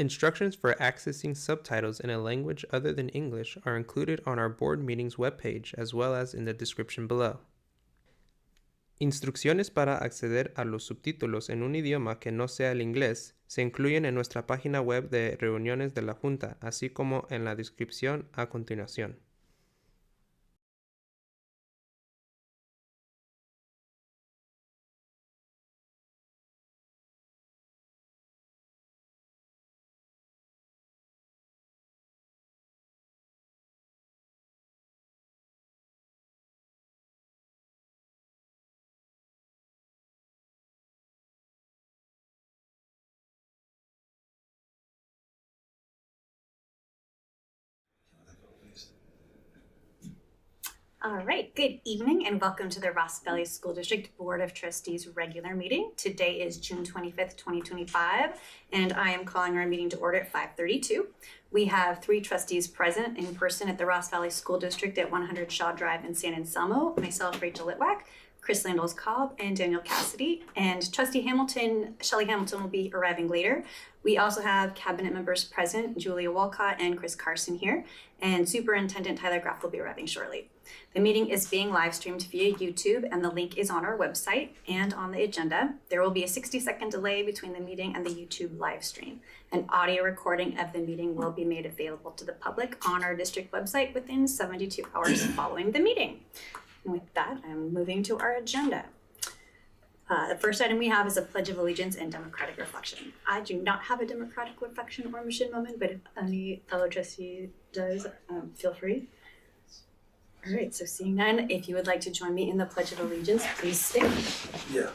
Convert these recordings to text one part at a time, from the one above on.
Instructions for accessing subtitles in a language other than English are included on our board meetings webpage as well as in the description below. Instrucciones para acceder a los subtítulos en un idioma que no sea el inglés se incluyen en nuestra página web de reuniones de la Junta, así como en la descripción a continuación. All right, good evening and welcome to the Ross Valley School District Board of Trustees regular meeting. Today is June 25th, 2025, and I am calling our meeting to order at 5:32. We have 3 trustees present in person at the Ross Valley School District at 100 Shaw Drive in San Anselmo, myself, Rachel Litwack, Chris Landles-Cobb, and Daniel Cassidy. And Trustee Shelley Hamilton will be arriving later. We also have cabinet members present, Julia Walcott and Chris Carson here, and Superintendent Tyler Graff will be arriving shortly. The meeting is being live streamed via YouTube and the link is on our website and on the agenda. There will be a 60-second delay between the meeting and the YouTube live stream. An audio recording of the meeting will be made available to the public on our district website within 72 hours following the meeting. And with that, I'm moving to our agenda. The first item we have is a Pledge of Allegiance and Democratic Reflection. I do not have a Democratic Reflection or mission moment, but if any fellow trustee does, feel free. All right, so seeing none, if you would like to join me in the Pledge of Allegiance, please stand. Yeah.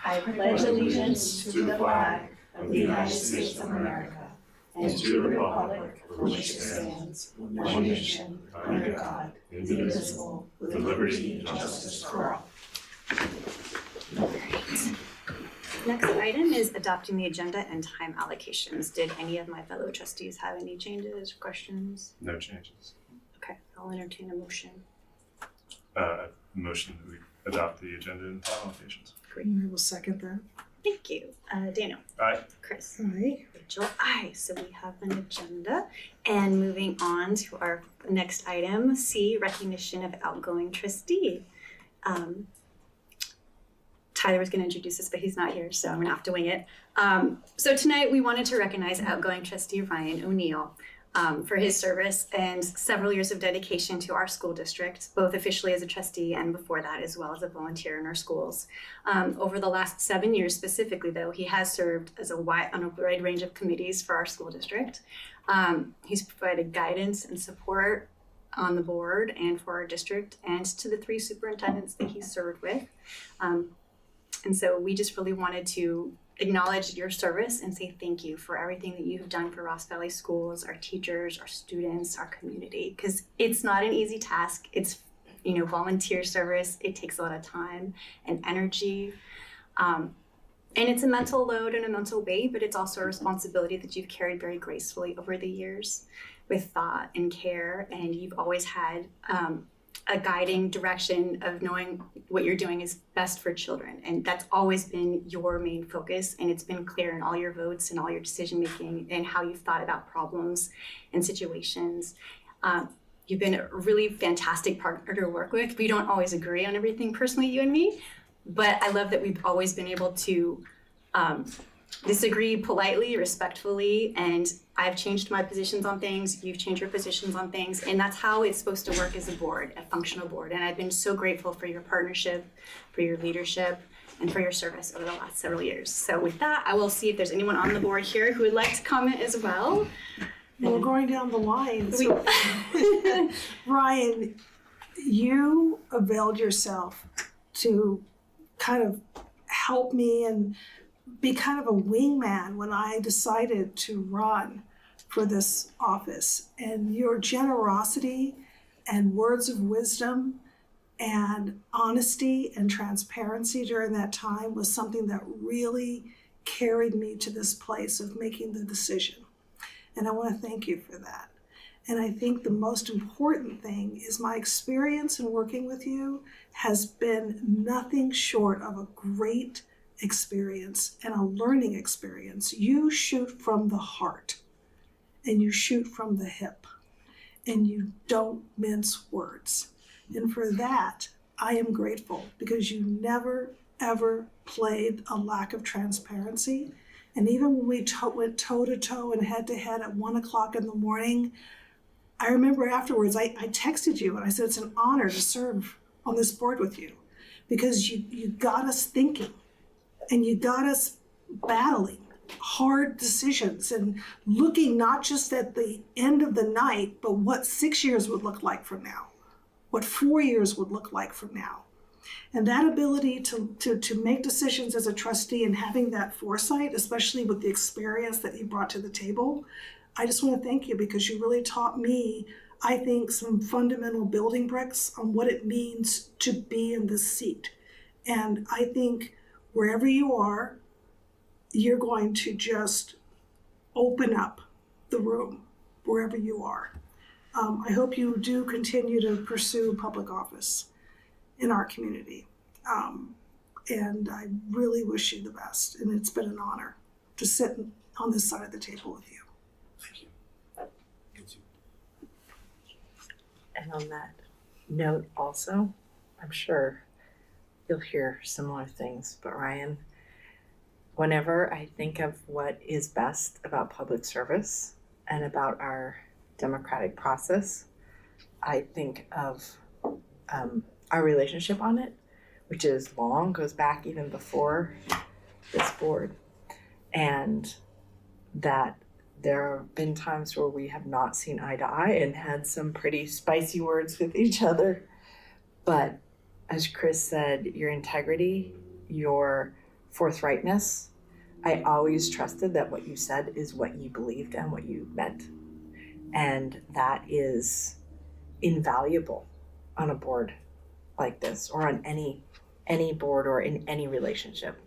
I pledge allegiance to the flag of the United States of America and to the republic for which it stands, one nation, under God, indivisible, with liberty and justice for all. Next item is adopting the agenda and time allocations. Did any of my fellow trustees have any changes, questions? No changes. Okay, I'll entertain a motion. Motion that we adopt the agenda and time allocations. Great. I will second that. Thank you. Daniel. Aye. Chris. Aye. Rachel. Aye. So we have an agenda. And moving on to our next item, C, recognition of outgoing trustee. Tyler was going to introduce this, but he's not here, so I'm going to have to wing it. So tonight we wanted to recognize outgoing trustee Ryan O'Neill for his service and several years of dedication to our school district, both officially as a trustee and before that, as well as a volunteer in our schools. Over the last 7 years specifically, though, he has served as on a wide range of committees for our school district. He's provided guidance and support on the board and for our district and to the 3 superintendents that he served with. And so we just really wanted to acknowledge your service and say thank you for everything that you've done for Ross Valley Schools, our teachers, our students, our community, because it's not an easy task. It's, volunteer service. It takes a lot of time and energy. And it's a mental load and a mental weight, but it's also a responsibility that you've carried very gracefully over the years with thought and care. And you've always had a guiding direction of knowing what you're doing is best for children. And that's always been your main focus. And it's been clear in all your votes and all your decision making and how you've thought about problems and situations. You've been a really fantastic partner to work with. We don't always agree on everything personally, you and me, but I love that we've always been able to disagree politely, respectfully, and I've changed my positions on things, you've changed your positions on things, and that's how it's supposed to work as a board, a functional board. And I've been so grateful for your partnership, for your leadership, and for your service over the last several years. So with that, I will see if there's anyone on the board here who would like to comment as well. Well, we're going down the line. So, Ryan, you availed yourself to kind of help me and be kind of a wingman when I decided to run for this office. And your generosity and words of wisdom and honesty and transparency during that time was something that really carried me to this place of making the decision. And I want to thank you for that. And I think the most important thing is my experience in working with you has been nothing short of a great experience and a learning experience. You shoot from the heart and you shoot from the hip and you don't mince words. And for that, I am grateful because you never, ever played a lack of transparency. And even when we went toe to toe and head to head at 1 o'clock in the morning, I remember afterwards, I texted you and I said, it's an honor to serve on this board with you because you got us thinking and you got us battling hard decisions and looking not just at the end of the night, but what 6 years would look like from now, what 4 years would look like from now. And that ability to make decisions as a trustee and having that foresight, especially with the experience that you brought to the table, I just want to thank you because you really taught me, I think, some fundamental building bricks on what it means to be in this seat. And I think wherever you are, you're going to just open up the room wherever you are. I hope you do continue to pursue public office in our community. And I really wish you the best. And it's been an honor to sit on this side of the table with you. Thank you. You too. And on that note also, I'm sure you'll hear similar things, but Ryan, whenever I think of what is best about public service and about our democratic process, I think of our relationship on it, which is long, goes back even before this board, and that there have been times where we have not seen eye to eye and had some pretty spicy words with each other. But as Chris said, your integrity, your forthrightness, I always trusted that what you said is what you believed and what you meant. And that is invaluable on a board like this or on any board or in any relationship.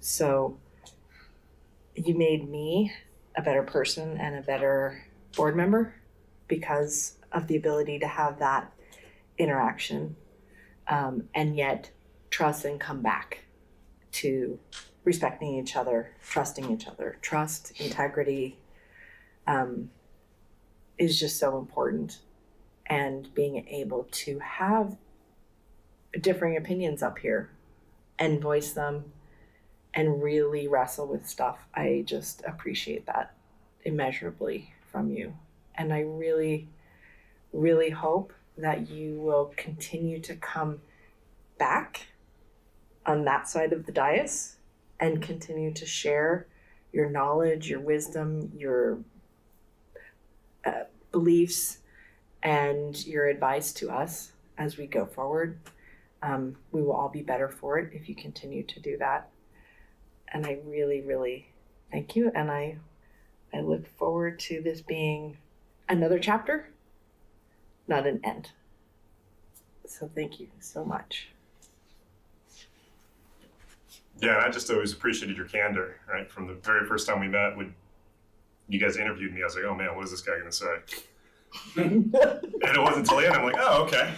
So you made me a better person and a better board member because of the ability to have that interaction, and yet trust and come back to respecting each other, trusting each other. Trust, integrity is just so important, and being able to have differing opinions up here and voice them and really wrestle with stuff. I just appreciate that immeasurably from you. And I really, really hope that you will continue to come back on that side of the dais and continue to share your knowledge, your wisdom, your beliefs, and your advice to us as we go forward. We will all be better for it if you continue to do that. And I really, really thank you. And I look forward to this being another chapter, not an end. So thank you so much. Yeah, and I just always appreciated your candor, right? From the very first time we met, when you guys interviewed me, I was like, oh man, what is this guy gonna say? And it wasn't until the end, I'm like, oh, okay,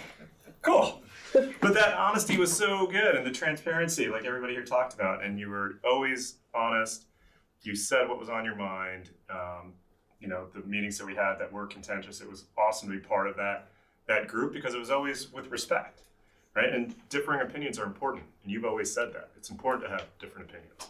cool. But that honesty was so good, and the transparency, like everybody here talked about, and you were always honest. You said what was on your mind. The meetings that we had that were contentious, it was awesome to be part of that group because it was always with respect, right? And differing opinions are important, and you've always said that. It's important to have different opinions.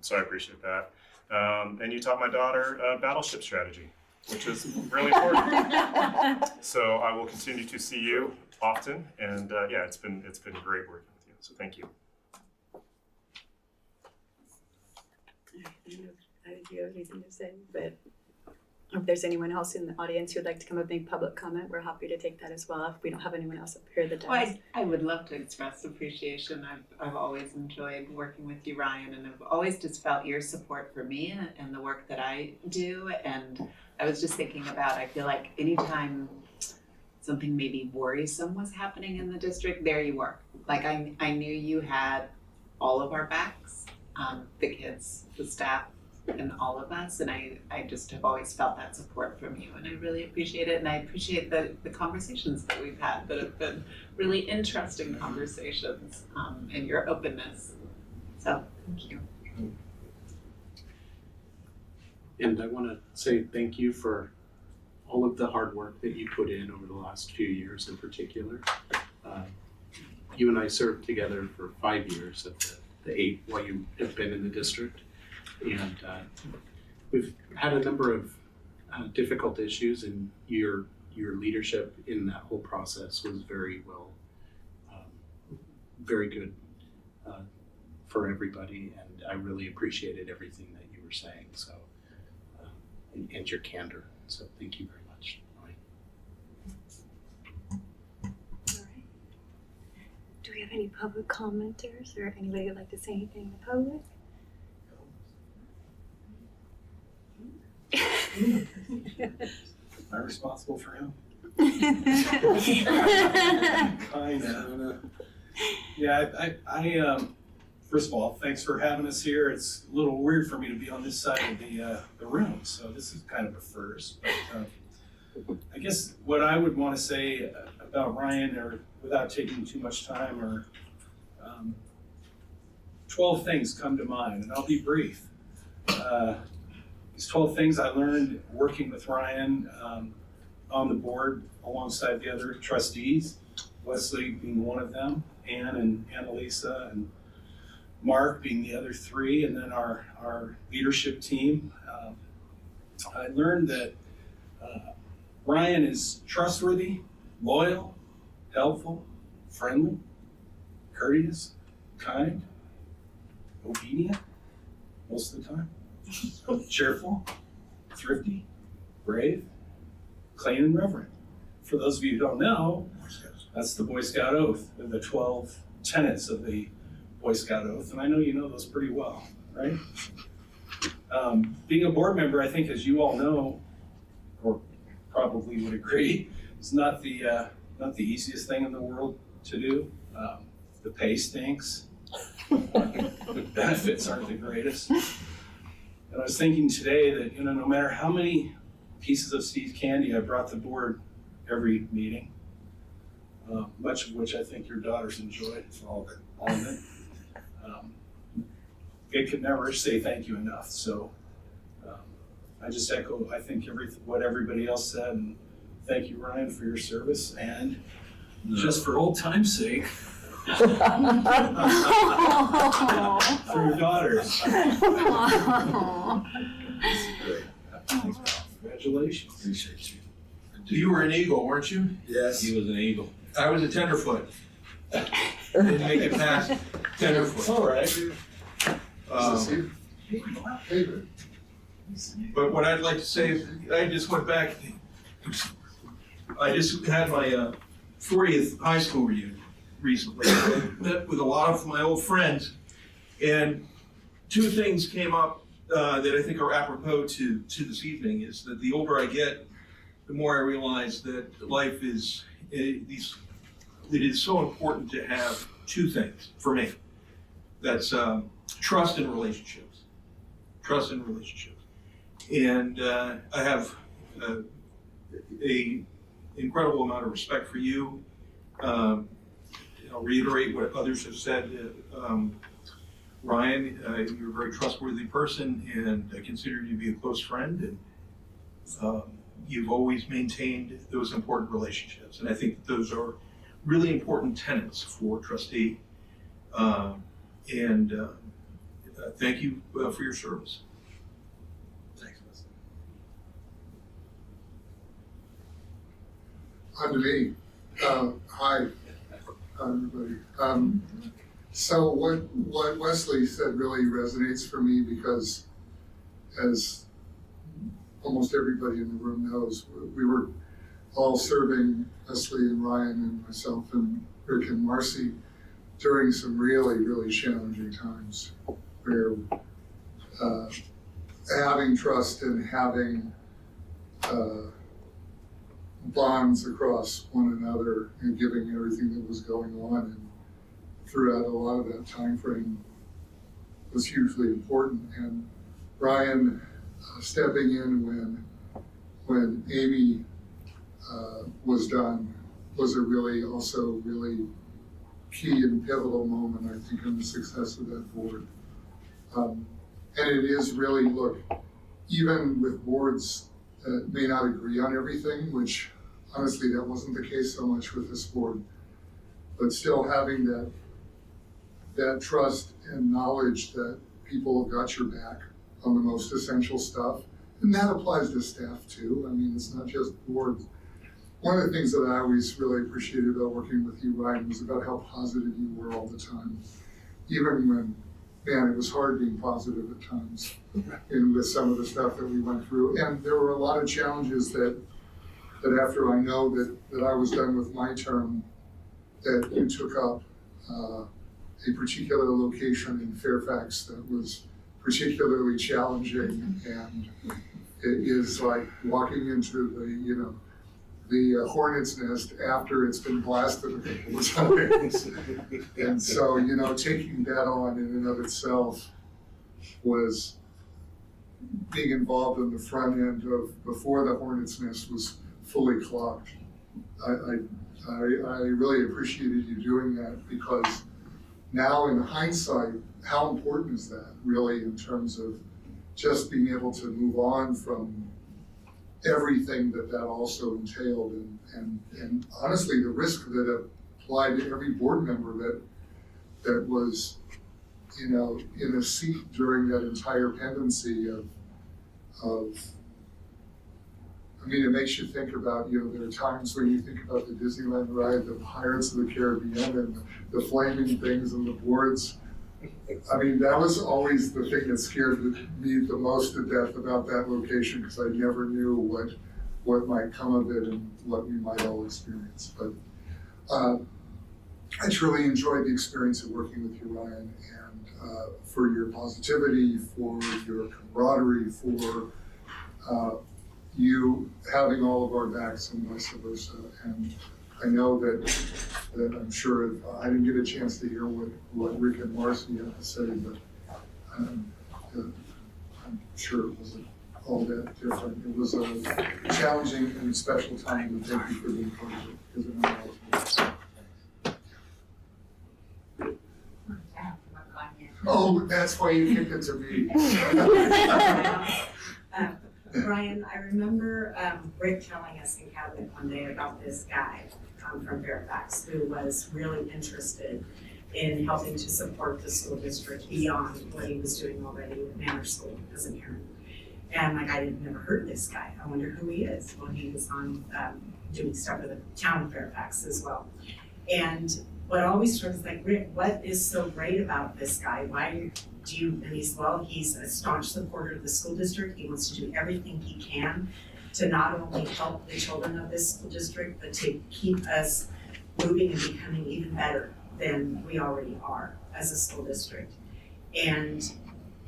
So I appreciate that. And you taught my daughter battleship strategy, which is really important. So I will continue to see you often, and it's been great working with you. So thank you. I don't know if you have anything to say, but if there's anyone else in the audience who would like to come up and make public comment, we're happy to take that as well if we don't have anyone else up here at the desk. Well, I would love to express appreciation. I've always enjoyed working with you, Ryan, and I've always just felt your support for me and the work that I do. And I was just thinking about, I feel like anytime something maybe worrisome was happening in the district, there you were. Like I knew you had all of our backs, the kids, the staff, and all of us, and I just have always felt that support from you, and I really appreciate it, and I appreciate the conversations that we've had that have been really interesting conversations, and your openness. So, thank you. And I want to say thank you for all of the hard work that you put in over the last few years in particular. You and I served together for 5 years at the 8 while you have been in the district. And we've had a number of difficult issues, and your leadership in that whole process was very well, very good for everybody, and I really appreciated everything that you were saying. So, and your candor. So, thank you very much. All right. Do we have any public commenters or anybody who'd like to say anything in the public? Am I responsible for him? I know. Yeah, I first of all, thanks for having us here. It's a little weird for me to be on this side of the room, so this is kind of a first. But I guess what I would want to say about Ryan, or without taking too much time, or 12 things come to mind, and I'll be brief. These 12 things I learned working with Ryan on the board alongside the other trustees, Wesley being one of them, Ann and Annalisa, and Mark being the other 3, and then our leadership team. I learned that Ryan is trustworthy, loyal, helpful, friendly, courteous, kind, obedient most of the time, cheerful, thrifty, brave, clean, and reverent. For those of you who don't know, that's the Boy Scout oath, the 12 tenets of the Boy Scout oath, and I know you know those pretty well, right? Being a board member, I think, as you all know, or probably would agree, is not the easiest thing in the world to do. The pay stinks. The benefits aren't the greatest. And I was thinking today that, no matter how many pieces of Steve's candy I brought the board every meeting, much of which I think your daughters enjoyed, all of it. It could never say thank you enough. So I just echo, I think, what everybody else said, and thank you, Ryan, for your service, and just for old time's sake, for your daughters. Thanks, pal. Congratulations. Appreciate you. You were an eagle, weren't you? Yes. He was an eagle. I was a tenderfoot. Didn't make it past tenderfoot. All right. But what I'd like to say is, I just went back. I just had my 40th high school reunion recently. I met with a lot of my old friends, and 2 things came up that I think are apropos to this evening. Is that the older I get, the more I realize that life is it is so important to have 2 things for me. That's trust and relationships. Trust and relationships. And I have a incredible amount of respect for you. I'll reiterate what others have said. Ryan, you're a very trustworthy person, and I consider you to be a close friend. And you've always maintained those important relationships. And I think that those are really important tenets for a trustee. Thank you for your service. Thanks, Wesley. On to me. Hi, everybody. So what Wesley said really resonates for me, because as almost everybody in the room knows, we were all serving, Wesley and Ryan and myself and Rick and Marcy, during some really, really challenging times where having trust and having bonds across one another and giving everything that was going on, and throughout a lot of that time frame was hugely important. And Ryan stepping in when Amy was done was a really key and pivotal moment, I think, in the success of that board. And it is really, look, even with boards that may not agree on everything, which honestly that wasn't the case so much with this board, but still having that trust and knowledge that people have got your back on the most essential stuff. And that applies to staff too. I mean, it's not just boards. One of the things that I always really appreciated about working with you, Ryan, was about how positive you were all the time. Even when, man, it was hard being positive at times and with some of the stuff that we went through. And there were a lot of challenges that after I know that I was done with my term, that you took up a particular location in Fairfax that was particularly challenging, and it is like walking into the hornet's nest after it's been blasted a couple of times. And so, taking that on in and of itself was being involved in the front end of before the hornet's nest was fully clogged. I really appreciated you doing that, because now in hindsight, how important is that really in terms of just being able to move on from everything that also entailed, and honestly the risk that applied to every board member that was in a seat during that entire pendency of I mean, it makes you think about, there are times when you think about the Disneyland ride, the Pirates of the Caribbean, and the flaming things and the boards. I mean, that was always the thing that scared me the most to death about that location, because I never knew what might come of it and what we might all experience. But I truly enjoyed the experience of working with you, Ryan, and for your positivity, for your camaraderie, for you having all of our backs and vice versa. And I know that I'm sure I didn't get a chance to hear what Rick and Marcy had to say, but I'm sure it wasn't all that different. It was a challenging and special time, and thank you for being part of it, because it meant a lot to me. Oh, that's why you kicked it to me. Brian, I remember Rick telling us in cabinet one day about this guy from Fairfax who was really interested in helping to support the school district beyond what he was doing already at Manor School as a parent. And I had never heard of this guy. I wonder who he is. Well, he was on doing stuff with the town of Fairfax as well. And what always struck us, Rick, what is so great about this guy? Why do you, and he's a staunch supporter of the school district. He wants to do everything he can to not only help the children of this school district, but to keep us moving and becoming even better than we already are as a school district. And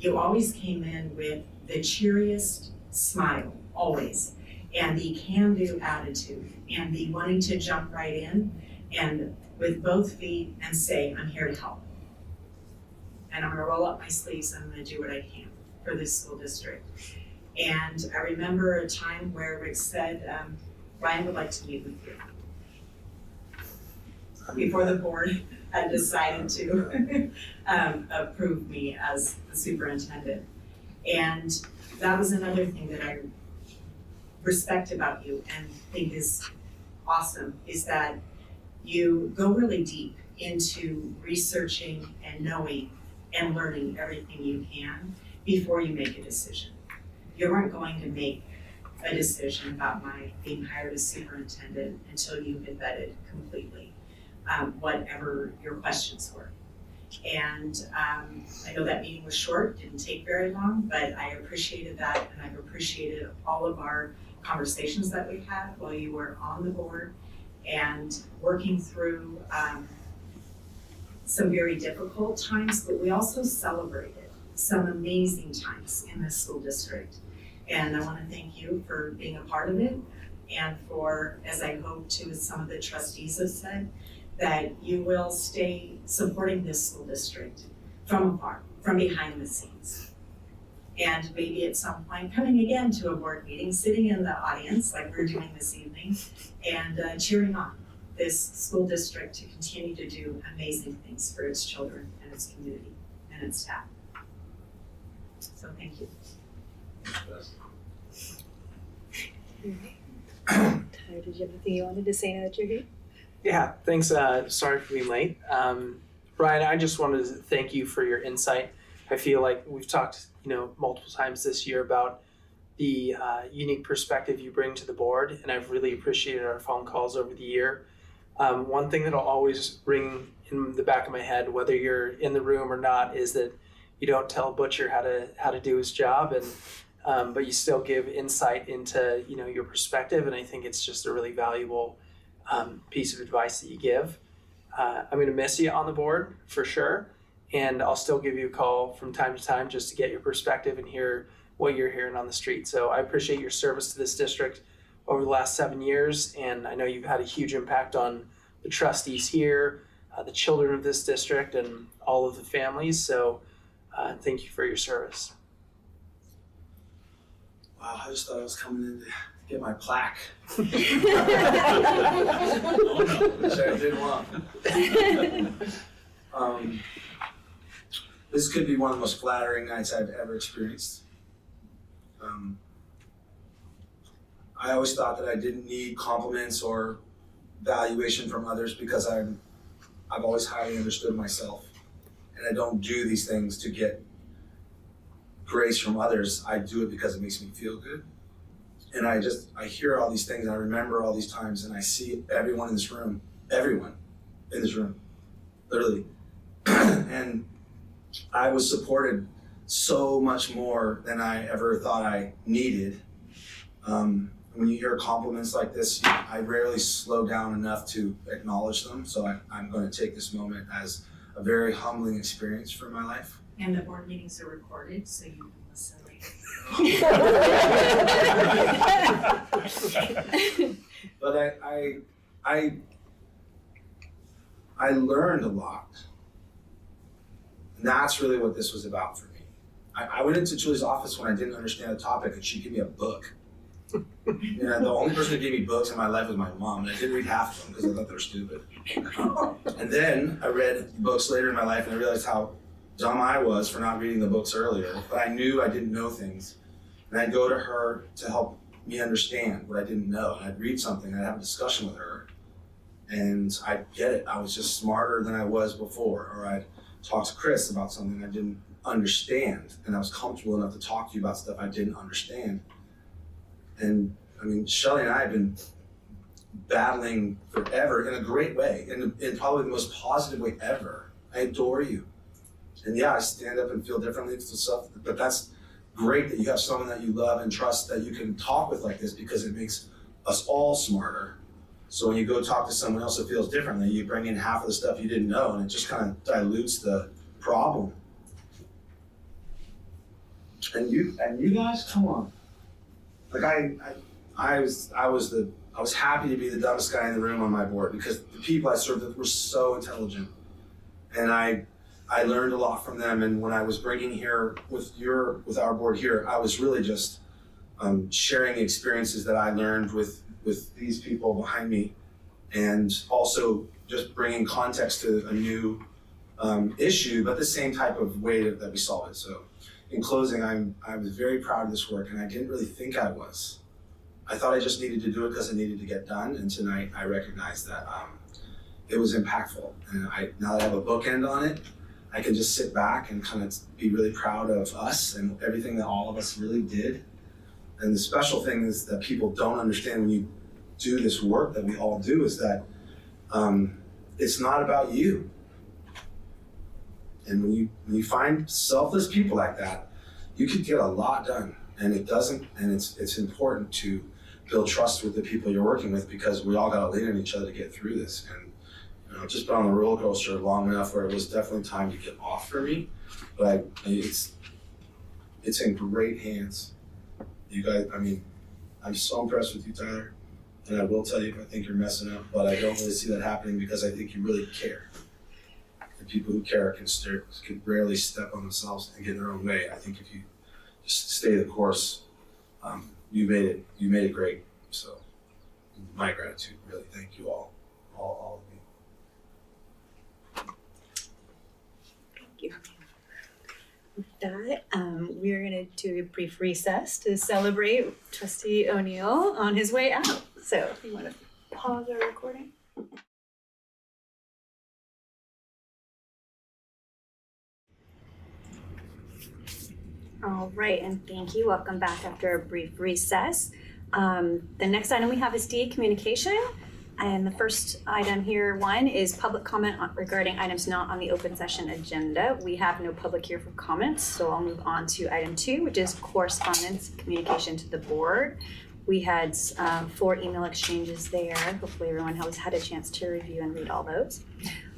you always came in with the cheeriest smile, always, and the can-do attitude, and the wanting to jump right in and with both feet and say, I'm here to help. And I'm gonna roll up my sleeves and I'm gonna do what I can for this school district. And I remember a time where Rick said, Ryan would like to meet with you. Before the board had decided to approve me as the superintendent. And that was another thing that I respect about you and think is awesome, is that you go really deep into researching and knowing and learning everything you can before you make a decision. You aren't going to make a decision about my being hired as superintendent until you've been vetted completely, whatever your questions were. And I know that meeting was short, didn't take very long, but I appreciated that, and I've appreciated all of our conversations that we had while you were on the board and working through some very difficult times, but we also celebrated some amazing times in this school district. And I want to thank you for being a part of it, and for, as I hope to, as some of the trustees have said, that you will stay supporting this school district from afar, from behind the scenes. And maybe at some point coming again to a board meeting, sitting in the audience like we're doing this evening, and cheering on this school district to continue to do amazing things for its children and its community and its staff. So thank you. Tyler, did you have anything you wanted to say now that you're here? Yeah, thanks. Sorry for being late. Brian, I just wanted to thank you for your insight. I feel like we've talked, multiple times this year about the unique perspective you bring to the board, and I've really appreciated our phone calls over the year. One thing that I'll always ring in the back of my head, whether you're in the room or not, is that you don't tell Butcher how to do his job, and but you still give insight into your perspective, and I think it's just a really valuable piece of advice that you give. I'm going to miss you on the board for sure, and I'll still give you a call from time to time just to get your perspective and hear what you're hearing on the street. So I appreciate your service to this district over the last 7 years, and I know you've had a huge impact on the trustees here, the children of this district, and all of the families. So thank you for your service. Wow, I just thought I was coming in to get my plaque. Oh no. Which I didn't want. This could be one of the most flattering nights I've ever experienced. I always thought that I didn't need compliments or valuation from others because I've always highly understood myself, and I don't do these things to get praise from others. I do it because it makes me feel good. And I hear all these things and I remember all these times and I see everyone in this room, literally. And I was supported so much more than I ever thought I needed. When you hear compliments like this, I rarely slow down enough to acknowledge them. So I'm going to take this moment as a very humbling experience for my life. And the board meetings are recorded, so you can listen later. But I learned a lot. And that's really what this was about for me. I went into Julie's office when I didn't understand a topic and she gave me a book. The only person who gave me books in my life was my mom, and I didn't read half of them because I thought they were stupid. And then I read books later in my life and I realized how dumb I was for not reading the books earlier, but I knew I didn't know things. And I'd go to her to help me understand what I didn't know. And I'd read something, and I'd have a discussion with her, and I'd get it. I was just smarter than I was before. Or I'd talk to Chris about something I didn't understand, and I was comfortable enough to talk to you about stuff I didn't understand. And I mean, Shelley and I have been battling forever in a great way, in probably the most positive way ever. I adore you. And yeah, I stand up and feel differently to stuff, but that's great that you have someone that you love and trust that you can talk with like this, because it makes us all smarter. So when you go talk to someone else that feels differently, you bring in half of the stuff you didn't know, and it just kind of dilutes the problem. And you guys, come on. Like I was happy to be the dumbest guy in the room on my board, because the people I served with were so intelligent, and I learned a lot from them. And when I was bringing here with our board here, I was really just sharing the experiences that I learned with these people behind me, and also just bringing context to a new issue, but the same type of way that we solve it. So in closing, I was very proud of this work, and I didn't really think I was. I thought I just needed to do it because it needed to get done, and tonight I recognized that it was impactful. And now that I have a bookend on it, I can just sit back and kind of be really proud of us and everything that all of us really did. And the special thing is that people don't understand when you do this work that we all do, is that it's not about you. And when you find selfless people like that, you can get a lot done. And it's important to build trust with the people you're working with, because we all got to lean on each other to get through this. And just been on the roller coaster long enough where it was definitely time to get off for me. But it's in great hands. You guys, I'm so impressed with you, Tyler. And I will tell you if I think you're messing up, but I don't really see that happening, because I think you really care. And people who care can rarely step on themselves and get in their own way. I think if you just stay the course, you made it great. So my gratitude, really. Thank you all all of you. Thank you. With that, we are going to do a brief recess to celebrate Trustee O'Neill on his way out. So if you want to pause our recording. All right, and thank you. Welcome back after a brief recess. The next item we have is D, communication. And the first item here, one, is public comment regarding items not on the open session agenda. We have no public here for comments, so I'll move on to item 2, which is correspondence, communication to the board. We had 4 email exchanges there. Hopefully everyone has had a chance to review and read all those.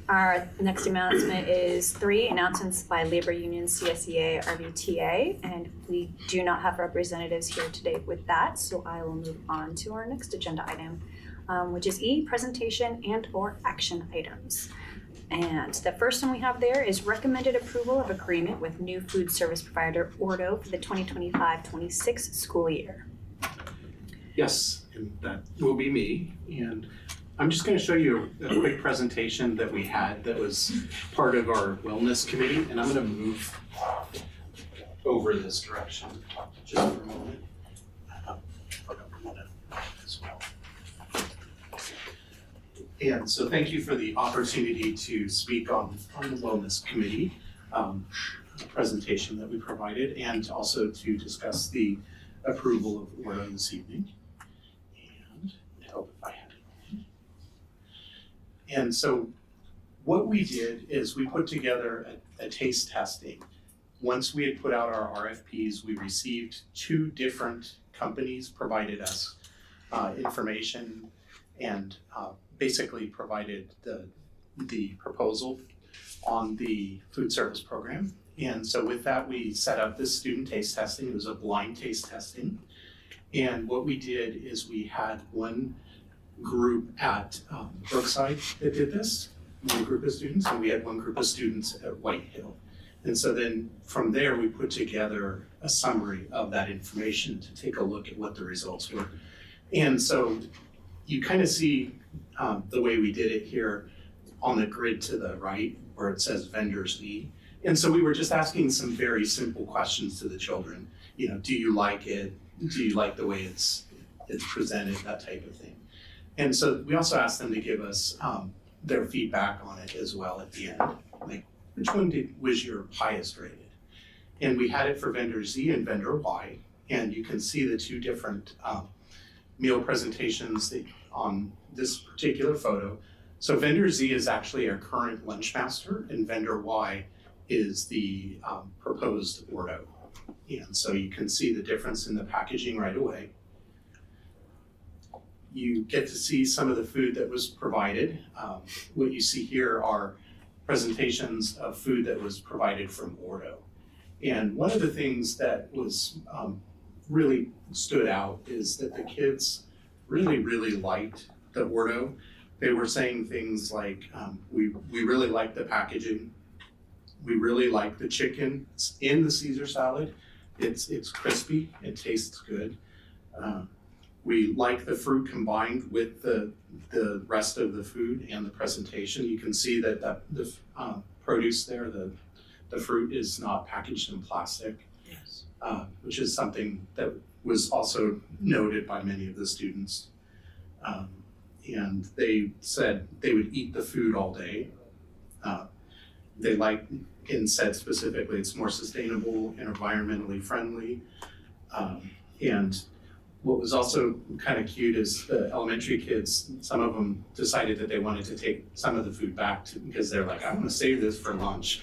Our next announcement is 3, announcements by labor unions, CSEA, RVTA, and we do not have representatives here today with that, so I will move on to our next agenda item, which is E, presentation and or action items. And the first one we have there is recommended approval of agreement with new food service provider Ordo for the 2025-26 school year. Yes, and that will be me. And I'm just going to show you a quick presentation that we had that was part of our wellness committee, and I'm going to move over this direction just for a moment. As well. And so thank you for the opportunity to speak on the wellness committee presentation that we provided, and also to discuss the approval of Ordo this evening. And I hope if I had it. And so what we did is we put together a taste testing. Once we had put out our RFPs, we received 2 different companies provided us information and basically provided the proposal on the food service program. And so with that, we set up this student taste testing. It was a blind taste testing. And what we did is we had one group at Brookside that did this, one group of students, and we had one group of students at White Hill. And so then from there, we put together a summary of that information to take a look at what the results were. And so you kind of see the way we did it here on the grid to the right, where it says vendors E. And so we were just asking some very simple questions to the children. You know, do you like it? Do you like the way it's presented, that type of thing. And so we also asked them to give us their feedback on it as well at the end. Like, which one was your highest rated? And we had it for vendor Z and vendor Y. And you can see the 2 different meal presentations on this particular photo. So vendor Z is actually our current lunch master, and vendor Y is the proposed Ordo. And so you can see the difference in the packaging right away. You get to see some of the food that was provided. What you see here are presentations of food that was provided from Ordo. And one of the things that was really stood out is that the kids really liked the Ordo. They were saying things like, we really like the packaging. We really like the chicken in the Caesar salad. It's crispy, it tastes good. We like the fruit combined with the rest of the food and the presentation. You can see that the produce there, the fruit is not packaged in plastic. Yes. Which is something that was also noted by many of the students. And they said they would eat the food all day. They liked, and said specifically, it's more sustainable and environmentally friendly. And what was also kind of cute is the elementary kids, some of them decided that they wanted to take some of the food back because they're like, I want to save this for lunch.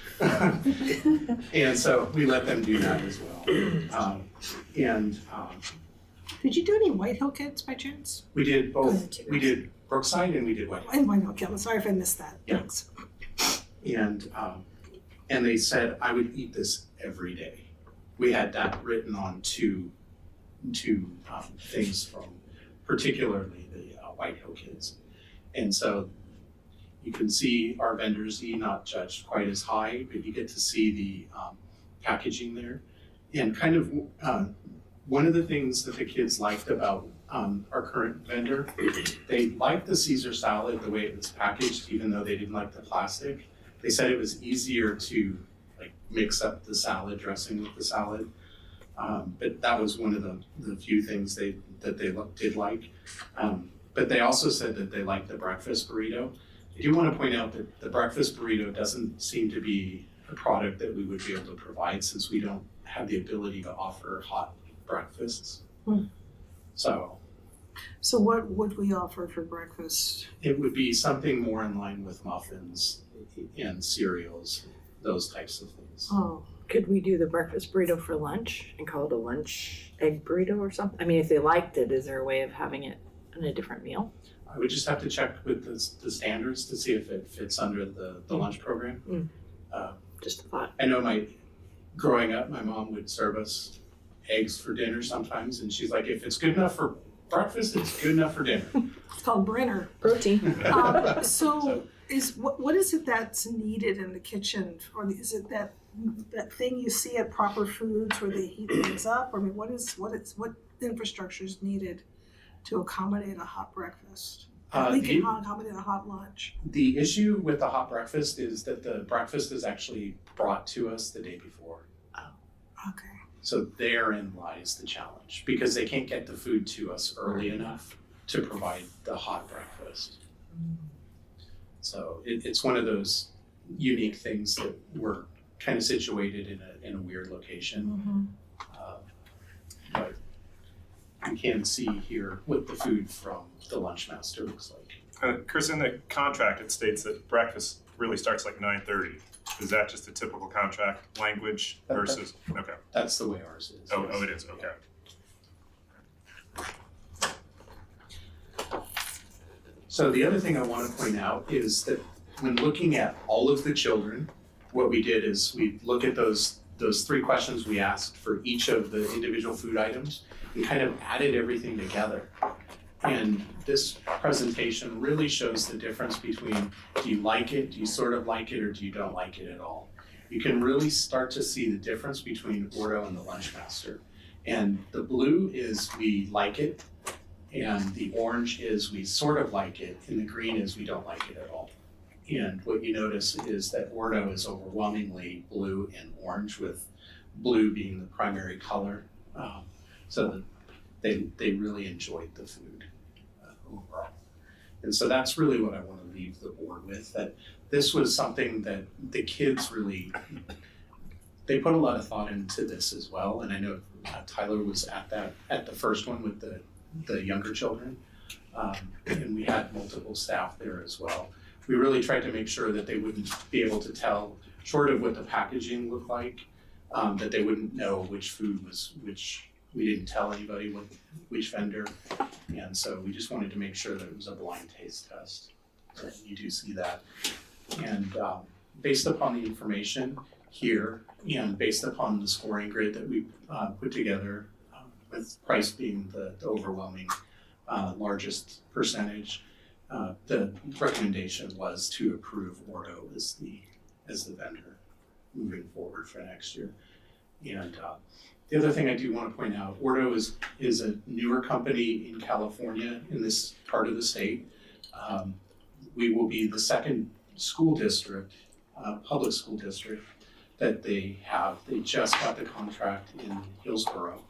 And so we let them do that as well. Did you do any White Hill kids by chance? We did both. We did Brookside and we did White Hill. And White Hill kids. Sorry if I missed that. Yeah. Thanks. And they said, I would eat this every day. We had that written on two things from particularly the White Hill kids. And so you can see our vendors E not judged quite as high, but you get to see the packaging there. And kind of one of the things that the kids liked about our current vendor. They liked the Caesar salad the way it was packaged, even though they didn't like the plastic. They said it was easier to like mix up the salad dressing with the salad. But that was one of the few things that they did like. But they also said that they liked the breakfast burrito. I do want to point out that the breakfast burrito doesn't seem to be a product that we would be able to provide since we don't have the ability to offer hot breakfasts. So what would we offer for breakfast? It would be something more in line with muffins and cereals, those types of things. Oh, Could we do the breakfast burrito for lunch and call it a lunch egg burrito or something? I mean, if they liked it, is there a way of having it in a different meal? I would just have to check with the standards to see if it fits under the lunch program. Just a thought. I know growing up, my mom would serve us eggs for dinner sometimes, and she's like, if it's good enough for breakfast, it's good enough for dinner. it's called Brenner. Protein. So what is it that's needed in the kitchen, or is it that thing you see at Proper Foods where they heat things up? I mean, what infrastructure is needed to accommodate a hot breakfast? We can accommodate a hot lunch. The issue with the hot breakfast is that the breakfast is actually brought to us the day before. Okay. So therein lies the challenge, because they can't get the food to us early enough to provide the hot breakfast. So it's one of those unique things that we're kind of situated in a weird location. But you can see here what the food from the lunch master looks like. Chris, in the contract, it states that breakfast really starts like 9:30. Is that just a typical contract language versus, okay. That's the way ours is. Oh, it is, okay. So the other thing I want to point out is that when looking at all of the children, what we did is we look at those 3 questions we asked for each of the individual food items and kind of added everything together. And this presentation really shows the difference between, do you like it, do you sort of like it, or do you don't like it at all? You can really start to see the difference between Ordo and the Lunch Master. And the blue is we like it, and the orange is we sort of like it, and the green is we don't like it at all. And what you notice is that Ordo is overwhelmingly blue and orange, with blue being the primary color. So that they really enjoyed the food overall. And so that's really what I want to leave the board with, that this was something that the kids really, they put a lot of thought into this as well. And I know Tyler was at the first one with the younger children. And we had multiple staff there as well. We really tried to make sure that they wouldn't be able to tell, short of what the packaging looked like, that they wouldn't know which food was which. We didn't tell anybody which vendor, and so we just wanted to make sure that it was a blind taste test. So you do see that. And based upon the information here, and based upon the scoring grid that we put together, with price being the overwhelming largest percentage, the recommendation was to approve Ordo as the vendor moving forward for next year. And the other thing I do want to point out, Ordo is a newer company in California, in this part of the state. We will be the second school district, public school district, that they have. They just got the contract in Hillsborough.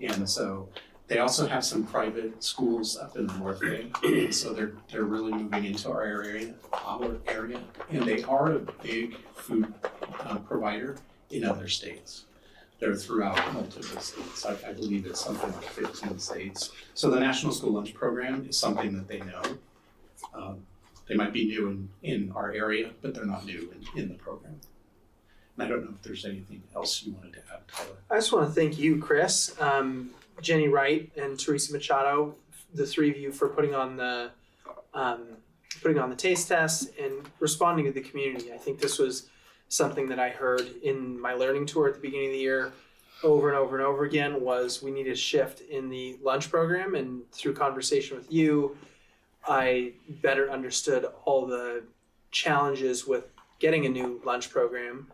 And so they also have some private schools up in the North Bay. And so they're really moving into our area. And they are a big food provider in other states. They're throughout multiple states. I believe it's something like 15 states. So the National School Lunch Program is something that they know. They might be new in our area, but they're not new in the program. And I don't know if there's anything else you wanted to add, Tyler. I just want to thank you, Chris, Jenny Wright, and Teresa Machado, the 3 of you, for putting on the taste test and responding to the community. I think this was something that I heard in my learning tour at the beginning of the year over and over and over again, was we need a shift in the lunch program. And through conversation with you, I better understood all the challenges with getting a new lunch program.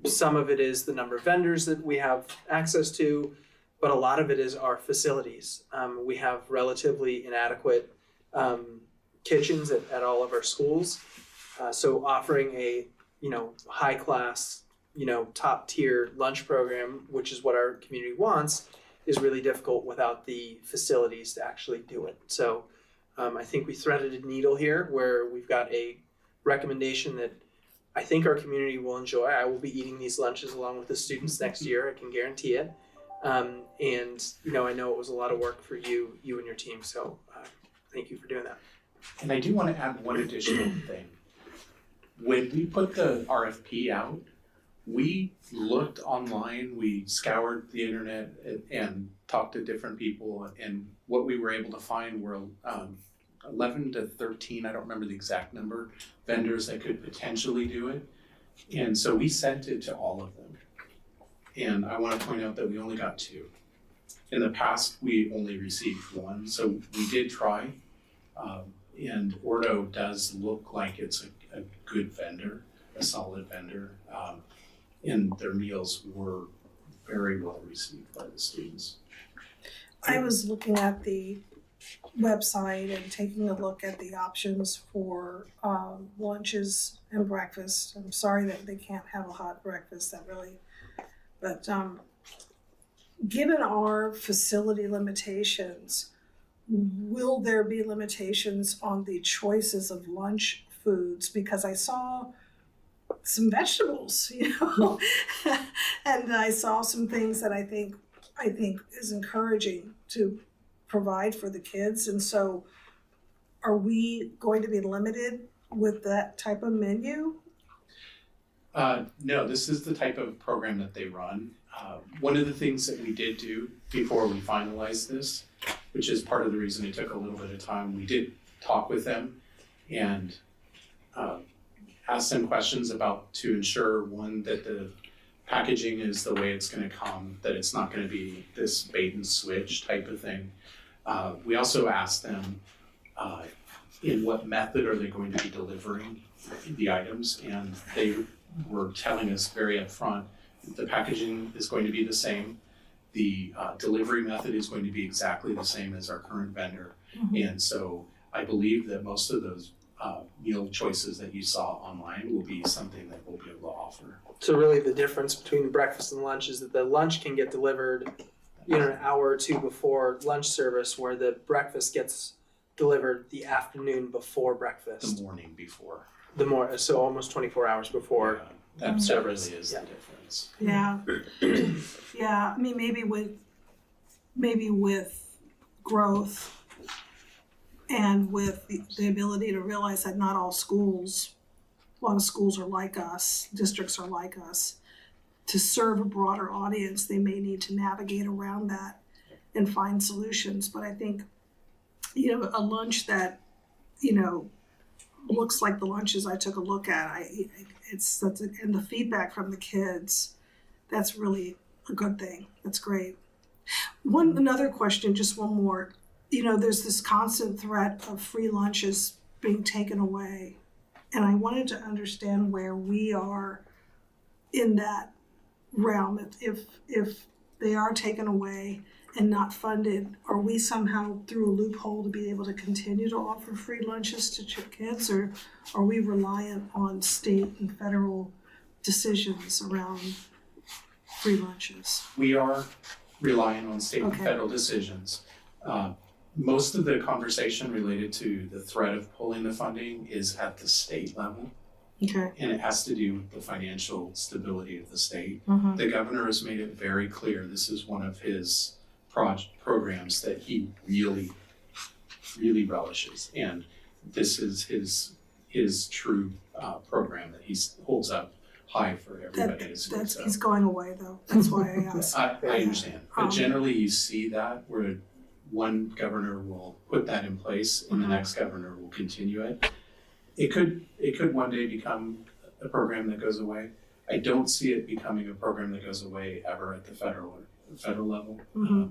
Some of it is the number of vendors that we have access to. but a lot of it is our facilities. We have relatively inadequate kitchens at all of our schools. So offering a, high class, top tier lunch program, which is what our community wants, is really difficult without the facilities to actually do it. So I think we threaded a needle here where we've got a recommendation that I think our community will enjoy. I will be eating these lunches along with the students next year, I can guarantee it. And I know it was a lot of work for you and your team, so thank you for doing that. And I do want to add one additional thing. When we put the RFP out, we looked online, we scoured the internet and talked to different people, and what we were able to find were 11 to 13, I don't remember the exact number, vendors that could potentially do it. And so we sent it to all of them. And I want to point out that we only got 2. In the past, we only received 1, so we did try. And Ordo does look like it's a good vendor, a solid vendor. And their meals were very well received by the students. I was looking at the website and taking a look at the options for lunches and breakfast. I'm sorry that they can't have a hot breakfast, but given our facility limitations, will there be limitations on the choices of lunch foods? Because I saw some vegetables, and I saw some things that I think is encouraging to provide for the kids. And so are we going to be limited with that type of menu? No, this is the type of program that they run. One of the things that we did do before we finalized this, which is part of the reason it took a little bit of time, we did talk with them and ask them questions to ensure, one, that the packaging is the way it's going to come, that it's not going to be this bait and switch type of thing. We also asked them in what method are they going to be delivering the items, and they were telling us very upfront the packaging is going to be the same. The delivery method is going to be exactly the same as our current vendor. Mm-hmm. And so I believe that most of those meal choices that you saw online will be something that we'll be able to offer. So really the difference between breakfast and lunch is that the lunch can get delivered an hour or 2 before lunch service, where the breakfast gets delivered the afternoon before breakfast. The morning before. So almost 24 hours before that service. Really is the difference. Yeah. Yeah, I mean, maybe with growth and with the ability to realize that not all schools, a lot of schools are like us, districts are like us, to serve a broader audience, they may need to navigate around that and find solutions. But I think, a lunch that, looks like the lunches I took a look at, and the feedback from the kids, that's really a good thing. That's great. Another question, just one more. There's this constant threat of free lunches being taken away. And I wanted to understand where we are in that realm. If they are taken away and not funded, are we somehow through a loophole to be able to continue to offer free lunches to kids, or are we reliant on state and federal decisions around free lunches? We are relying on state and federal decisions. Most of the conversation related to the threat of pulling the funding is at the state level. Okay. And it has to do with the financial stability of the state. Mm-hmm. The governor has made it very clear this is one of his programs that he really, really relishes. And this is his true program that he holds up high for everybody to see. He's going away though. That's why I asked. I understand. But generally you see that where one governor will put that in place and the next governor will continue it. It could one day become a program that goes away. I don't see it becoming a program that goes away ever at the federal level. Mm-hmm.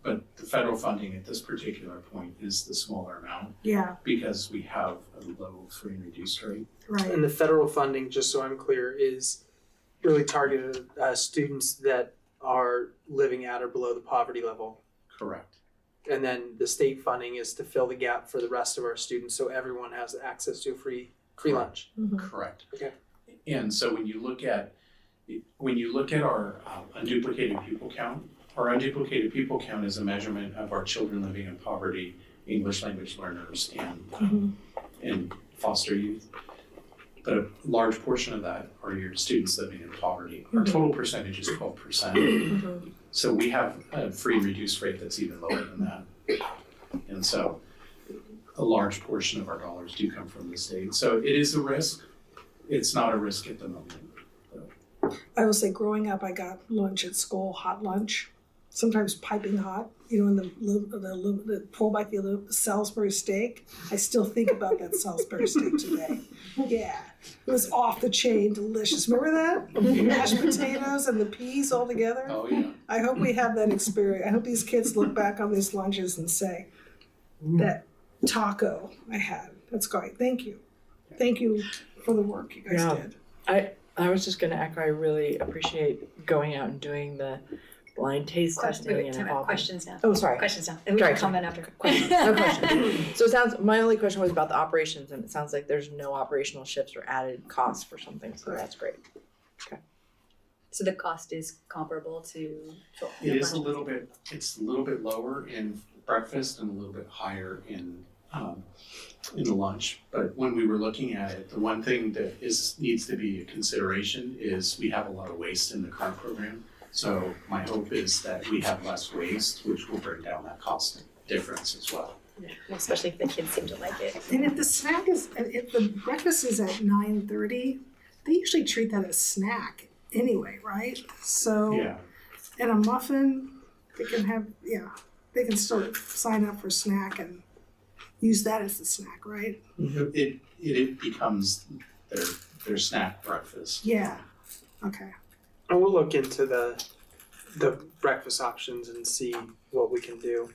But the federal funding at this particular point is the smaller amount. Yeah. Because we have a low free and reduced rate. Right. And the federal funding, just so I'm clear, is really targeted at students that are living at or below the poverty level. Correct. And then the state funding is to fill the gap for the rest of our students, so everyone has access to a free lunch. Correct. Okay. And so when you look at our unduplicated pupil count, our unduplicated pupil count is a measurement of our children living in poverty, English language learners, and foster youth. But a large portion of that are your students living in poverty. Our total percentage is 12%. So we have a free reduced rate that's even lower than that. And so a large portion of our dollars do come from the state. So it is a risk. It's not a risk at the moment. I will say, growing up, I got lunch at school, hot lunch, sometimes piping hot. You know, in the pull back the Salisbury steak. I still think about that Salisbury steak today. Yeah, it was off the chain, delicious. Remember that? Mashed potatoes and the peas all together. Oh yeah. I hope we have that experience. I hope these kids look back on these lunches and say, that taco I had. That's great. Thank you. Thank you for the work you guys did. I was just going to echo, I really appreciate going out and doing the blind taste testing and involving. Questions now. Oh, sorry. Questions now. And we can comment after. No question. So it sounds, my only question was about the operations, and it sounds like there's no operational shifts or added costs for something, so that's great. Okay. So the cost is comparable to. It is it's a little bit lower in breakfast and a little bit higher in the lunch. But when we were looking at it, the one thing that needs to be a consideration is we have a lot of waste in the current program. So my hope is that we have less waste, which will bring down that cost difference as well. Yeah, especially if the kids seem to like it. And if the breakfast is at 9:30, they usually treat that as snack anyway, right? So, Yeah. and a muffin, they can still sign up for snack and use that as the snack, right? It becomes their snack breakfast. Yeah, okay. And we'll look into the breakfast options and see what we can do.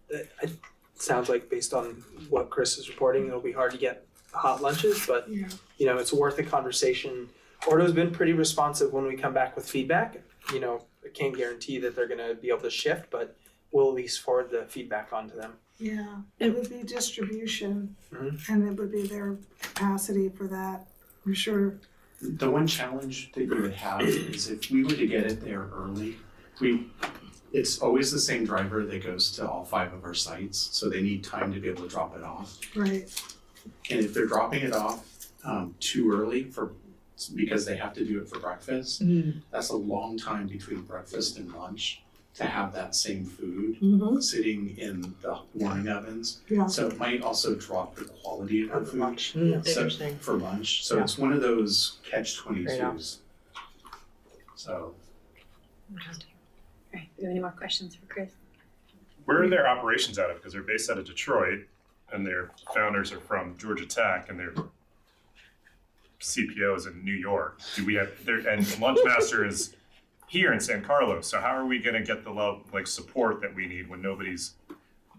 It sounds like based on what Chris is reporting, it'll be hard to get hot lunches, but it's worth a conversation. Ordo's been pretty responsive when we come back with feedback. I can't guarantee that they're going to be able to shift, but we'll at least forward the feedback on to them. Yeah, it would be distribution, and it would be their capacity for that, I'm sure. The one challenge that you would have is if we were to get it there early, it's always the same driver that goes to all 5 of our sites, so they need time to be able to drop it off. Right. And if they're dropping it off too early because they have to do it for breakfast, that's a long time between breakfast and lunch to have that same food sitting in the warming ovens. Yeah. So it might also drop the quality of the food lunch. for lunch. So it's one of those catch-22s. So. All right, do you have any more questions for Chris? Where are their operations out of? Because they're based out of Detroit, and their founders are from Georgia Tech, and their CPO is in New York. And Lunchmaster is here in San Carlos. So how are we going to get the support that we need when nobody's?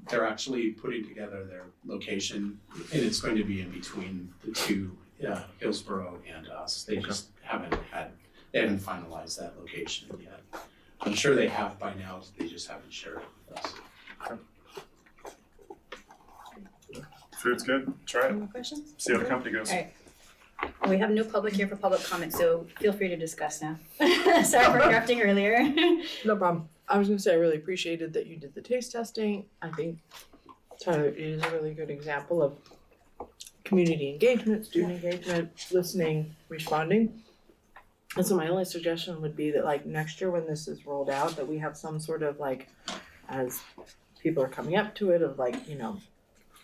They're actually putting together their location, and it's going to be in between the two, Hillsborough and us. They just haven't finalized that location yet. I'm sure they have by now. They just haven't shared it with us. Food's good. Try Any it. more questions? See how the company goes. All right. We have no public here for public comment, so feel free to discuss now. Sorry for interrupting earlier. No problem. I was going to say I really appreciated that you did the taste testing. I think Tyler is a really good example of community engagement, student engagement, listening, responding. And so my only suggestion would be that next year when this is rolled out, that we have some sort of as people are coming up to it of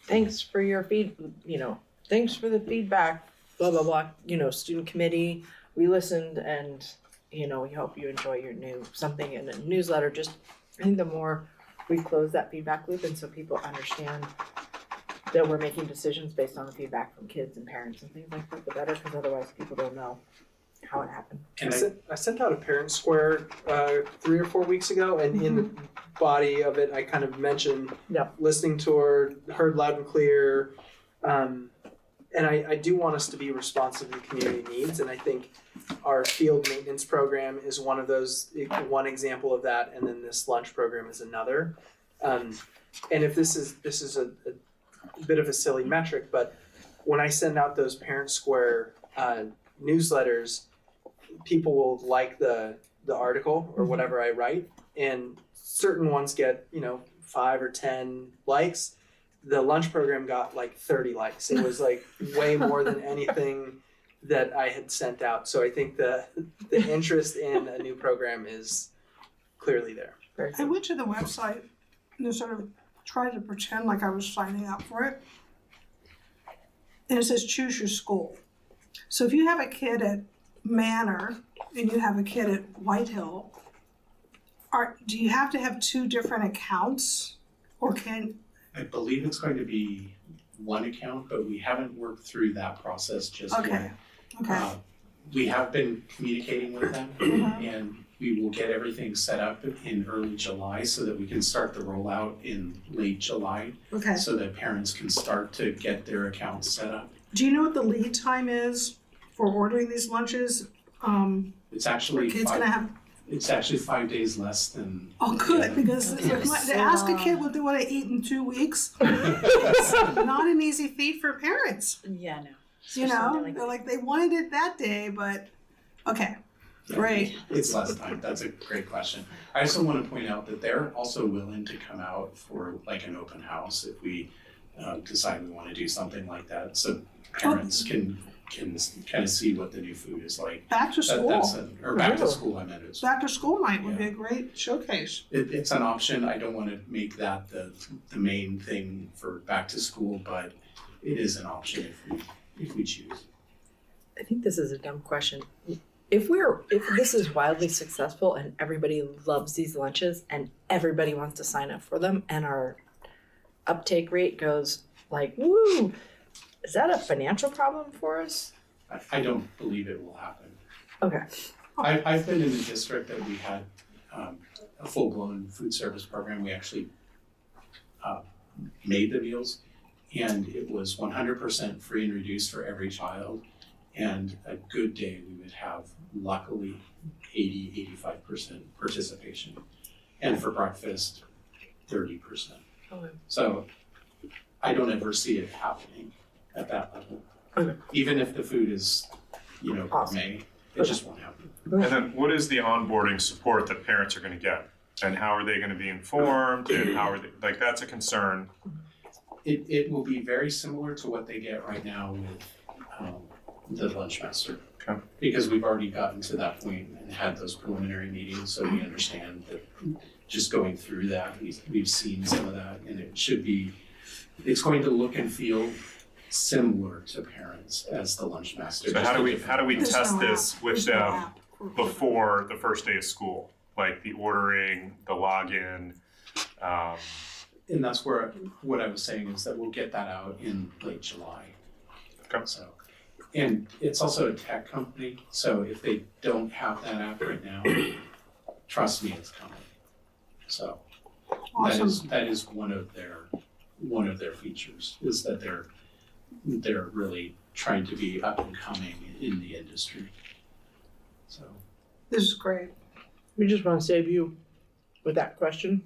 thanks for your thanks for the feedback, blah, blah, blah, student committee, we listened and, we hope you enjoy your something in a newsletter. I think the more we close that feedback loop and so people understand that we're making decisions based on the feedback from kids and parents and things like that, the better, because otherwise people don't know how it happened. I sent out a parent square 3 or 4 weeks ago, and in the body of it, I kind of mentioned listening toward, heard loud and clear, and I do want us to be responsive to community needs, and I think Our field maintenance program is one of those, one example of that, and then this lunch program is another. And if this is a bit of a silly metric, but when I send out those Parent Square newsletters, people will like the article or whatever I write, and certain ones get 5 or 10 likes. The lunch program got like 30 likes. It was like way more than anything that I had sent out. So I think the interest in a new program is clearly there. I went to the website and sort of tried to pretend like I was signing up for it. And it says choose your school. So if you have a kid at Manor and you have a kid at Whitehill, do you have to have 2 different accounts, or can? I believe it's going to be one account, but we haven't worked through that process just yet. Okay. We have been communicating with them, and we will get everything set up in early July so that we can start the rollout in late July. Okay. So that parents can start to get their accounts set up. Do you know what the lead time is for ordering these lunches? It's actually kids gonna have. It's actually 5 days less than. Oh, good, because to ask a kid what they want to eat in 2 weeks, it's not an easy feat for parents. Yeah, no. You know, they're like, they wanted it that day, but okay, great. It's less time. That's a great question. I also want to point out that they're also willing to come out for like an open house if we decide we want to do something like that, so parents can kind of see what the new food is like. Back to school. Back to school, I meant it. Back to school night would be a great showcase. It's an option. I don't want to make that the main thing for back to school, but it is an option if we choose. I think this is a dumb question. If this is wildly successful and everybody loves these lunches and everybody wants to sign up for them and our uptake rate goes like woo, is that a financial problem for us? I don't believe it will happen. Okay. I've been in a district that we had a full-blown food service program. We actually made the meals, and it was 100% free and reduced for every child. And a good day, we would have, luckily, 85% participation. And for breakfast, 30%. Okay. So I don't ever see it happening at that level. Okay. Even if the food is, gourmet, it just won't happen. And then what is the onboarding support that parents are going to get? And how are they going to be informed? And how are they, like, that's a concern. It will be very similar to what they get right now with the lunch master. Okay. Because we've already gotten to that point and had those preliminary meetings, so we understand that just going through that, we've seen some of that, and it's going to look and feel similar to parents as the lunch master. So how do we test this with them before the first day of school? Like the ordering, the login. And that's where what I was saying is that we'll get that out in late July. Okay. So, and it's also a tech company, so if they don't have that app right now, trust me, it's coming. So Awesome. that is one of their features, is that they're really trying to be up and coming in the industry. So This is great. We just want to save you with that question.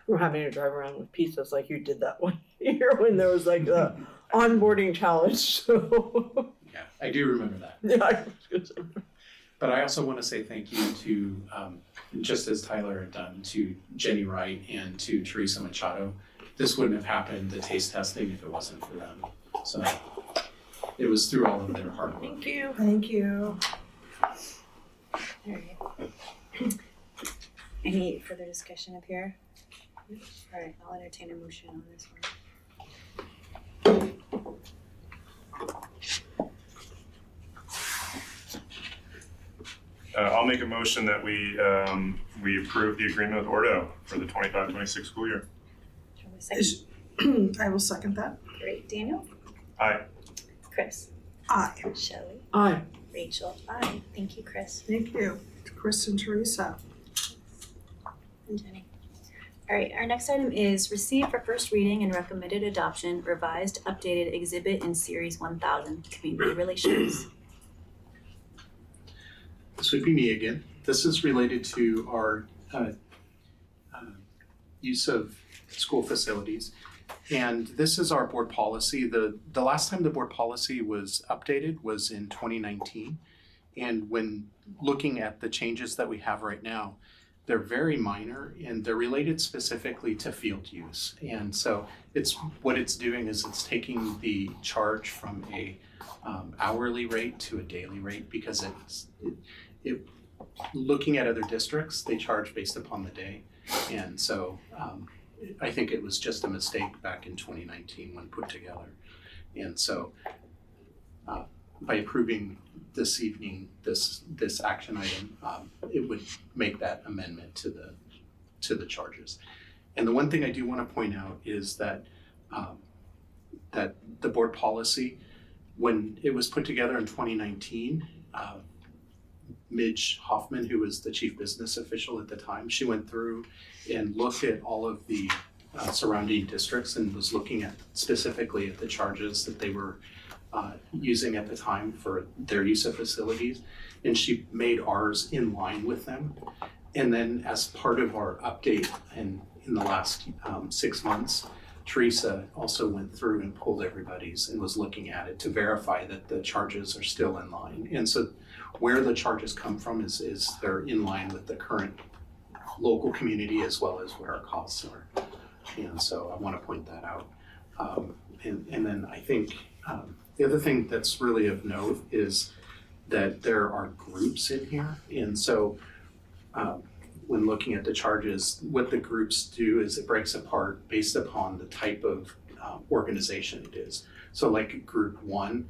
We're having to drive around with pizzas like you did that one year when there was like the onboarding challenge. So yeah, I do remember that. Yeah. But I also want to say thank you to, just as Tyler had done, to Jenny Wright and to Teresa Machado. This wouldn't have happened, the taste testing, if it wasn't for them. So it was through all of their hard work. Thank you. Thank you. All right. Any further discussion up here? All right, I'll entertain a motion on this one. I'll make a motion that we approve the agreement with Ordo for the 25-26 school year. I will second that. Great, Daniel? Aye. Chris? Aye. Shelley? Aye. Rachel? Aye. Thank you, Chris. Thank you, Chris and Teresa. And Jenny. All right, our next item is receive for first reading and recommended adoption, revised, updated exhibit in series 1000, community relations. So it'd be me again. This is related to our use of school facilities. And this is our board policy. The last time the board policy was updated was in 2019. And when looking at the changes that we have right now, they're very minor and they're related specifically to field use. And so what it's doing is it's taking the charge from a hourly rate to a daily rate, because looking at other districts, they charge based upon the day. And so I think it was just a mistake back in 2019 when put together. And so by approving this evening, this action item, it would make that amendment to the charges. And the one thing I do want to point out is that that the board policy, when it was put together in 2019, Midge Hoffman, who was the chief business official at the time, she went through and looked at all of the surrounding districts and was looking at specifically at the charges that they were using at the time for their use of facilities, and she made ours in line with them. And then as part of our update in the last 6 months, Teresa also went through and pulled everybody's and was looking at it to verify that the charges are still in line. And so where the charges come from is they're in line with the current local community as well as where our costs are. And so I want to point that out. And then I think the other thing that's really of note is that there are groups in here. And so when looking at the charges, what the groups do is it breaks apart based upon the type of organization it is. So like group 1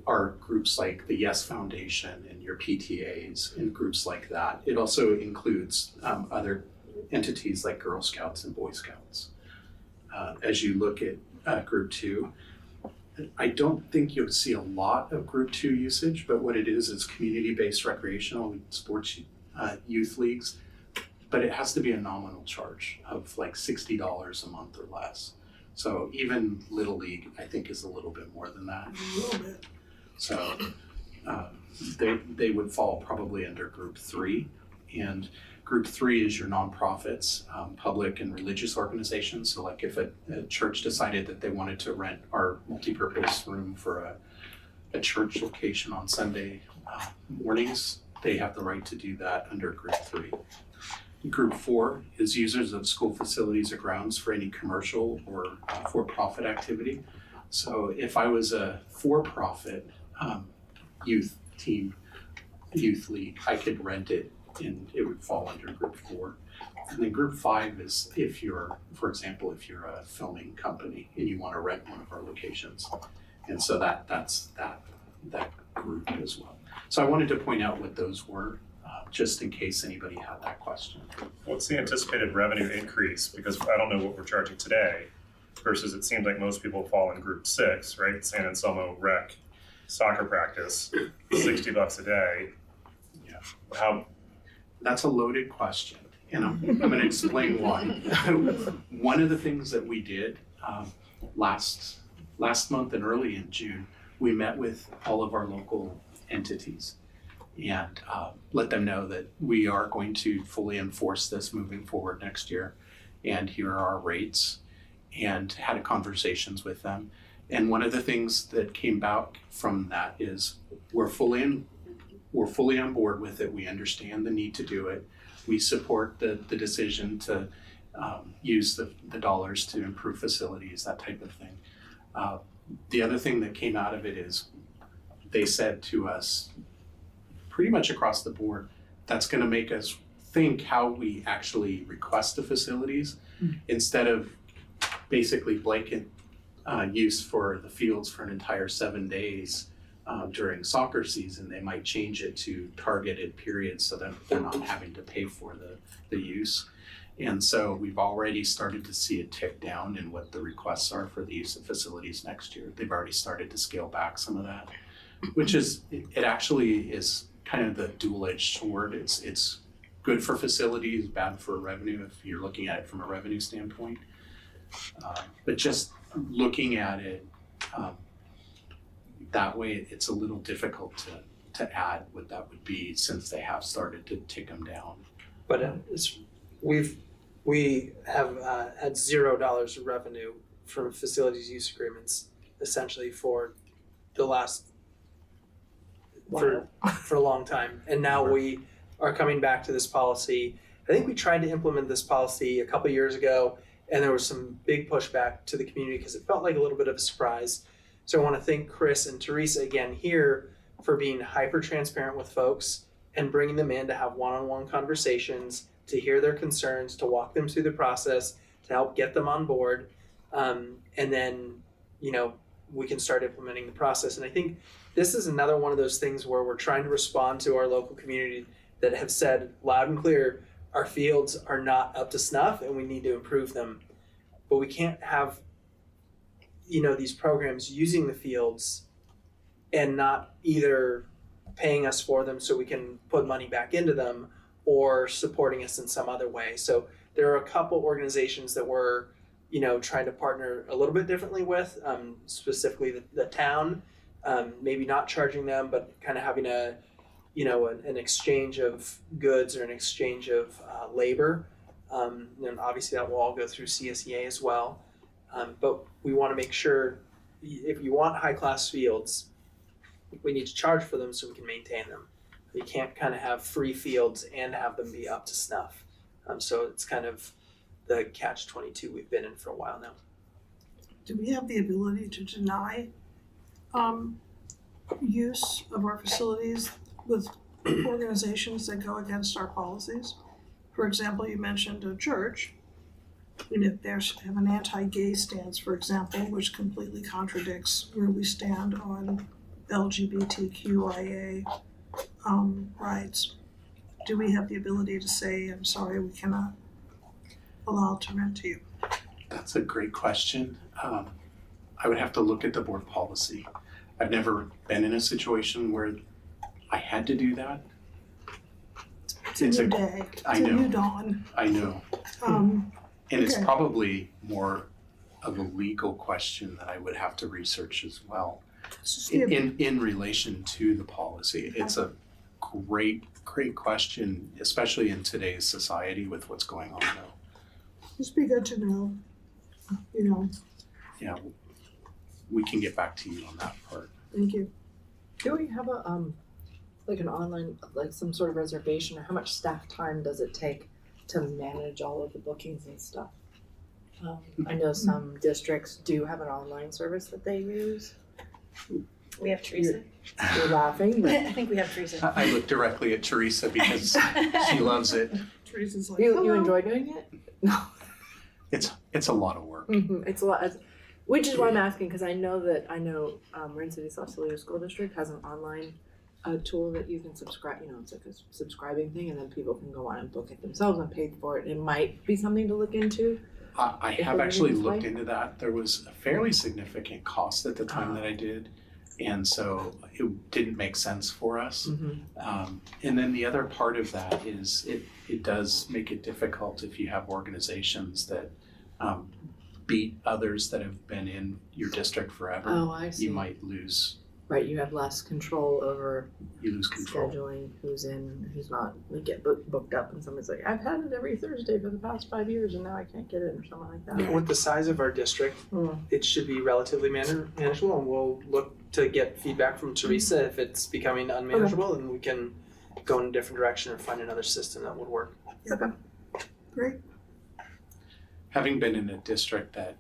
are groups like the Yes Foundation and your PTAs and groups like that. It also includes other entities like Girl Scouts and Boy Scouts. As you look at group 2, I don't think you'll see a lot of group 2 usage, but what it is community-based recreational sports youth leagues, but it has to be a nominal charge of like $60 a month or less. So even Little League, I think, is a little bit more than that. A little bit. So they would fall probably under group 3, and group 3 is your nonprofits, public and religious organizations. So like if a church decided that they wanted to rent our multipurpose room for a church location on Sunday mornings, they have the right to do that under group 3. Group 4 is users of school facilities or grounds for any commercial or for-profit activity. So if I was a for-profit youth team, youth league, I could rent it and it would fall under group 4. And then group 5 is if you're, for example, if you're a filming company and you want to rent one of our locations. And so that's that group as well. So I wanted to point out what those were, just in case anybody had that question. What's the anticipated revenue increase? Because I don't know what we're charging today versus it seems like most people fall in group 6, right? San Anselmo rec, soccer practice, $60 a day. Yeah. How? That's a loaded question, and I'm going to explain why. One of the things that we did last month and early in June, we met with all of our local entities and let them know that we are going to fully enforce this moving forward next year, and here are our rates, and had conversations with them. And one of the things that came back from that is we're fully on board with it. We understand the need to do it. We support the decision to use the dollars to improve facilities, that type of thing. The other thing that came out of it is they said to us pretty much across the board, that's going to make us think how we actually request the facilities instead of basically blanket use for the fields for an entire 7 days. During soccer season, they might change it to targeted periods so that they're not having to pay for the use. And so we've already started to see it tick down in what the requests are for the use of facilities next year. They've already started to scale back some of that, which is, it actually is kind of the dual-edged sword. It's good for facilities, bad for revenue if you're looking at it from a revenue standpoint. But just looking at it, that way it's a little difficult to add what that would be, since they have started to tick them down. But we have had $0 of revenue from facilities use agreements essentially for the last for a long time, and now we are coming back to this policy. I think we tried to implement this policy a couple years ago, and there was some big pushback to the community because it felt like a little bit of a surprise. So I want to thank Chris and Teresa again here for being hyper transparent with folks and bringing them in to have one-on-one conversations, to hear their concerns, to walk them through the process, to help get them on board, and then we can start implementing the process. And I think this is another one of those things where we're trying to respond to our local community that have said loud and clear, our fields are not up to snuff and we need to improve them. But we can't have, these programs using the fields and not either paying us for them so we can put money back into them or supporting us in some other way. So there are a couple organizations that we're, trying to partner a little bit differently with, specifically the town, maybe not charging them, but kind of having an exchange of goods or an exchange of labor. And obviously that will all go through CSEA as well. But we want to make sure if you want high-class fields, we need to charge for them so we can maintain them. You can't kind of have free fields and have them be up to snuff. So it's kind of the catch-22 we've been in for a while now. Do we have the ability to deny use of our facilities with organizations that go against our policies? For example, you mentioned a church, and if they have an anti-gay stance, for example, which completely contradicts where we stand on LGBTQIA rights, do we have the ability to say, I'm sorry, we cannot allow to rent to you? That's a great question. I would have to look at the board policy. I've never been in a situation where I had to do that. It's a new day. It's a new dawn. I know. And it's probably more of a legal question that I would have to research as well. In relation to the policy. It's a great question, especially in today's society with what's going on now. Just be good to know, Yeah, we can get back to you on that part. Thank you. Do we have a like an online, like some sort of reservation, or how much staff time does it take to manage all of the bookings and stuff? I know some districts do have an online service that they use. We have Teresa. You're laughing, but I think we have Teresa. I look directly at Teresa because she loves it. Teresa's like, you enjoy doing it? No. It's a lot of work. Mm-hmm. It's a lot, which is why I'm asking, because I know Marin City Sausalito School District has an online tool that you can subscribe. It's like a subscribing thing, and then people can go on and book it themselves and pay for it. It might be something to look into. I have actually looked into that. There was a fairly significant cost at the time that I did, and so it didn't make sense for us. Mm-hmm. And then the other part of that is it does make it difficult if you have organizations that beat others that have been in your district forever. Oh, I see. You might lose. Right, you have less control over control. scheduling who's in, who's not. We get booked up, and somebody's like, I've had it every Thursday for the past 5 years, and now I can't get it, or something like that. With the size of our district, it should be relatively manageable, and we'll look to get feedback from Teresa if it's becoming unmanageable, and we can go in a different direction or find another system that would work. Okay, great. Having been in a district that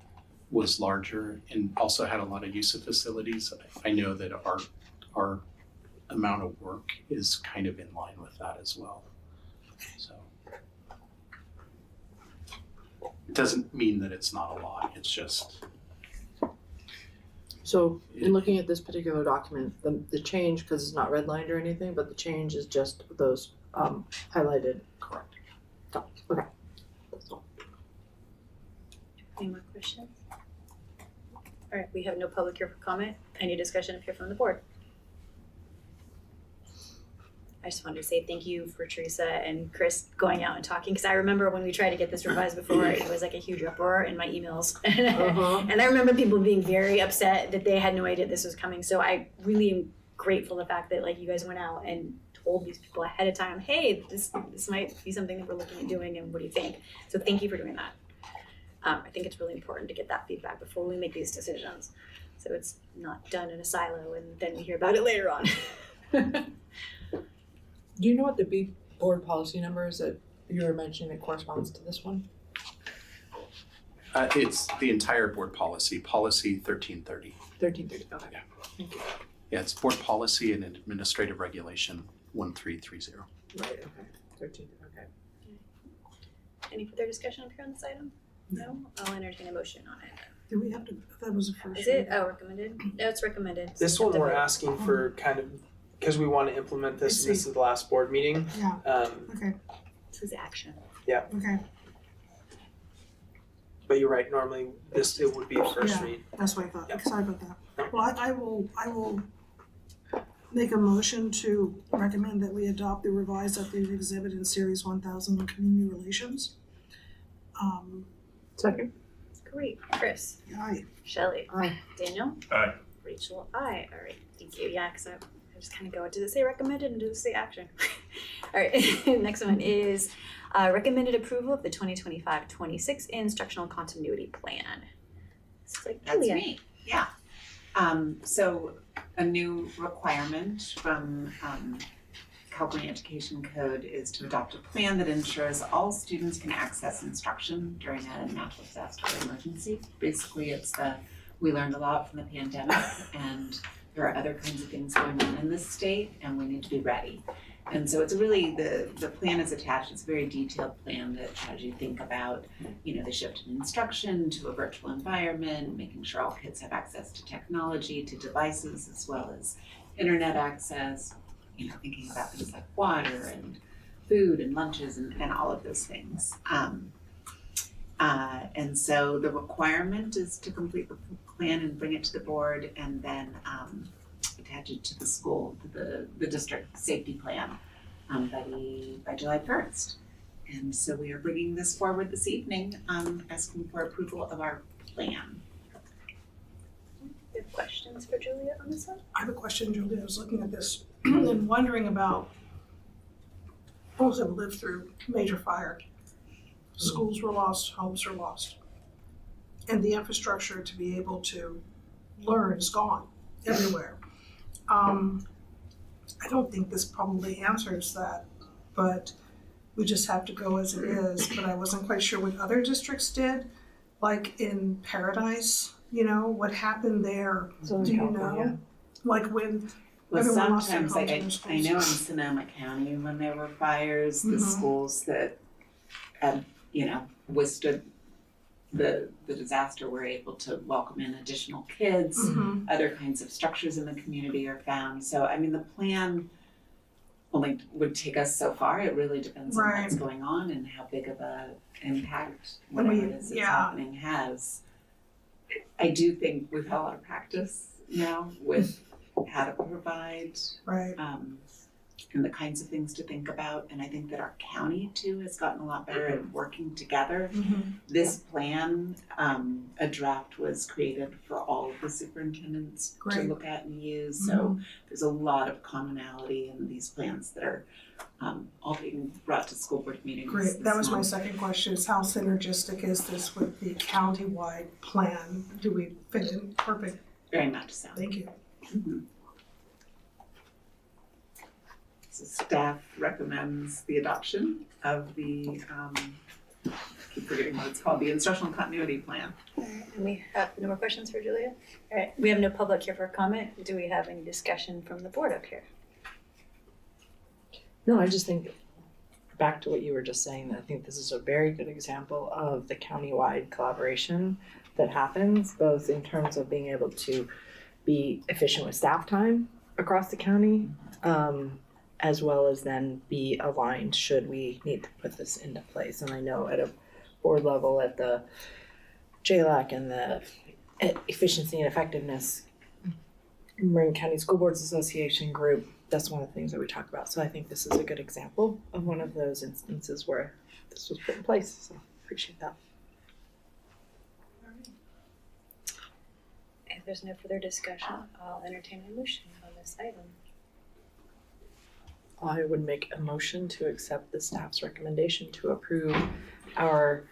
was larger and also had a lot of use of facilities, I know that our amount of work is kind of in line with that as well. So it doesn't mean that it's not a lot, it's just. So in looking at this particular document, the change, because it's not redlined or anything, but the change is just those highlighted. Correct. Dots. Okay. That's all. Any more questions? All right, we have no public here for comment. Any discussion up here from the board? I just wanted to say thank you for Teresa and Chris going out and talking, because I remember when we tried to get this revised before, it was like a huge uproar in my emails. And I remember people being very upset that they had no idea this was coming. So I really am grateful the fact that like you guys went out and told these people ahead of time, hey, this might be something that we're looking at doing, and what do you think? So thank you for doing that. I think it's really important to get that feedback before we make these decisions, so it's not done in a silo and then we hear about it later on. Do you know what the board policy number is that you were mentioning that corresponds to this one? It's the entire board policy 1330. 1330, okay. Yeah. Thank you. Yeah, it's board policy and administrative regulation 1330. Right, okay. 13, okay. Any further discussion up here on this item? No? I'll entertain a motion on it. Do we have to, that was the first. Is it? Oh, recommended? No, it's recommended. This one we're asking for kind of, because we want to implement this, and this is the last board meeting. Yeah, okay, This is action. okay, But you're right, normally it would be a first Yeah. read. that's what I thought, sorry about that. Well, I will make a motion to recommend that we adopt the revised updated exhibit in series 1000 on community relations. Second? Great. Chris? Aye. Shelley? Aye. Daniel? Aye. Rachel? Aye. All right, thank you. Yeah, because I just kind of go, does it say recommended and does it say action? All right, next one is recommended approval of the 2025-26 instructional continuity plan. This is like That's Julia. me, yeah. So a new requirement from California Education Code is to adopt a plan that ensures all students can access instruction during a natural disaster or emergency. Basically, we learned a lot from the pandemic, and there are other kinds of things going on in this state, and we need to be ready. And so it's really, the plan is attached, it's a very detailed plan that has you think about, the shift in instruction to a virtual environment, making sure all kids have access to technology, to devices, as well as internet access, thinking about things like water and food and lunches and all of those things. And so the requirement is to complete the plan and bring it to the board, and then attach it to the school, to the district safety plan by July 1st. And so we are bringing this forward this evening, asking for approval of our plan. You have questions for Julia on this one? I have a question, Julia. I was looking at this and wondering about those that lived through major fire. Schools were lost, homes were lost. And the infrastructure to be able to learn is gone everywhere. I don't think this probably answers that, but we just have to go as it is. But I wasn't quite sure what other districts did, like in Paradise, what happened there? So Do you know? Like when Well, everyone lost their sometimes homes and their I know in schools. Sonoma County, when there were fires, the schools that had, withstood the disaster were able to welcome in additional kids. Other kinds of structures in the community are found. So, the plan only would take us so far. It really depends on what's going on and how big of a impact whatever it is that's happening has. I do think we've had a lot of practice now with how to provide and the kinds of things to think about. And I think that our county too has gotten a lot better at working together. This plan, a draft was created for all of the superintendents to look at and use. So there's a lot of commonality in these plans that are all being brought to school board meetings. Great, that was my second question, is how synergistic is this with the county-wide plan? Do we fit in? Perfect, Very much so. thank you. So staff recommends the adoption of the, I keep forgetting what it's called, the instructional continuity plan. All right, and we have no more questions for Julia? All right, we have no public here for comment. Do we have any discussion from the board up here? No, I just think, back to what you were just saying, I think this is a very good example of the county-wide collaboration that happens, both in terms of being able to be efficient with staff time across the county, as well as then be aligned should we need to put this into place. And I know at a board level, at the JLAC and the Efficiency and Effectiveness Marin County School Boards Association group, that's one of the things that we talk about. So I think this is a good example of one of those instances where this was put in place. So appreciate that. If there's no further discussion, I'll entertain a motion on this item? I would make a motion to accept the staff's recommendation to approve our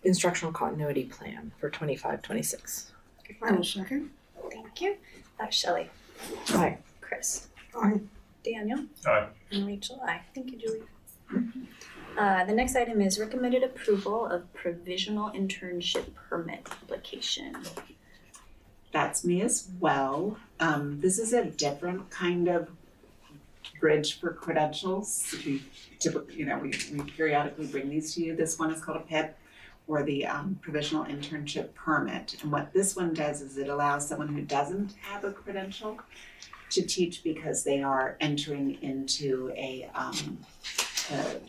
instructional continuity plan for 25-26. I will second. Thank you. Shelley. Aye. Chris. Aye. Daniel. Aye. And Rachel. Aye. Thank you, Julie. The next item is recommended approval of provisional internship permit application. That's me as well. This is a different kind of bridge for credentials. We periodically bring these to you. This one is called a PIP, or the provisional internship permit. And what this one does is it allows someone who doesn't have a credential to teach because they are entering into a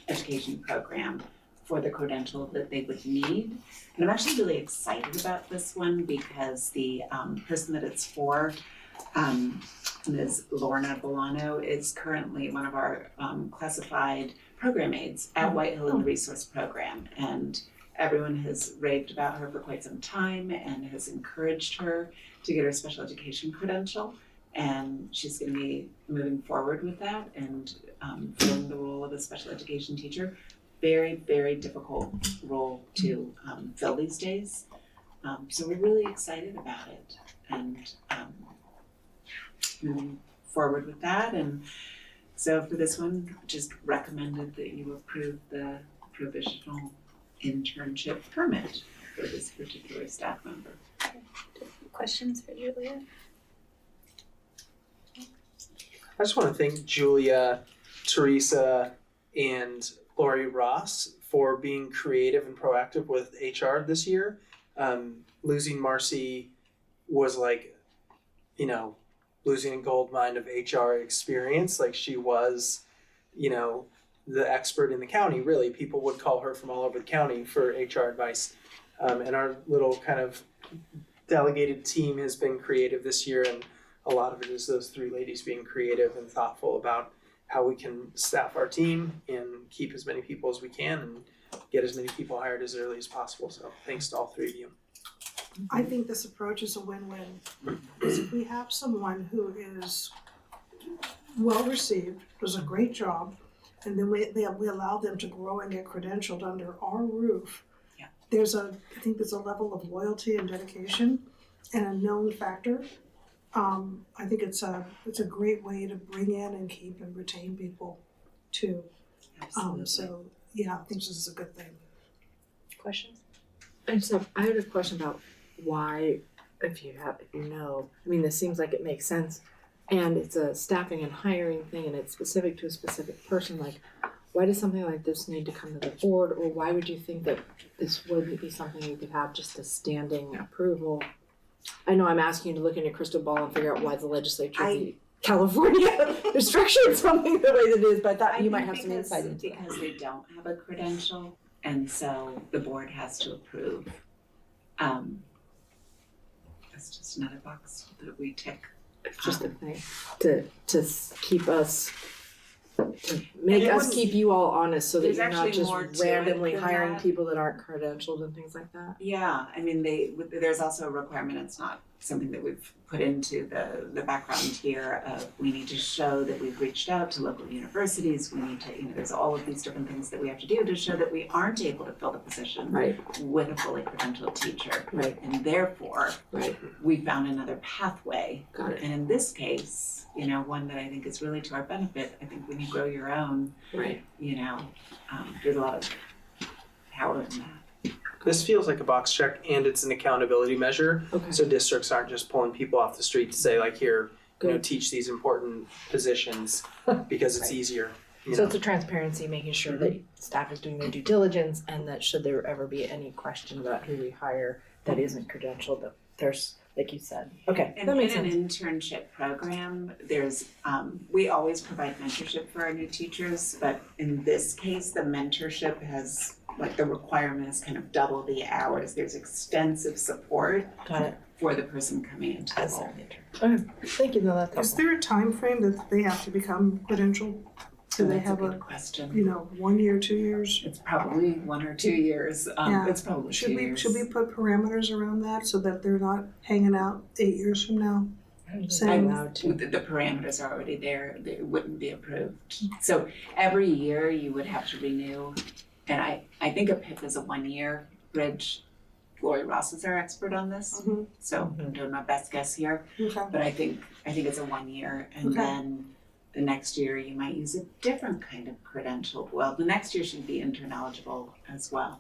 education program for the credential that they would need. And I'm actually really excited about this one because the person that it's for, Ms. Lorna Bolano, is currently one of our classified program aides at White Hill in the resource program. And everyone has raved about her for quite some time and has encouraged her to get her special education credential. And she's going to be moving forward with that and filling the role of a special education teacher. Very, very difficult role to fill these days. So we're really excited about it and moving forward with that. And so for this one, just recommended that you approve the provisional internship permit for this particular staff member. Questions for Julia? I just want to thank Julia, Teresa, and Lori Ross for being creative and proactive with HR this year. Losing Marcy was like, losing a gold mine of HR experience. Like, she was, the expert in the county, really. People would call her from all over the county for HR advice. And our little kind of delegated team has been creative this year, and a lot of it is those three ladies being creative and thoughtful about how we can staff our team and keep as many people as we can and get as many people hired as early as possible. So thanks to all three of you. I think this approach is a win-win. Because if we have someone who is well received, does a great job, and then we allow them to grow and get credentialed under our roof, yeah. I think there's a level of loyalty and dedication and a known factor. I think it's a great way to bring in and keep and retain people too. So yeah, I think this is a good thing. Questions? I had a question about why, if you know, this seems like it makes sense, and it's a staffing and hiring thing, and it's specific to a specific person. Like, why does something like this need to come to the board, or why would you think that this wouldn't be something you could have just a standing approval? I know I'm asking you to look in your crystal ball and figure out why the legislature in California is structured something the way that it is, but I thought you might have some insight into that. Because they don't have a credential, and so the board has to approve. That's just another box that we tick. It's just a thing to keep us, to make us keep you all honest, so that you're not just randomly hiring people that aren't credentialed and things like that. Yeah, there's also a requirement. It's not something that we've put into the background here of we need to show that we've reached out to local universities. We need to, there's all of these different things that we have to do to show that we aren't able to fill the position with a fully credentialed teacher. Right. And therefore, we found another pathway. Got it. And in this case, one that I think is really to our benefit. I think when you grow your own, there's a lot of power in that. This feels like a box check, and it's an accountability measure. Okay. So districts aren't just pulling people off the street to say, like, here, teach these important positions because it's easier. So it's a transparency, making sure that staff is doing their due diligence, and that should there ever be any question about who we hire that isn't credentialed, that there's, like you said. Okay, And that makes in sense. an internship program, there's, we always provide mentorship for our new teachers, but in this case, the mentorship has, the requirement is kind of double the hours. There's extensive support for the person coming into the role. Okay, thank you, that's helpful. Is there a time frame that they have to become credentialed? Do they have a good question. 1 year, 2 years? It's probably 1 or 2 years. It's probably should 2 we years. Should we put parameters around that so that they're not hanging out 8 years from now? Same. The parameters are already there, they wouldn't be approved. So every year you would have to renew, and I think a PIP is a 1 year. Bridge, Lori Ross is our expert on this, so I'm doing my best guess here. Okay. But I think it's a 1 year, and Okay. then the next year you might use a different kind of credential. Well, the next year should be intern eligible as well.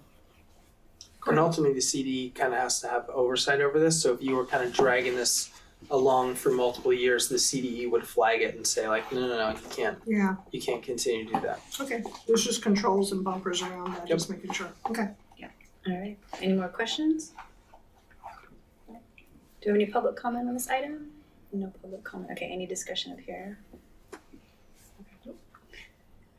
And ultimately, the CD kind of has to have oversight over this. So if you were kind of dragging this along for multiple years, the CDE would flag it and say like, no, you can't continue to do that. Okay, there's just controls and bumpers around that, Yep. just making sure. Okay. All right, any more questions? Do you have any public comment on this item? No public comment, okay, any discussion up here? All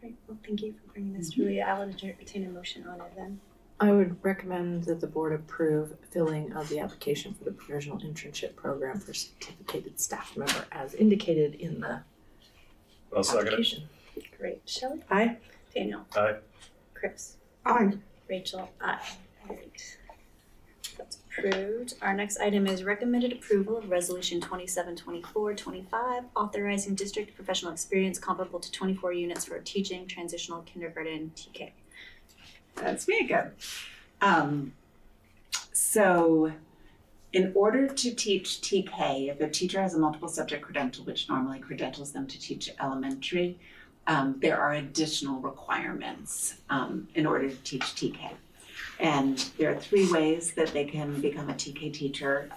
right, well, thank you for bringing this to me. I will entertain a motion on it then. I would recommend that the board approve filling of the application for the professional internship program for certificated staff member as indicated in the I'll second it. application. Great, Shelley? Aye. Daniel? Aye. Chris? Aye. Rachel? Aye. Alright. That's approved. Our next item is recommended approval of resolution 2724-25, authorizing district professional experience comparable to 24 units for teaching transitional kindergarten TK. That's me again. So in order to teach TK, if a teacher has a multiple subject credential, which normally credentials them to teach elementary, there are additional requirements in order to teach TK. And there are 3 ways that they can become a TK teacher.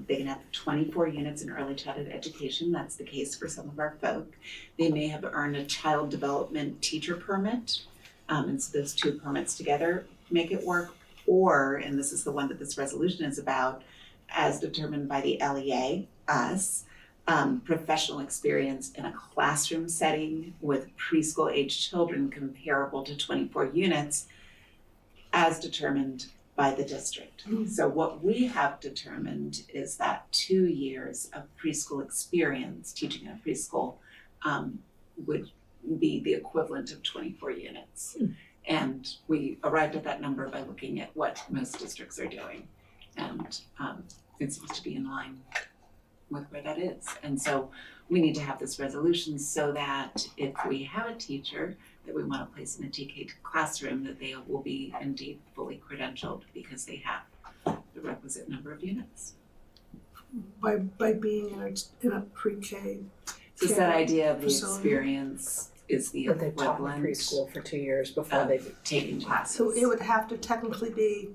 They can have 24 units in early childhood education. That's the case for some of our folk. They may have earned a child development teacher permit. And so those 2 permits together make it work. Or, and this is the one that this resolution is about, as determined by the LEA, us, professional experience in a classroom setting with preschool age children comparable to 24 units as determined by the district. So what we have determined is that 2 years of preschool experience teaching in a preschool would be the equivalent of 24 units. And we arrived at that number by looking at what most districts are doing. And it seems to be in line with where that is. And so we need to have this resolution so that if we have a teacher that we want to place in a TK classroom, that they will be indeed fully credentialed because they have the requisite number of units. By being in a pre-K. So it's that idea of the facility. experience is the That they've taught in equivalent preschool for 2 years before they've taken classes. So it would have to technically be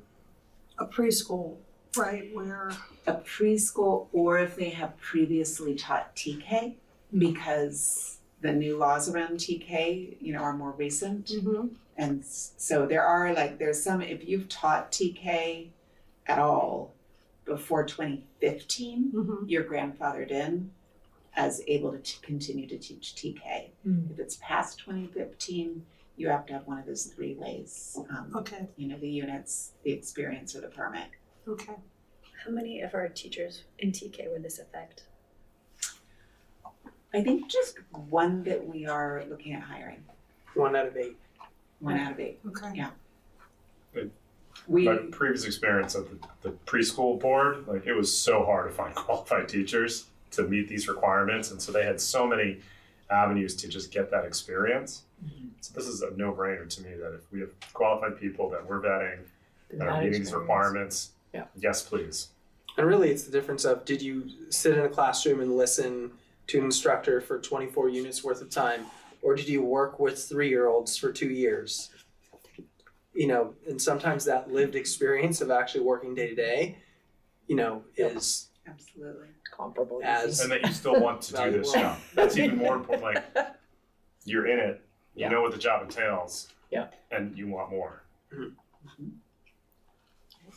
a preschool, right, where, A preschool, or if they have previously taught TK, because the new laws around TK, are more recent. And so there's some, if you've taught TK at all before 2015, you're grandfathered in as able to continue to teach TK. If it's past 2015, you have to have one of those 3 ways. okay, The units, the experience, or the permit. okay. How many of our teachers in TK would this affect? I think just 1 that we are looking at hiring. 1 out of 8. 1 out of 8. Okay. Yeah. My previous experience at the preschool board, it was so hard to find qualified teachers to meet these requirements, and so they had so many avenues to just get that experience. So this is a no-brainer to me that if we have qualified people that we're vetting, that are meeting these requirements, yes, please. And really, it's the difference of, did you sit in a classroom and listen to an instructor for 24 units worth of time, or did you work with 3-year-olds for 2 years? And sometimes that lived experience of actually working day to day, is Absolutely. comparable. as And that you still want to do this job. That's even more important. You're in it, you know what the job entails, and you want more. Do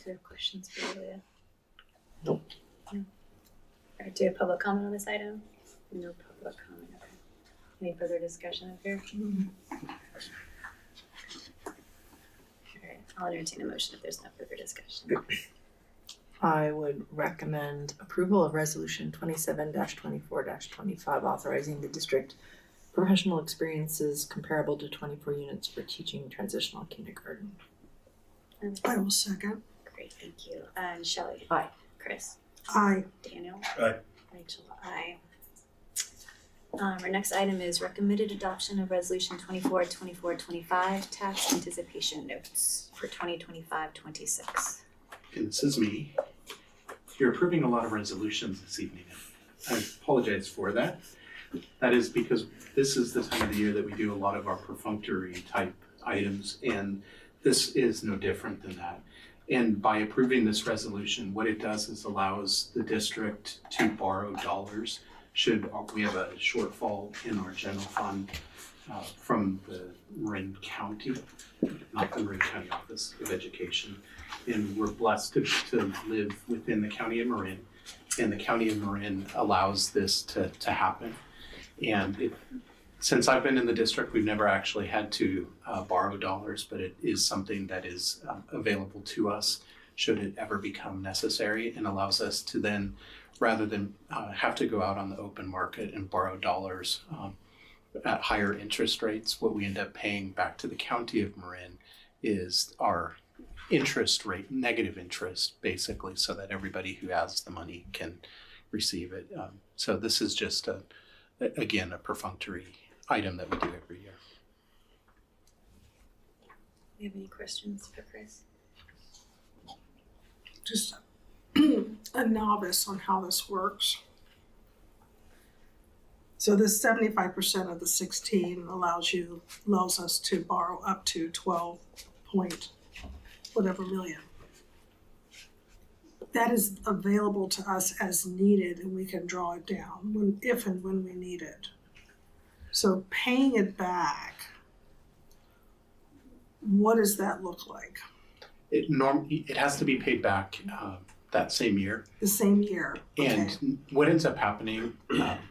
you have questions for Julia? Nope. No. All right, do you have public comment on this item? No public comment, okay. Any further discussion up here? All right, I'll entertain a motion if there's no further discussion. I would recommend approval of resolution 27-24-25, authorizing the district professional experiences comparable to 24 units for teaching transitional kindergarten. I will second. Great, thank you. And Shelley? Aye. Chris? Aye. Daniel? Aye. Rachel, aye. Our next item is recommended adoption of resolution 24-24-25 tax anticipation notes for 2025-26. And this is me. You're approving a lot of resolutions this evening. I apologize for that. That is because this is the time of the year that we do a lot of our perfunctory type items, and this is no different than that. And by approving this resolution, what it does is allows the district to borrow dollars should we have a shortfall in our general fund from the Marin County, not the Marin County Office of Education. And we're blessed to live within the County of Marin, and the County of Marin allows this to happen. And since I've been in the district, we've never actually had to borrow dollars, but it is something that is available to us should it ever become necessary, and allows us to then, rather than have to go out on the open market and borrow dollars at higher interest rates, what we end up paying back to the County of Marin is our interest rate, negative interest, basically, so that everybody who has the money can receive it. So this is just, again, a perfunctory item that we do every year. Do you have any questions for Chris? Just a novice on how this works. So this 75% of the 16 allows us to borrow up to 12 point whatever million. That is available to us as needed, and we can draw it down if and when we need it. So paying it back, what does that look like? It has to be paid back that same year. The same year. Okay. And what ends up happening,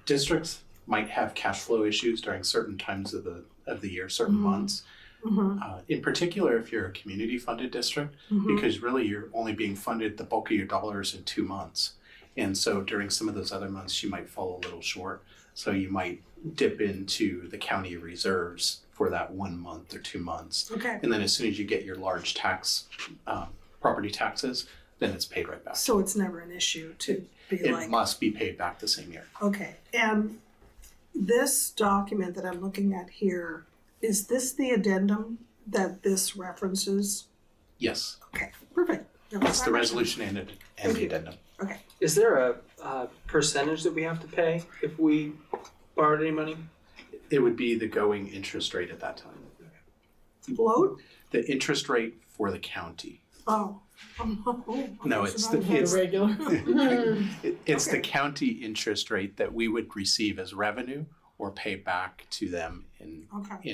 districts might have cash flow issues during certain times of the year, certain months. Mm-hmm. In particular, if you're a community funded district, because really you're only being funded the bulk of your dollars in 2 months. And so during some of those other months, you might fall a little short. So you might dip into the county reserves for that 1 month or 2 months. Okay. And then as soon as you get your large property taxes, then it's paid right back. So it's never an issue to be It must be paid back the same year. Okay, and this document that I'm looking at here, is this the addendum that this references? Yes, Okay, perfect. it's the resolution and the addendum. Okay, Is there a percentage that we have to pay if we borrowed any money? It would be the going interest rate at that time. float? The interest rate for the county. Oh. No, it's the county interest rate that we would receive as revenue or pay back to them in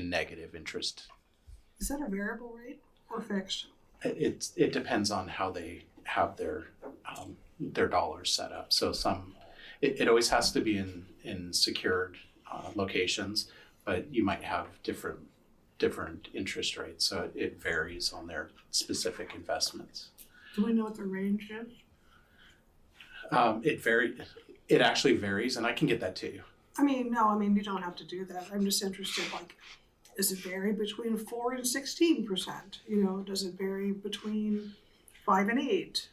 negative interest. Is that a variable rate or fixed? It depends on how they have their dollars set up. So it always has to be in secured locations, but you might have different interest rates. So it varies on their specific investments. Do we know what the range is? It actually varies, and I can get that to you. No, you don't have to do that. I'm just interested, does it vary between 4 and 16%? Does it vary between 5 and 8?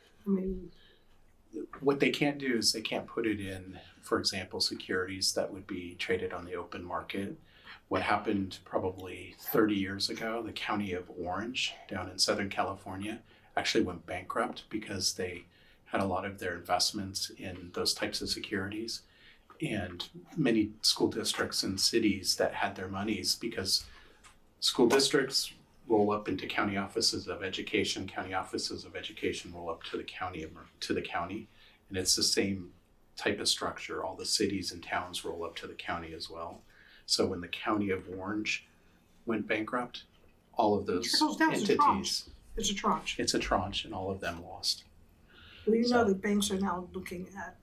What they can't do is they can't put it in, for example, securities that would be traded on the open market. What happened probably 30 years ago, the county of Orange down in Southern California actually went bankrupt because they had a lot of their investments in those types of securities. And many school districts and cities that had their monies, because school districts roll up into county offices of education roll up to the county, and it's the same type of structure. All the cities and towns roll up to the county as well. So when the county of Orange went bankrupt, all of those entities, it's a tranche. It's a tranche, and all of them lost. Well, know the banks are now looking at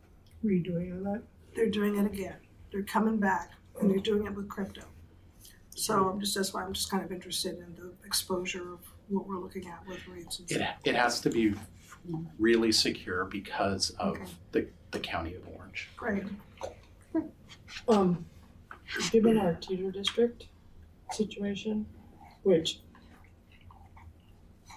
redoing that. They're doing it again. They're coming back, and they're doing it with crypto. So that's why I'm just kind of interested in the exposure of what we're looking at with rates and stuff. It has to be really secure because of the county of Orange. Great. Given our teeter district situation, which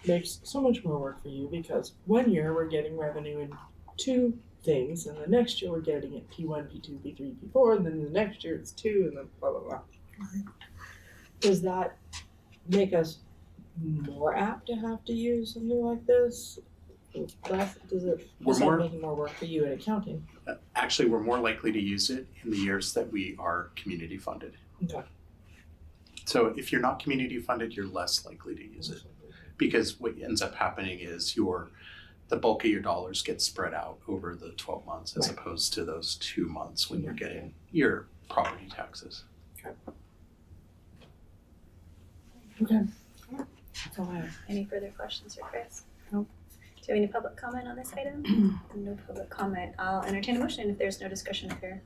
makes so much more work for you because 1 year we're getting revenue and 2 things, and the next year we're getting it P1, P2, P3, P4, and then the next year it's 2, and then blah, blah, blah. Does that make us more apt to have to use something like this? Does it start making more work for you in accounting? Actually, we're more likely to use it in the years that we are community funded. Okay. So if you're not community funded, you're less likely to use it, because what ends up happening is the bulk of your dollars get spread out over the 12 months as opposed to those 2 months when you're getting your property taxes. Okay. That's all I have. Any further questions for Chris? Nope. Do you have any public comment on this item? No public comment. I'll entertain a motion if there's no discussion up here.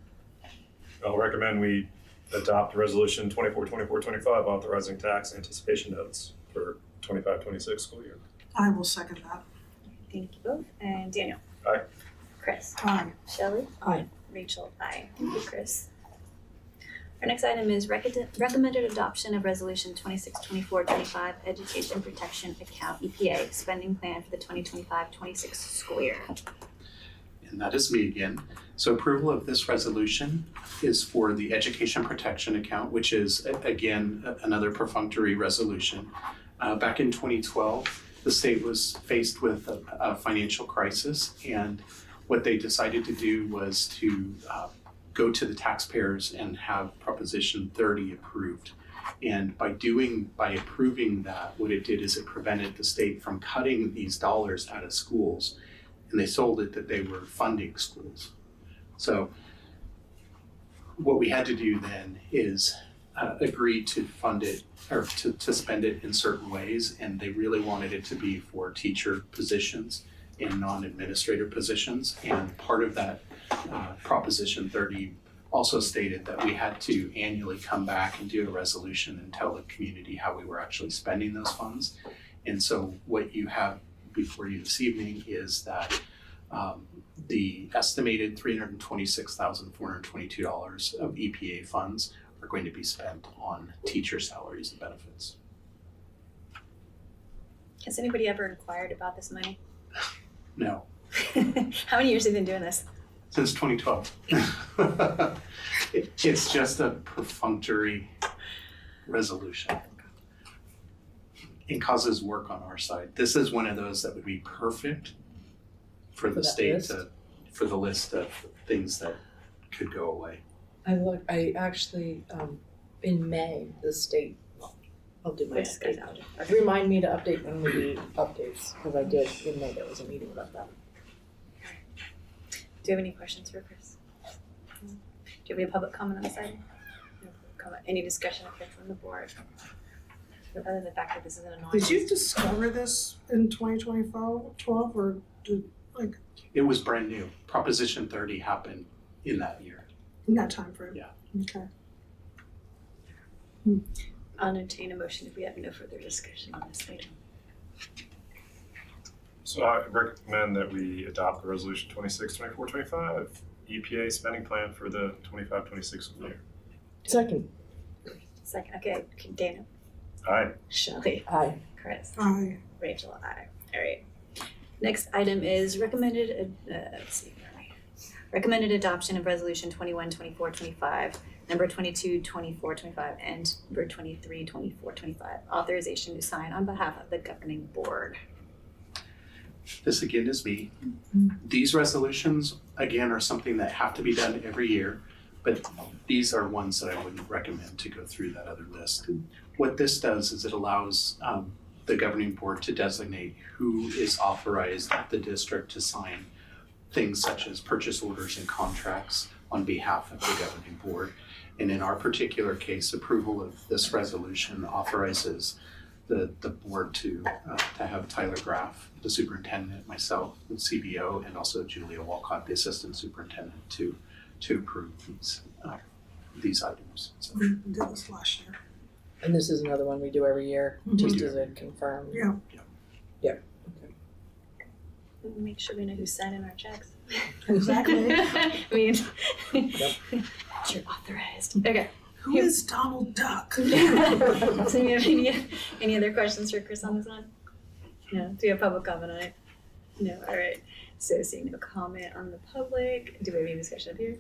I'll recommend we adopt resolution 24-24-25 authorizing tax anticipation notes for 25-26 school year. I will second that. Thank you both. And Daniel? Aye. Chris? Aye. Shelley? Aye. Rachel? Aye. Thank you, Chris. Our next item is recommended adoption of resolution 26-24-25 education protection account EPA spending plan for the 2025-26 school year. And that is me again. So approval of this resolution is for the education protection account, which is again another perfunctory resolution. Back in 2012, the state was faced with a financial crisis, and what they decided to do was to go to the taxpayers and have Proposition 30 approved. And by approving that, what it did is it prevented the state from cutting these dollars out of schools, and they sold it that they were funding schools. So what we had to do then is agree to fund it or to spend it in certain ways, and they really wanted it to be for teacher positions and non-administrative positions. And part of that Proposition 30 also stated that we had to annually come back and do a resolution and tell the community how we were actually spending those funds. And so what you have before you this evening is that the estimated $326,422 of EPA funds are going to be spent on teacher salaries and benefits. Has anybody ever inquired about this money? No. How many years have you been doing this? Since 2012. It's just a perfunctory resolution. It causes work on our side. This is one of those that would be perfect for the state for the list of things that could go away. I actually, in May, the state, I'll do my update. Remind me to update when we do updates, because I did, in May, there was a meeting about that. Do you have any questions for Chris? Do you have any public comment on this item? No public comment. Any discussion up here from the board? Other than the fact that this is an annoying. Did you discover this in 2012 or It was brand new. Proposition 30 happened in that year. in that time frame? Yeah. Okay. I'll entertain a motion if we have no further discussion on this item. So I recommend that we adopt the resolution 26-24-25 EPA spending plan for the 25-26 school year. Second. Second, okay, Dana. Aye. Shelley. Aye. Chris. Aye. Rachel. Aye. All right. Next item is recommended. Recommended adoption of resolution 21-24-25, number 22-24-25, and number 23-24-25. Authorization to sign on behalf of the governing board. This again is me. These resolutions, again, are something that have to be done every year, but these are ones that I wouldn't recommend to go through that other list. What this does is it allows the governing board to designate who is authorized at the district to sign things such as purchase orders and contracts on behalf of the governing board. And in our particular case, approval of this resolution authorizes the board to have Tyler Graff, the superintendent, myself, the CBO, and also Julia Walcott, the assistant superintendent, to approve these items. So. We did this last year. And this is another one we do every year, just as a confirm. Yeah. Yeah. Make sure we know who's signing our checks. Exactly. I mean, you're authorized. Okay. Who is Donald Duck? So you have any other questions for Chris on this one? Yeah. Do you have public comment on it? No, all right. So seeing no comment on the public, do we have any discussion up here?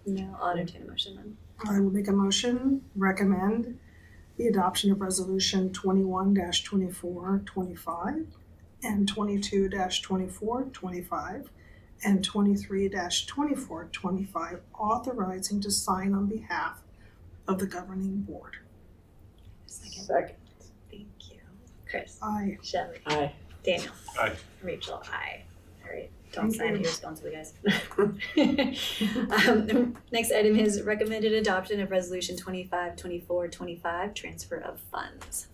No, I'll entertain a motion then. I will make a motion, recommend the adoption of resolution 21-2425 and 22-2425 and 23-2425, authorizing to sign on behalf of the governing board. Second. Thank you. Chris. Aye. Shelley. Aye. Daniel. Aye. Rachel. Aye. All right. Don't Thank sign you. irresponsibly, guys. The next item is recommended adoption of resolution 25-2425, transfer of funds.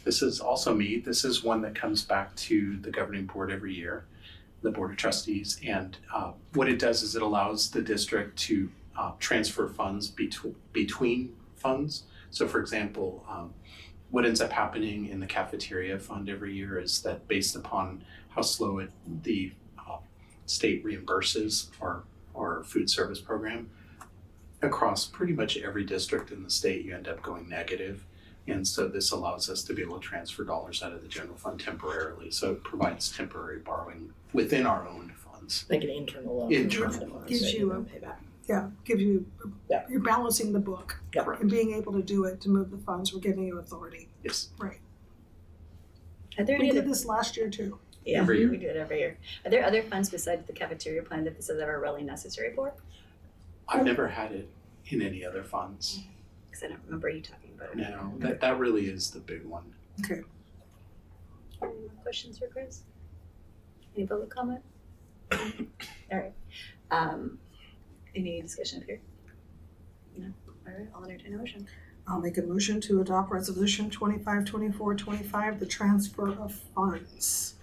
This is also me. This is one that comes back to the governing board every year, the Board of Trustees. And what it does is it allows the district to transfer funds between funds. So for example, what ends up happening in the cafeteria fund every year is that based upon how slow the state reimburses our food service program, across pretty much every district in the state, you end up going negative. And so this allows us to be able to transfer dollars out of the general fund temporarily. So it provides temporary borrowing within our own funds. Like an internal loan. Internal. Gives you a, pay back. gives you, Yeah. you're balancing the book Correct. and being able to do it, to move the funds, we're giving you authority. Yes. Right. Are there We any did other? this last year too. Yeah, Every year. we do it every year. Are there other funds besides the cafeteria plan that this is ever really necessary for? I've never had it in any other funds. Because I don't remember you talking about it. No, that really is the big one. Okay. Any more questions for Chris? Any public comment? All right. Any discussion up here? No? All right, I'll entertain a motion. I'll make a motion to adopt resolution 25-2425, the transfer of funds.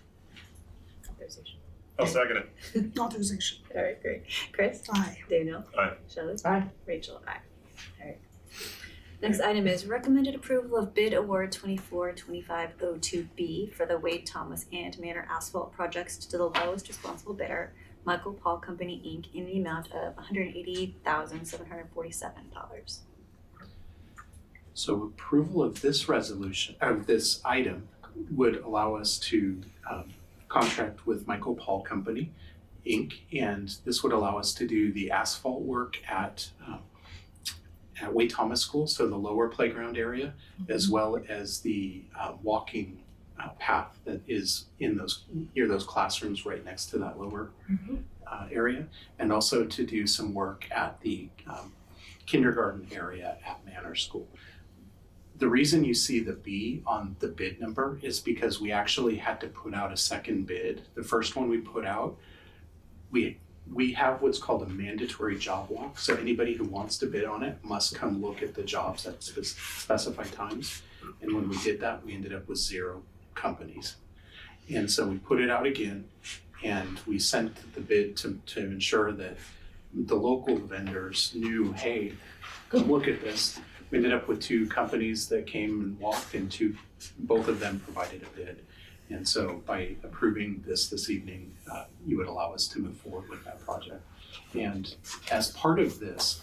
Authorization. I'll second it. Authorization. All right, great. Chris? Aye. Daniel? Aye. Shelley? Aye. Rachel? Aye. All right. Next item is recommended approval of bid award 242502B for the Wade Thomas and Manor Asphalt projects to the lowest responsible bidder, Michael Paul Company, Inc., in the amount of $188,747. So approval of this resolution, of this item, would allow us to contract with Michael Paul Company, Inc., and this would allow us to do the asphalt work at Wade Thomas School, so the lower playground area, as well as the walking path that is in those near those classrooms right next to that lower area, and also to do some work at the kindergarten area at Manor School. The reason you see the B on the bid number is because we actually had to put out a second bid. The first one we put out, we have what's called a mandatory job walk. So anybody who wants to bid on it must come look at the jobs at specified times. And when we did that, we ended up with 0 companies. And so we put it out again, and we sent the bid to ensure that the local vendors knew, hey, come look at this. We ended up with 2 companies that came and walked, and both of them provided a bid. And so by approving this evening, you would allow us to move forward with that project. And as part of this,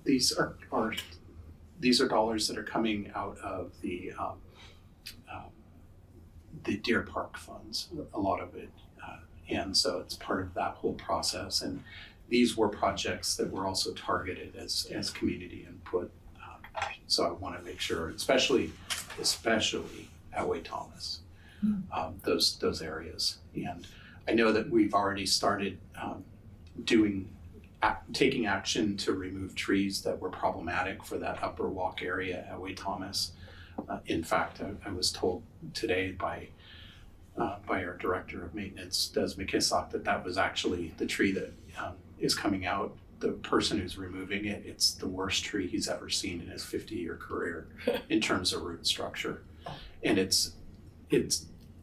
these are dollars that are coming out of the Deer Park funds, a lot of it. And so it's part of that whole process. And these were projects that were also targeted as community input. So I want to make sure, especially at Wade Thomas, those areas. And I know that we've already started taking action to remove trees that were problematic for that upper walk area at Wade Thomas. In fact, I was told today by our director of maintenance, Des McKissock, that was actually the tree that is coming out. The person who's removing it, it's the worst tree he's ever seen in his 50-year career in terms of root structure. And it's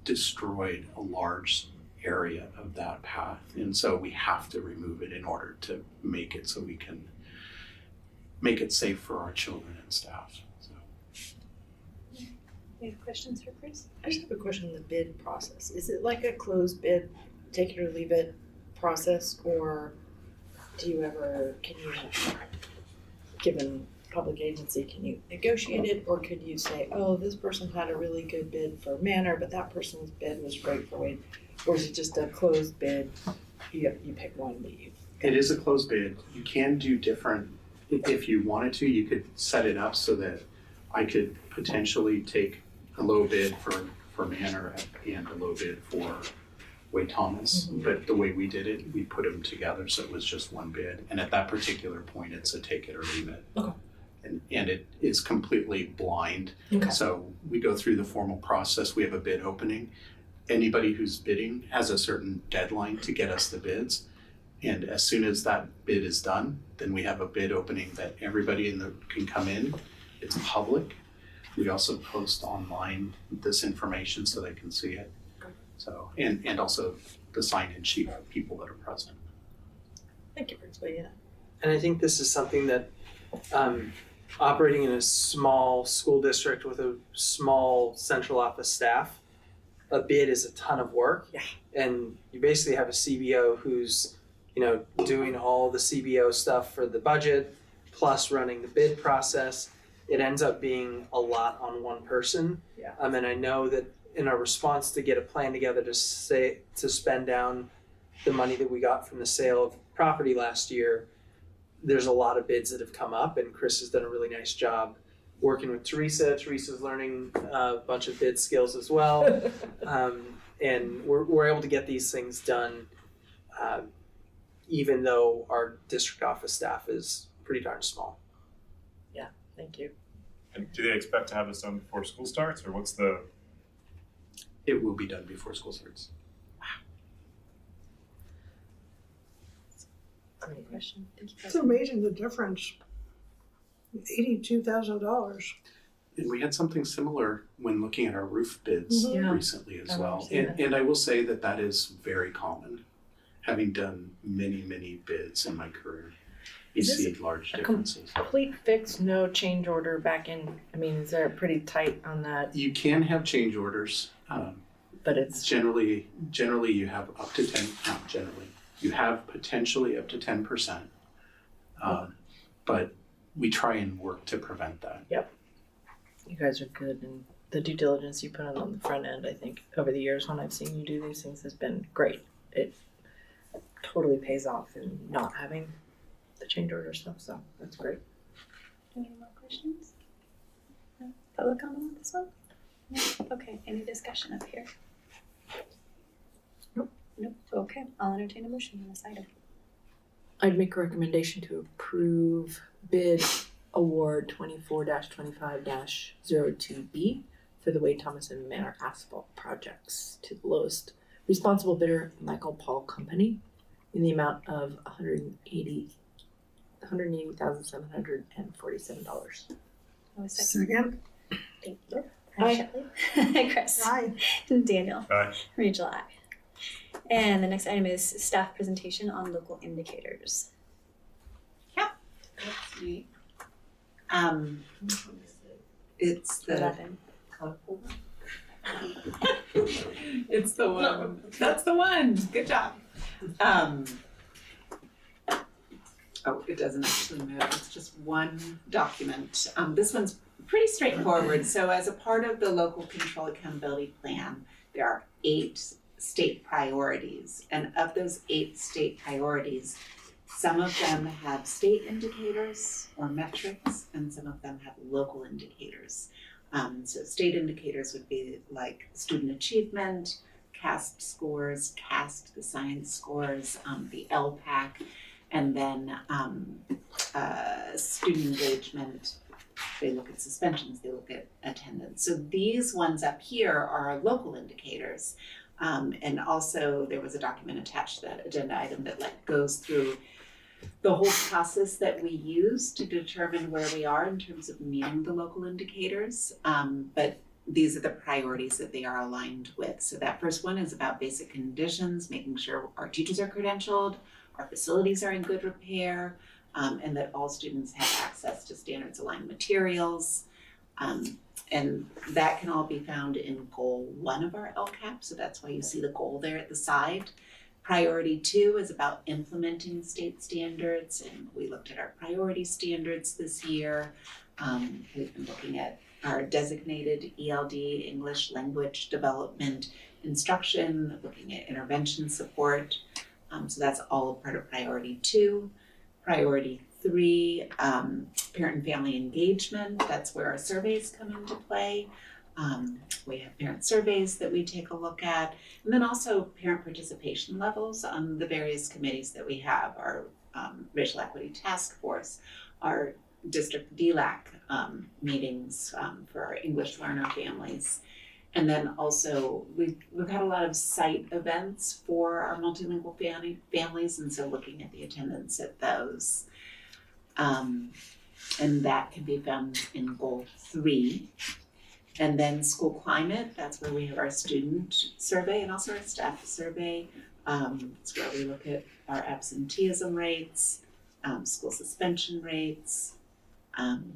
destroyed a large area of that path. And so we have to remove it in order to make it so we can make it safe for our children and staff. So. Any questions for Chris? I just have a question on the bid process. Is it like a closed bid, take it or leave it process, or can you, given public agency, can you negotiate it, or could you say, oh, this person had a really good bid for manner, but that person's bid was great for weight, or is it just a closed bid? You pick one that you. It is a closed bid. You can do different, if you wanted to, you could set it up so that I could potentially take a low bid for manner and a low bid for Wade Thomas. But the way we did it, we put them together so it was just one bid. And at that particular point, it's a take it or leave it. Okay. And it is completely blind. Okay. So we go through the formal process. We have a bid opening. Anybody who's bidding has a certain deadline to get us the bids. And as soon as that bid is done, then we have a bid opening that everybody can come in. It's public. We also post online this information so they can see it. So, and also the sign-in sheet for people that are present. Thank you for explaining that. And I think this is something that operating in a small school district with a small central office staff, a bid is a ton of work. Yeah. And you basically have a CBO who's, doing all the CBO stuff for the budget, plus running the bid process. It ends up being a lot on one person. Yeah. And I know that in our response to get a plan together to spend down the money that we got from the sale of property last year, there's a lot of bids that have come up, and Chris has done a really nice job working with Teresa. Teresa's learning a bunch of bid skills as well. And we're able to get these things done even though our district office staff is pretty darn small. Yeah, thank you. And do they expect to have this done before school starts, or what's It will be done before school starts. Any question? Thank you. It's amazing the difference. $82,000. And we had something similar when looking at our roof bids Yeah. recently as I well. remember seeing that. And I will say that is very common. Having done many, many bids in my career, you Is this see large a differences. Complete fix, no change order back in, is there pretty tight on that? You can have change orders. But it's Generally you have up to 10, not generally, you have potentially up to 10%. But we try and work to prevent that. You guys are good, and the due diligence you put on the front end, I think, over the years when I've seen you do these things has been great. It totally pays off in not having the change order stuff, so that's great. Any more questions? No? Public comment on this one? No? Okay, any discussion up here? Nope. Nope, okay, I'll entertain a motion on this item. I'd make a recommendation to approve bid award 24-25-02B for the Wade Thomas and Manor asphalt projects to the lowest responsible bidder, Michael Paul Company, in the amount of $180,747. Second. Thank you. Aye. Hi, Chris. Aye. Daniel. Aye. Rachel, aye. And the next item is staff presentation on local indicators. That's neat. It's the 11. colorful one. It's the one. That's the one. Good job. Oh, it doesn't actually move. It's just one document. This one's pretty straightforward. So as a part of the local control accountability plan, there are 8 state priorities. And of those 8 state priorities, some of them have state indicators or metrics, and some of them have local indicators. So state indicators would be like student achievement, CAST scores, CAST, the science scores, the LPAC, and then student engagement. They look at suspensions, they look at attendance. So these ones up here are local indicators. And also there was a document attached to that agenda item that goes through the whole process that we use to determine where we are in terms of meeting the local indicators. But these are the priorities that they are aligned with. So that first one is about basic conditions, making sure our teachers are credentialed, our facilities are in good repair, and that all students have access to standards aligned materials. And that can all be found in goal 1 of our LCAP. So that's why you see the goal there at the side. Priority 2 is about implementing state standards, and we looked at our priority standards this year. We've been looking at our designated ELD, English language development instruction, looking at intervention support. So that's all part of priority 2. Priority 3, parent and family engagement. That's where our surveys come into play. We have parent surveys that we take a look at, and then also parent participation levels on the various committees that we have, our Racial Equity Task Force, our district DLAC meetings for our English learner families. And then also we've had a lot of site events for our multilingual families, and so looking at the attendance at those. And that can be found in goal 3. And then school climate, that's where we have our student survey and also our staff survey. It's where we look at our absenteeism rates, school suspension rates, and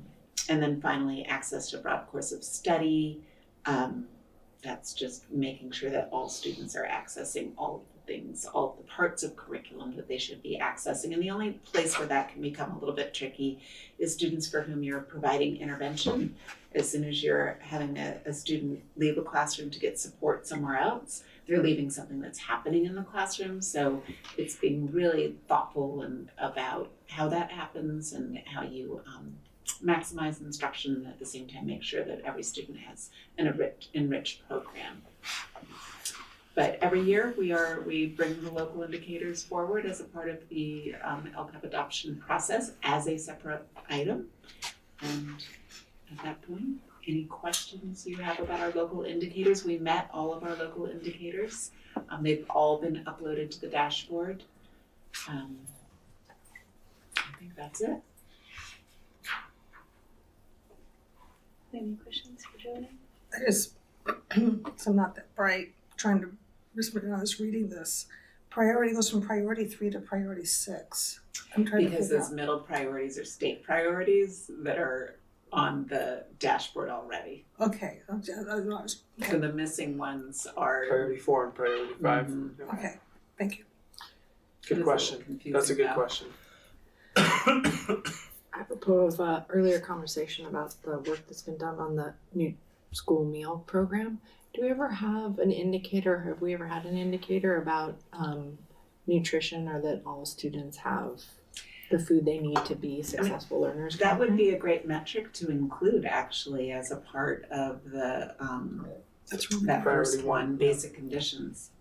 then finally access to broad course of study. That's just making sure that all students are accessing all of the things, all of the parts of curriculum that they should be accessing. And the only place where that can become a little bit tricky is students for whom you're providing intervention. As soon as you're having a student leave a classroom to get support somewhere else, they're leaving something that's happening in the classroom. So it's being really thoughtful and about how that happens and how you maximize instruction and at the same time make sure that every student has an enriched program. But every year we bring the local indicators forward as a part of the LCAP adoption process as a separate item. And at that point, any questions you have about our local indicators? We met all of our local indicators. They've all been uploaded to the dashboard. I think that's it. Any questions for Joni? I just, because I'm not that bright, trying to, when I was reading this, priority goes from priority 3 to priority 6. I'm trying because to those middle priorities are state priorities that are on the dashboard already. Okay. So the missing ones are Priority 4 and priority 5. Mm-hmm. Okay, thank you. Good question. That's a good question. Apropos of earlier conversation about the work that's been done on the new school meal program, do we ever have an indicator, have we ever had an indicator about nutrition, or that all students have the food they need to be successful learners? That would be a great metric to include actually as a part of the that first one, basic conditions.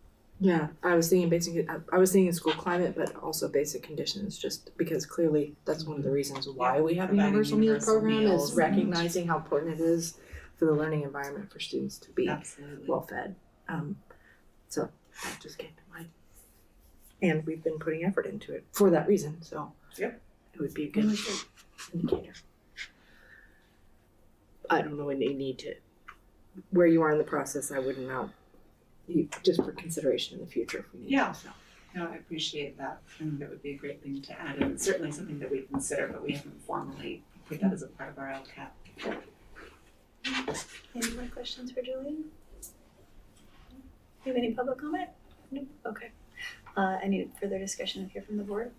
Yeah, I was thinking school climate, but also basic conditions, just because clearly that's one of the reasons why we have a universal meals program is recognizing how important it is for the learning environment for students to be well fed. So that just came to mind. And we've been putting effort into it for that reason, so it would be a good indicator. I don't know when they need to, where you are in the process, I wouldn't know. Just for consideration in the future. Yeah, no, I appreciate that. I think that would be a great thing to add, and it's certainly something that we consider, but we haven't formally put that as a part of our LCAP. Any more questions for Julian? You have any public comment? Nope. Okay. Any further discussion here from the board?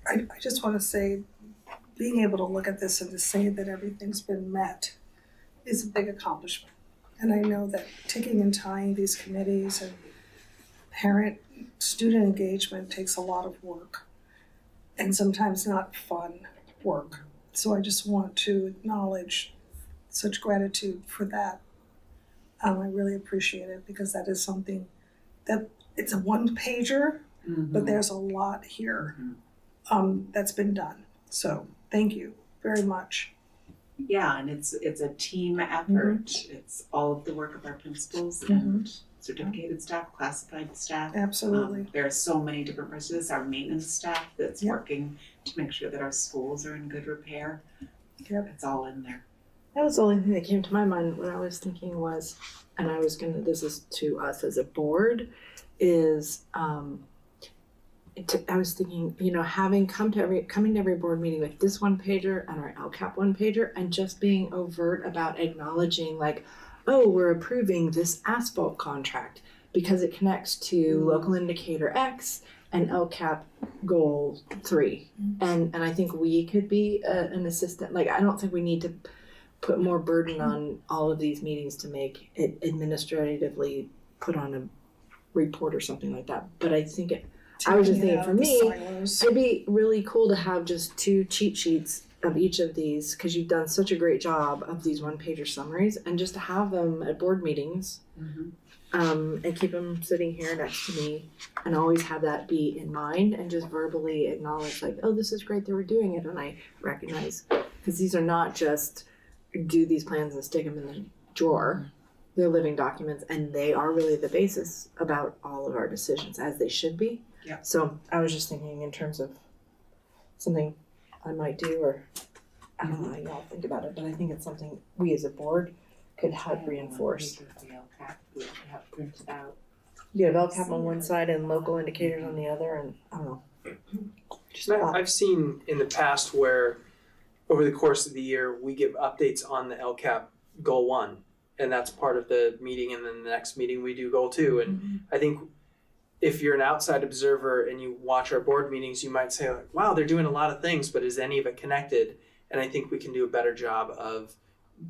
I just want to say, being able to look at this and to say that everything's been met is a big accomplishment. And I know that ticking and tying these committees and parent-student engagement takes a lot of work, and sometimes not fun work. So I just want to acknowledge such gratitude for that. I really appreciate it, because that is something that it's a one-pager, but there's a lot here that's been done. So thank you very much. Yeah, and it's a team effort. It's all of the work of our principals and certificated staff, classified staff. Absolutely. There are so many different purposes. Our maintenance staff that's working to make sure that our schools are in good repair. It's all in there. That was the only thing that came to my mind when I was thinking was, and this is to us as a board, is I was thinking, having coming to every board meeting with this one pager and our LCAP one pager, and just being overt about acknowledging, like, oh, we're approving this asphalt contract. because it connects to local indicator X and LCAP goal 3. And I think we could be an assistant. Like, I don't think we need to put more burden on all of these meetings to make it administratively put on a report or something like that. But I think I was just thinking, for me, it'd be really cool to have just 2 cheat sheets of each of these, because you've done such a great job of these 1-pager summaries, and just to have them at board meetings, and keep them sitting here next to me, and always have that be in mind, and just verbally acknowledge, like, oh, this is great that we're doing it, and I recognize, because these are not just do these plans and stick them in the drawer. They're living documents, and they are really the basis about all of our decisions, as they should be. Yeah. So I was just thinking in terms of something I might do, or I don't know how y'all think about it, but I think it's something we as a board could help reinforce. You have LCAP on one side and local indicators on the other, and I don't know. Just I've seen in the past where over the course of the year we give updates on the LCAP goal 1, and that's part of the meeting, and then the next meeting we do goal 2. And I think if you're an outside observer and you watch our board meetings, you might say, like, wow, they're doing a lot of things, but is any of it connected? And I think we can do a better job of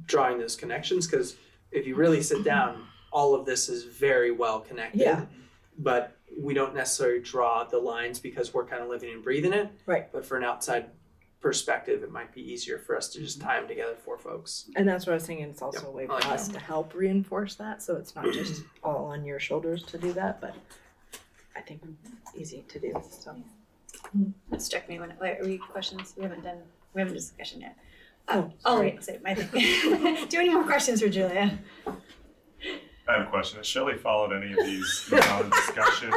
drawing those connections, because if you really sit down, all of this is very well connected, but we don't necessarily draw the lines because we're kind of living and breathing it. Right. But for an outside perspective, it might be easier for us to just tie them together for folks. And that's what I was thinking. It's also a way for us to help reinforce that, so it's not just all on your shoulders to do that, but I think it's easy to do. So That struck me when are we questions? We haven't discussion yet. I'll wait. Say my thing. Do any more questions for Julia? I have a question. Has Shelley followed any of these discussion?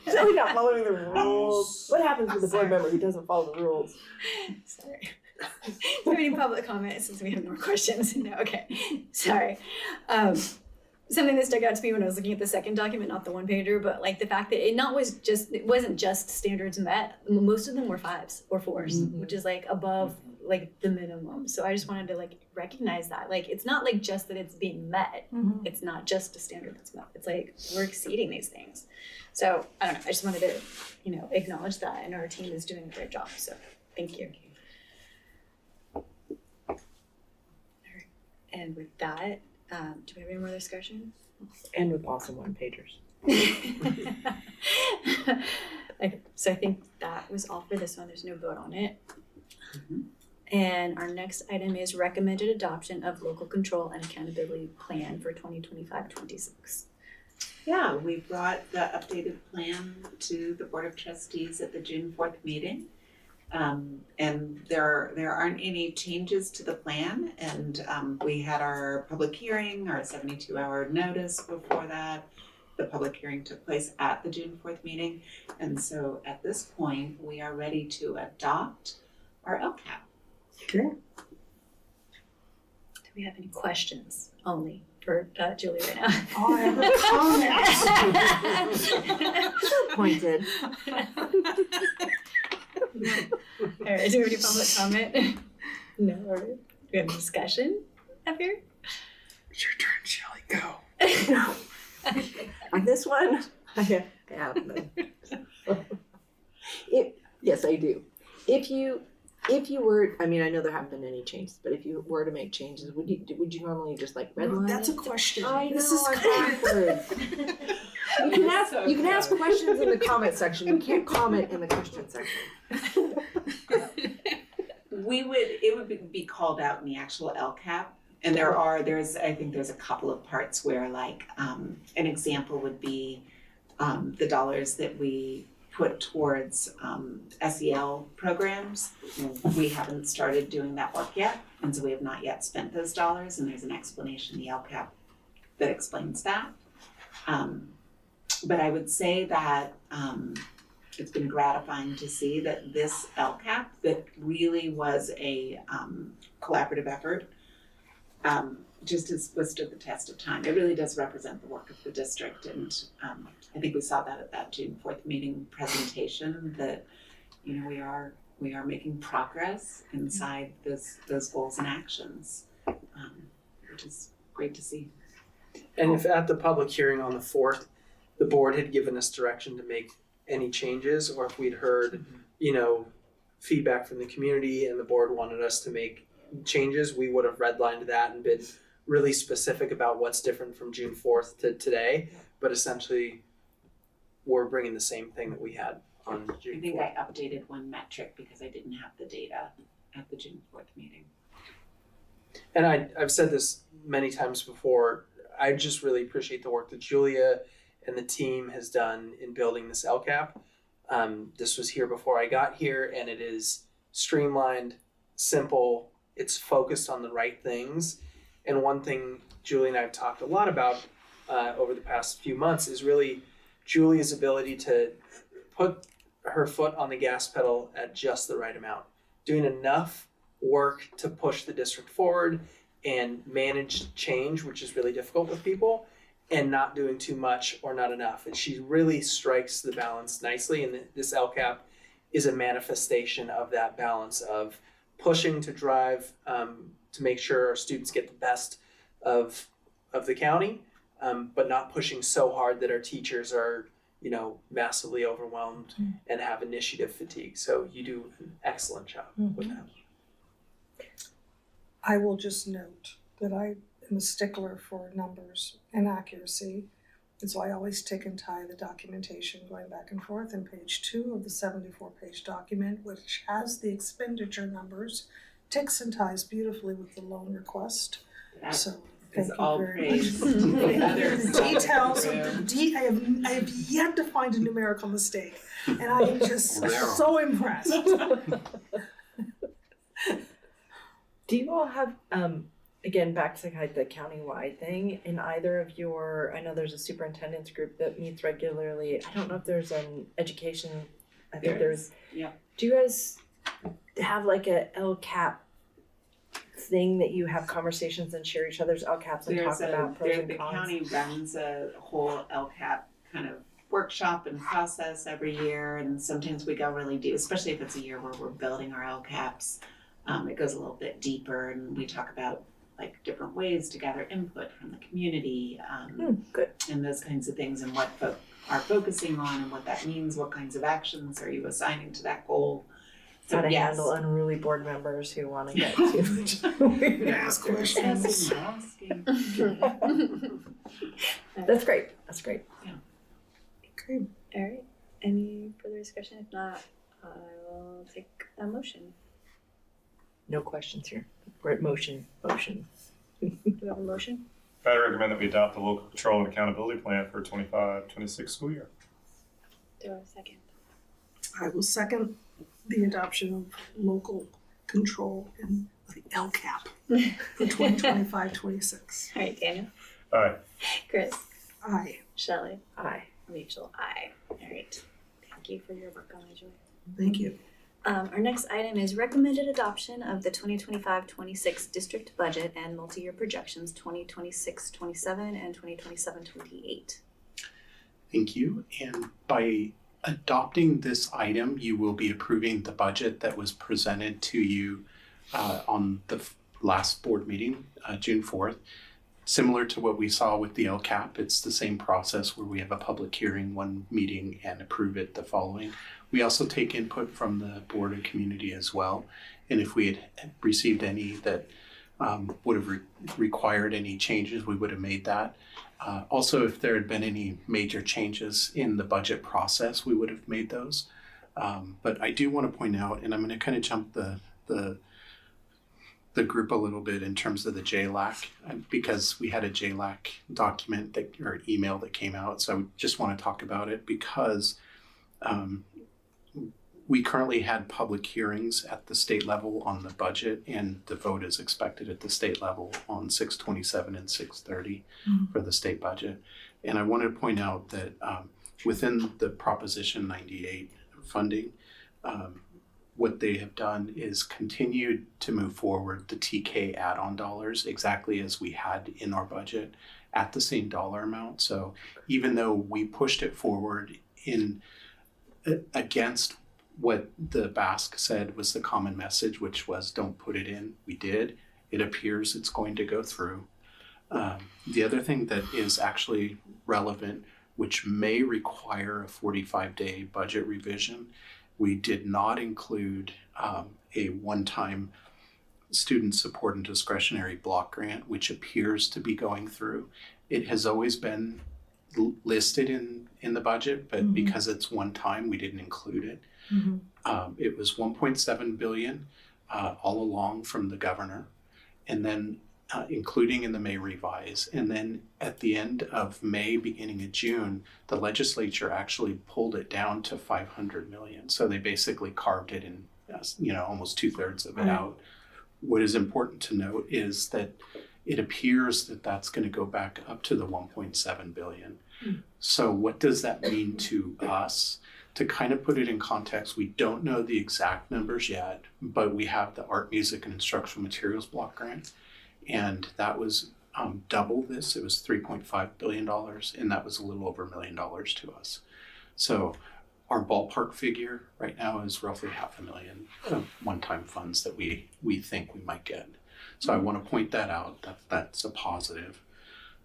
Shelley not following the rules. What happens with a board member who doesn't follow the rules? Sorry. Do you have any public comments since we have more questions? No, okay. Sorry. Something that stuck out to me when I was looking at the second document, not the 1-pager, but like the fact that it wasn't just standards met. Most of them were 5s or 4s, which is like above like the minimum. So I just wanted to like recognize that. Like, it's not like just that it's being met. It's not just a standard that's met. It's like we're exceeding these things. So I don't know. I just wanted to, acknowledge that, and our team is doing a great job. So thank you. All right. And with that, do we have any more discussion? And with awesome 1-pagers. So I think that was all for this one. There's no vote on it. And our next item is recommended adoption of local control and accountability plan for 2025-26. Yeah, we brought the updated plan to the Board of Trustees at the June 4th meeting. And there aren't any changes to the plan, and we had our public hearing, our 72-hour notice before that. The public hearing took place at the June 4th meeting, and so at this point we are ready to adopt our LCAP. Okay. Do we have any questions only for Julie right now? Oh, I have a comment. Pointed. All right, is there any public comment? No. All right. Do we have a discussion up here? It's your turn, Shelley. Go. On this one, I have none. Yes, I do. If you were, I mean, I know there haven't been any changes, but if you were to make changes, would you normally just like redline? That's a it? question. I know. This is backwards. You can ask questions in the comment section. You can't comment in the question section. It would be called out in the actual LCAP, and there's a couple of parts where like an example would be the dollars that we put towards SEL programs. We haven't started doing that work yet, and so we have not yet spent those dollars, and there's an explanation in the LCAP that explains that. But I would say that it's been gratifying to see that this LCAP, that really was a collaborative effort, just has withstood the test of time. It really does represent the work of the district, and I think we saw that at that June 4th meeting presentation, that we are making progress inside those goals and actions, which is great to see. And if at the public hearing on the 4th, the board had given us direction to make any changes, or if we'd heard, feedback from the community and the board wanted us to make changes, we would have redlined that and been really specific about what's different from June 4th to today. But essentially, we're bringing the same thing that we had on June 4th. I think I updated one metric because I didn't have the data at the June 4th meeting. And I've said this many times before, I just really appreciate the work that Julia and the team has done in building this LCAP. This was here before I got here, and it is streamlined, simple, it's focused on the right things. And one thing Julie and I have talked a lot about over the past few months is really Julia's ability to put her foot on the gas pedal at just the right amount, doing enough work to push the district forward and manage change, which is really difficult with people, and not doing too much or not enough. And she really strikes the balance nicely, and this LCAP is a manifestation of that balance of pushing to drive to make sure our students get the best of the county, but not pushing so hard that our teachers are massively overwhelmed and have initiative fatigue. So you do an excellent job with that. I will just note that I am a stickler for numbers and accuracy. And so I always tick and tie the documentation going back and forth. And page 2 of the 74-page document, which has the expenditure numbers, ticks and ties beautifully with the loan request. So thank you very much. The details of the I have yet to find a numerical mistake, and I am just so impressed. Do you all have, again, back to kind of the countywide thing, in either of your, I know there's a superintendent's group that meets regularly. I don't know if there's an education, I think there's. Yeah. Do you guys have like a LCAP thing that you have conversations and share each other's LCAPs and talk about pros and the cons? county runs a whole LCAP kind of workshop and process every year, and sometimes we go really deep, especially if it's a year where we're building our LCAPs. It goes a little bit deeper, and we talk about like different ways to gather input from the community, good. And those kinds of things, and what folk are focusing on, and what that means. What kinds of actions are you assigning to that goal? So, How to yes. handle unruly board members who want to get too much. Ask questions. Asking. That's great. That's great. Okay. All right. Any further discussion? If not, I will take a motion. No questions here. We're at motion. Do we have a motion? I recommend that we adopt the local control and accountability plan for 25-26 school year. Do I have a second? I will second the adoption of local control and the LCAP for 2025-26. All right, Daniel. Aye. Chris. Aye. Shelley. Aye. Rachel. Aye. All right. Thank you for your work on that, Julie. Thank you. Our next item is recommended adoption of the 2025-26 district budget and multi-year projections 2026-27 and 2027-28. Thank you. And by adopting this item, you will be approving the budget that was presented to you on the last board meeting, June 4th. Similar to what we saw with the LCAP, it's the same process where we have a public hearing, one meeting, and approve it the following. We also take input from the board and community as well. And if we had received any that would have required any changes, we would have made that. Also, if there had been any major changes in the budget process, we would have made those. But I do want to point out, and I'm going to kind of jump the group a little bit in terms of the JLAC, because we had a JLAC document or email that came out. So I just want to talk about it because we currently had public hearings at the state level on the budget, and the vote is expected at the state level on 6/27 and 6/30 for the state budget. And I wanted to point out that within the Proposition 98 funding, what they have done is continued to move forward the TK add-on dollars exactly as we had in our budget at the same dollar amount. So even though we pushed it forward against what the BASC said was the common message, which was don't put it in, we did. It appears it's going to go through. The other thing that is actually relevant, which may require a 45-day budget revision, we did not include a one-time student support and discretionary block grant, which appears to be going through. It has always been listed in the budget, but because it's one time, we didn't include it. It was 1.7 billion all along from the governor, and then including in the May revise. And then at the end of May, beginning of June, the legislature actually pulled it down to 500 million. So they basically carved it in, almost 2/3 of it out. What is important to note is that it appears that that's going to go back up to the 1.7 billion. So what does that mean to us? To kind of put it in context, we don't know the exact numbers yet, but we have the art, music, and instructional materials block grant, and that was double this. It was $3.5 billion, and that was a little over $1 million to us. So our ballpark figure right now is roughly $500,000 of one-time funds that we think we might get. So I want to point that out, that's a positive.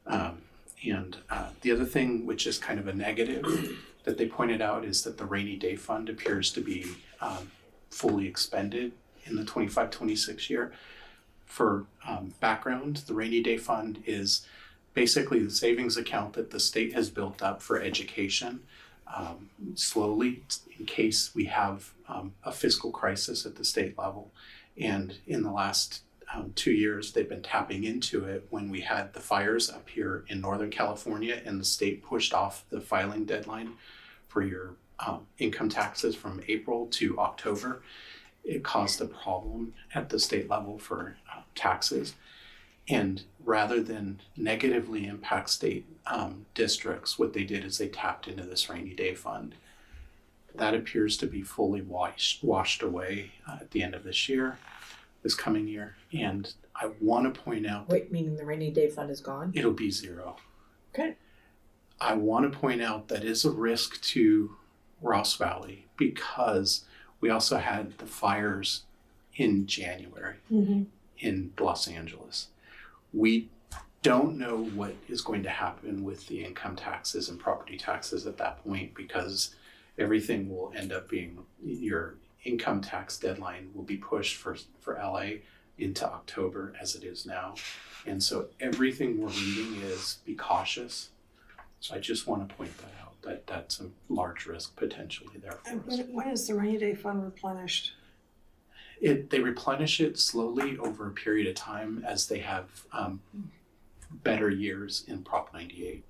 And the other thing, which is kind of a negative, that they pointed out is that the rainy day fund appears to be fully expended in the 25-26 year. For background, the rainy day fund is basically the savings account that the state has built up for education slowly in case we have a fiscal crisis at the state level. And in the last 2 years, they've been tapping into it when we had the fires up here in Northern California and the state pushed off the filing deadline for your income taxes from April to October. It caused a problem at the state level for taxes. And rather than negatively impact state districts, what they did is they tapped into this rainy day fund. That appears to be fully washed away at the end of this coming year. And I want to point out Wait, meaning the rainy day fund is gone? it'll be zero. Okay. I want to point out that is a risk to Ross Valley because we also had the fires in January in Los Angeles. We don't know what is going to happen with the income taxes and property taxes at that point because everything will end up being, your income tax deadline will be pushed for LA into October as it is now. And so everything we're reading is be cautious. So I just want to point that out, that that's a large risk potentially there for us. When is the rainy day fund replenished? They replenish it slowly over a period of time as they have better years in Prop 98.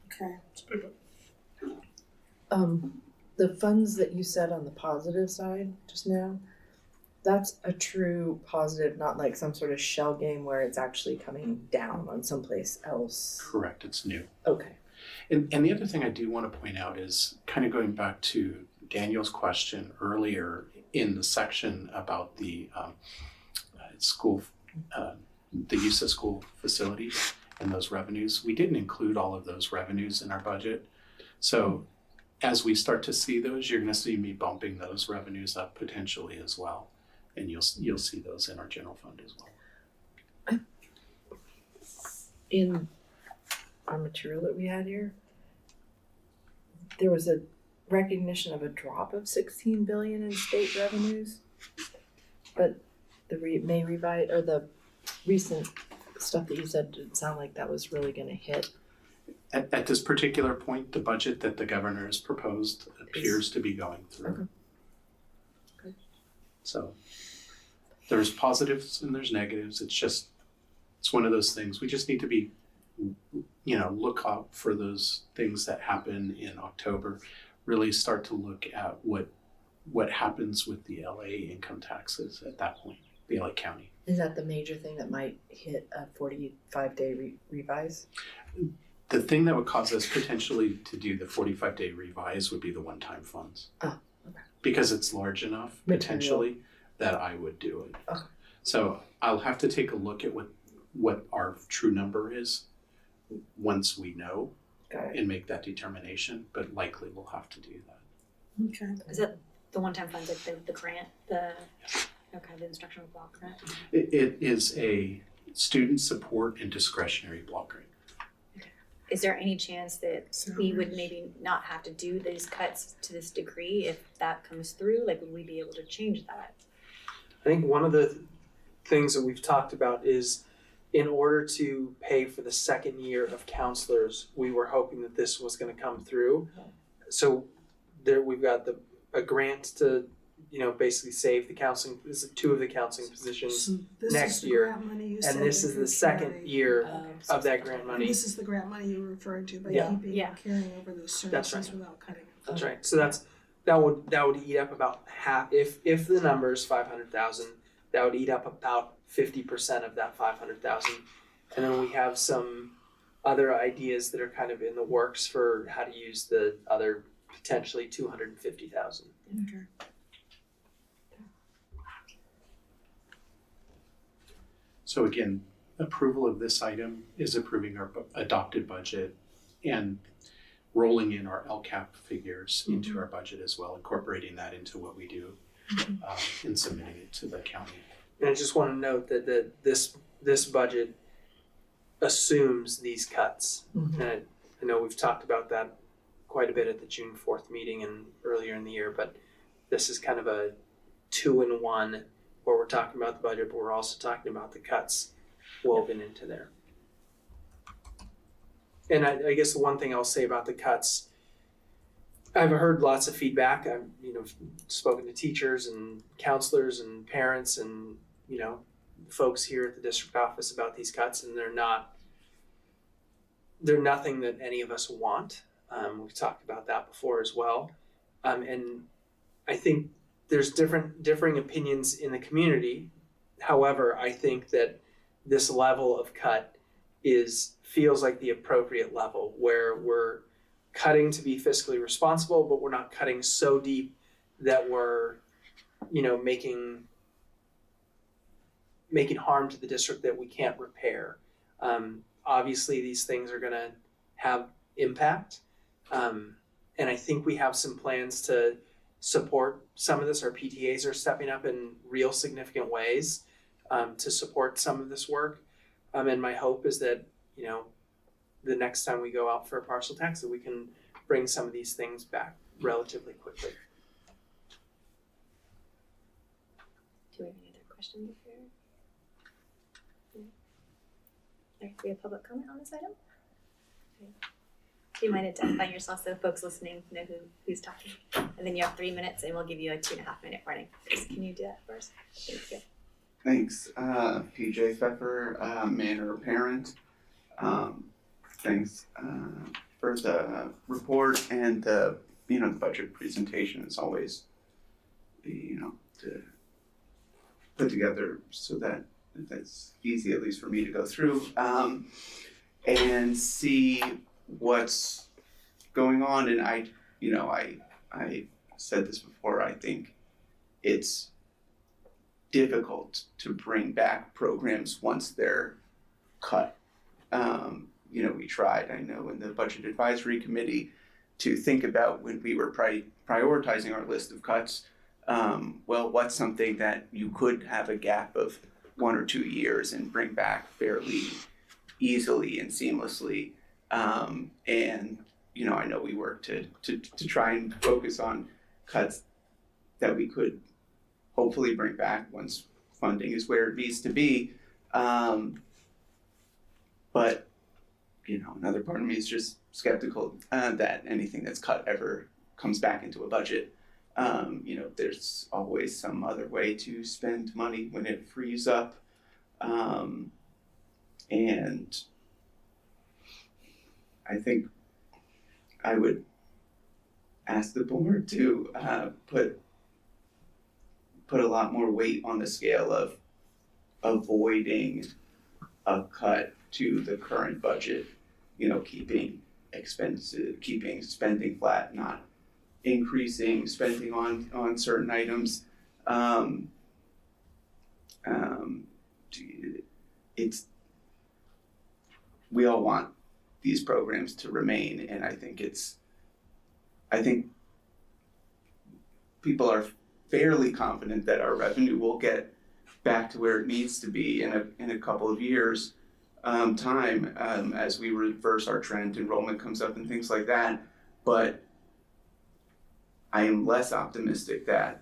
Okay. The funds that you said on the positive side just now, that's a true positive, not like some sort of shell game where it's actually coming down on someplace else. Correct, it's new. Okay. And the other thing I do want to point out is kind of going back to Daniel's question earlier in the section about the school, the use of school facilities and those revenues. We didn't include all of those revenues in our budget. So as we start to see those, you're going to see me bumping those revenues up potentially as well. And you'll see those in our general fund as well. In our material that we had here, there was a recognition of a drop of 16 billion in state revenues, but the May revise or the recent stuff that you said didn't sound like that was really going to hit. At this particular point, the budget that the governor has proposed appears to be going through. Okay. So there's positives and there's negatives. It's one of those things. We just need to be, look out for those things that happen in October. Really start to look at what happens with the LA income taxes at that point, the LA County. Is that the major thing that might hit a 45-day revise? The thing that would cause us potentially to do the 45-day revise would be the one-time funds. Oh, okay. Because it's large enough, potentially, that I would do it. Okay. So I'll have to take a look at what our true number is once we know and make that determination, but likely we'll have to do that. Okay. Is it the one-time funds, like the grant, Okay, the instructional block grant. It is a student support and discretionary block grant. Is there any chance that we would maybe not have to do these cuts to this degree if that comes through? Like, would we be able to change that? I think one of the things that we've talked about is in order to pay for the second year of counselors, we were hoping that this was going to come through. So there we've got a grant to, basically save the counseling, two of the counseling positions So this next is the year. grant money you And said this you is the could second carry. year of that grant And money. this is the grant money you were referring to by Yeah. keeping carrying over those That's services right. without cutting. That's right. So that would eat up about half. If the number is 500,000, that would eat up about 50% of that 500,000. And then we have some other ideas that are kind of in the works for how to use the other potentially 250,000. Okay. So again, approval of this item is approving our adopted budget and rolling in our LCAP figures into our budget as well, incorporating that into what we do and submitting it to the county. And I just want to note that this budget assumes these cuts. And I know we've talked about that quite a bit at the June 4th meeting and earlier in the year, but this is kind of a 2-in-1 where we're talking about the budget, but we're also talking about the cuts woven into there. And I guess the one thing I'll say about the cuts, I've heard lots of feedback. I've spoken to teachers and counselors and parents and folks here at the district office about these cuts, and they're nothing that any of us want. We've talked about that before as well, and I think there's differing opinions in the community. However, I think that this level of cut feels like the appropriate level where we're cutting to be fiscally responsible, but we're not cutting so deep that we're, making harm to the district that we can't repair. Obviously, these things are going to have impact, and I think we have some plans to support some of this. Our PTAs are stepping up in real significant ways to support some of this work, and my hope is that the next time we go out for a partial tax that we can bring some of these things back relatively quickly. Do we have any other questions here? No? All right, we have public comment on this item? Okay. Do you mind identifying yourself so folks listening know who's talking? And then you have 3 minutes and we'll give you a 2.5-minute warning. Can you do that for us? Thank you. Thanks, PJ Pfeffer, Manor parent. Thanks for the report and the budget presentation is always to put together so that that's easy, at least for me to go through and see what's going on. And I said this before, I think it's difficult to bring back programs once they're cut. We tried, I know, in the Budget Advisory Committee to think about when we were prioritizing our list of cuts, what's something that you could have a gap of 1 or 2 years and bring back fairly easily and seamlessly. I know we worked to try and focus on cuts that we could hopefully bring back once funding is where it needs to be. But another part of me is just skeptical that anything that's cut ever comes back into a budget. There's always some other way to spend money when it frees up. And I think I would ask the board to put a lot more weight on the scale of avoiding a cut to the current budget, keeping spending flat, not increasing spending on certain items. We all want these programs to remain, and I think people are fairly confident that our revenue will get back to where it needs to be in a couple of years time as we reverse our trend, enrollment comes up and things like that. But I am less optimistic that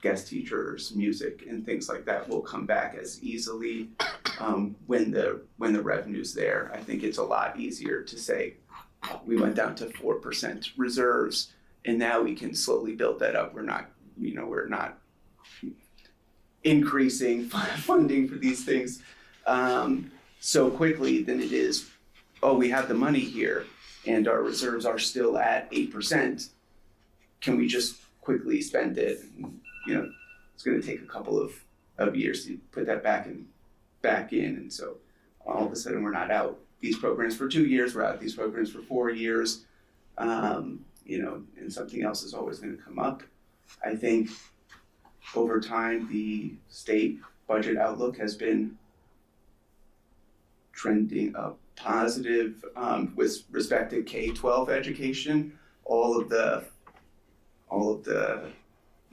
guest teachers, music, and things like that will come back as easily when the revenue's there. I think it's a lot easier to say we went down to 4% reserves, and now we can slowly build that up. We're not increasing funding for these things so quickly than it is, oh, we have the money here and our reserves are still at 8%. Can we just quickly spend it? You know, it's going to take a couple of years to put that back in. And so all of a sudden we're not out these programs for 2 years, we're out these programs for 4 years, you know, and something else is always going to come up. I think over time, the state budget outlook has been trending up positive with respect to K-12 education. All of the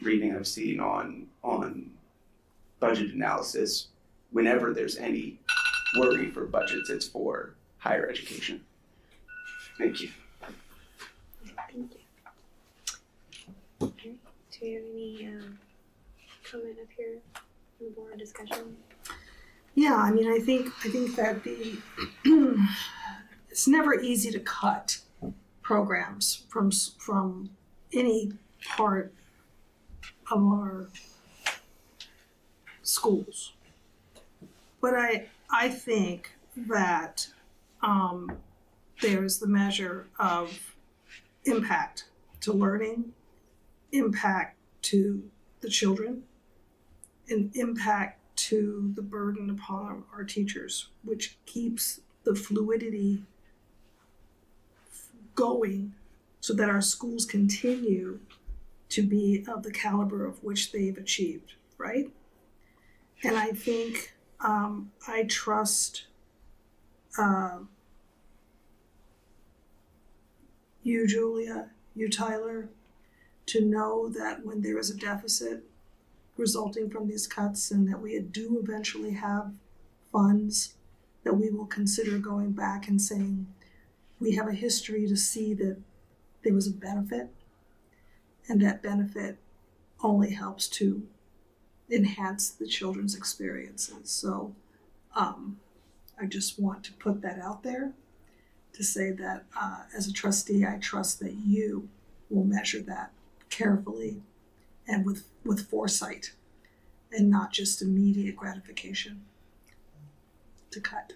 reading I've seen on budget analysis, whenever there's any worry for budgets, it's for higher education. Thank you. Thank you. Okay. Do you have any comment up here in the board discussion? Yeah, I mean, I think that it's never easy to cut programs from any part of our schools. But I think that there's the measure of impact to learning, impact to the children, and impact to the burden upon our teachers, which keeps the fluidity going so that our schools continue to be of the caliber of which they've achieved, right? And I think I trust you, Julia, you, Tyler, to know that when there is a deficit resulting from these cuts and that we do eventually have funds, that we will consider going back and saying, we have a history to see that there was a benefit, and that benefit only helps to enhance the children's experiences. So I just want to put that out there to say that as a trustee, I trust that you will measure that carefully and with foresight and not just immediate gratification to cut.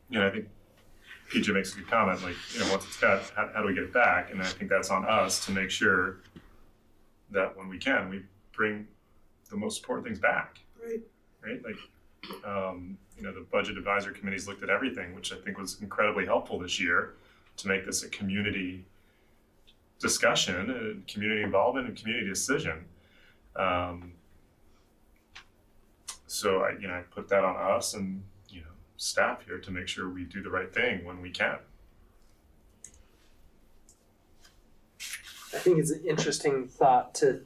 Yeah, I think PJ makes a good comment, like, you know, once it's cut, how do we get it back? And I think that's on us to make sure that when we can, we bring the most important things back. Right? Like, you know, the budget advisory committees looked at everything, which I think was incredibly helpful this year to make this a community discussion, and community involvement, and community decision. So I put that on us and staff here to make sure we do the right thing when we can. I think it's an interesting thought to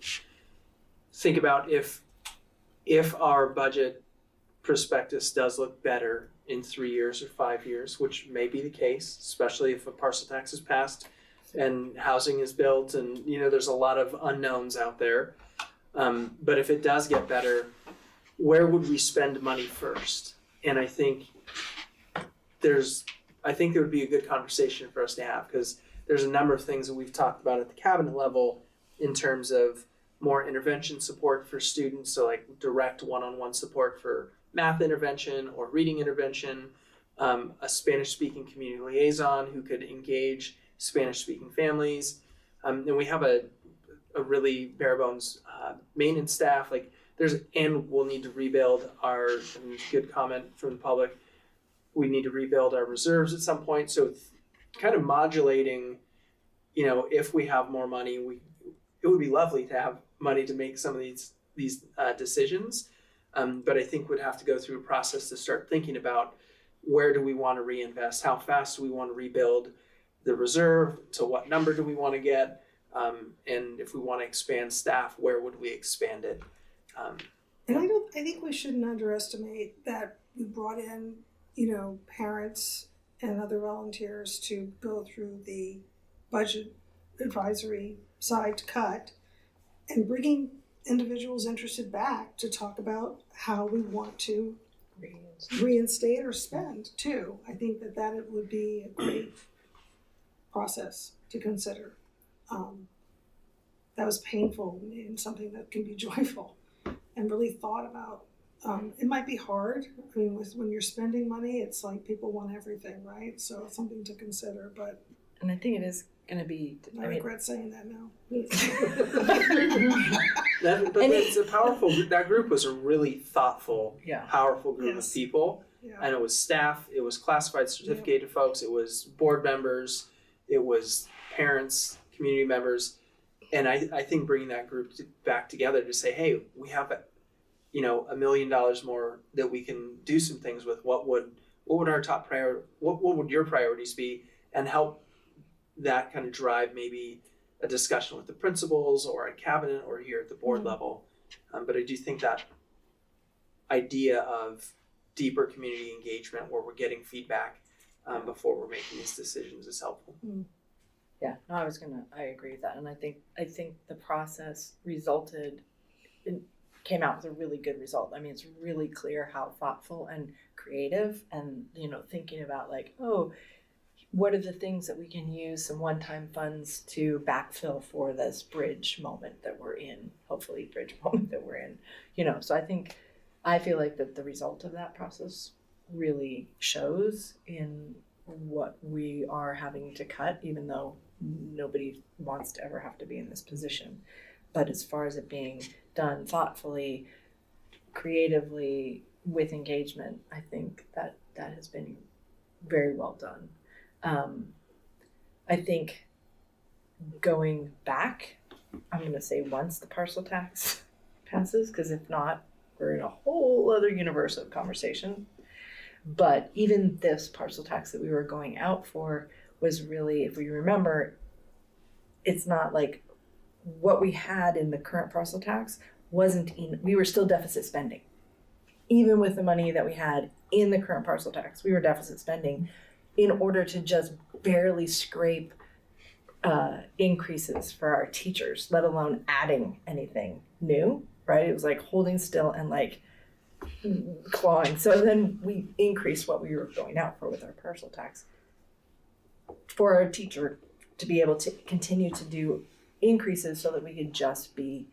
think about if our budget prospectus does look better in 3 years or 5 years, which may be the case, especially if a parcel tax is passed and housing is built, and there's a lot of unknowns out there. But if it does get better, where would we spend money first? And I think there would be a good conversation for us to have, because there's a number of things that we've talked about at the cabinet level in terms of more intervention support for students, so like direct one-on-one support for math intervention or reading intervention, a Spanish-speaking community liaison who could engage Spanish-speaking families, and we have a really bare-bones maintenance staff. And we'll need to rebuild our, good comment from the public, we need to rebuild our reserves at some point. So kind of modulating, if we have more money, it would be lovely to have money to make some of these decisions. But I think we'd have to go through a process to start thinking about where do we want to reinvest? How fast do we want to rebuild the reserve? To what number do we want to get? And if we want to expand staff, where would we expand it? And I think we shouldn't underestimate that we brought in, parents and other volunteers to go through the budget advisory side to cut, and bringing individuals interested back to talk about how we want to reinstate or spend too. I think that it would be a great process to consider. That was painful and something that can be joyful and really thought about. It might be hard. I mean, when you're spending money, it's like people want everything, right? So it's something to consider, but. And I think it is going to be. I regret saying that now. It's a powerful. That group was a really thoughtful, powerful group of people, and it was staff. It was classified certificated folks. It was board members. It was parents, community members, and I think bringing that group back together to say, hey, we have $1 million more that we can do some things with. What would our top priority? What would your priorities be? And help that kind of drive maybe a discussion with the principals or at cabinet or here at the board level. But I do think that idea of deeper community engagement where we're getting feedback before we're making these decisions is helpful. Yeah, no, I agree with that. And I think the process came out with a really good result. I mean, it's really clear how thoughtful and creative and, thinking about like, what are the things that we can use some one-time funds to backfill for this bridge moment that we're in, hopefully bridge moment that we're in, so I feel like that the result of that process really shows in what we are having to cut, even though nobody wants to ever have to be in this position. But as far as it being done thoughtfully, creatively, with engagement, I think that has been very well done. I think going back, I'm going to say once the parcel tax passes, because if not, we're in a whole other universe of conversation. But even this parcel tax that we were going out for was really, if we remember, it's not like what we had in the current parcel tax we were still deficit spending. Even with the money that we had in the current parcel tax, we were deficit spending in order to just barely scrape increases for our teachers, let alone adding anything new, right? It was like holding still and like clawing. So then we increased what we were going out for with our parcel tax for our teacher to be able to continue to do increases so that we could just be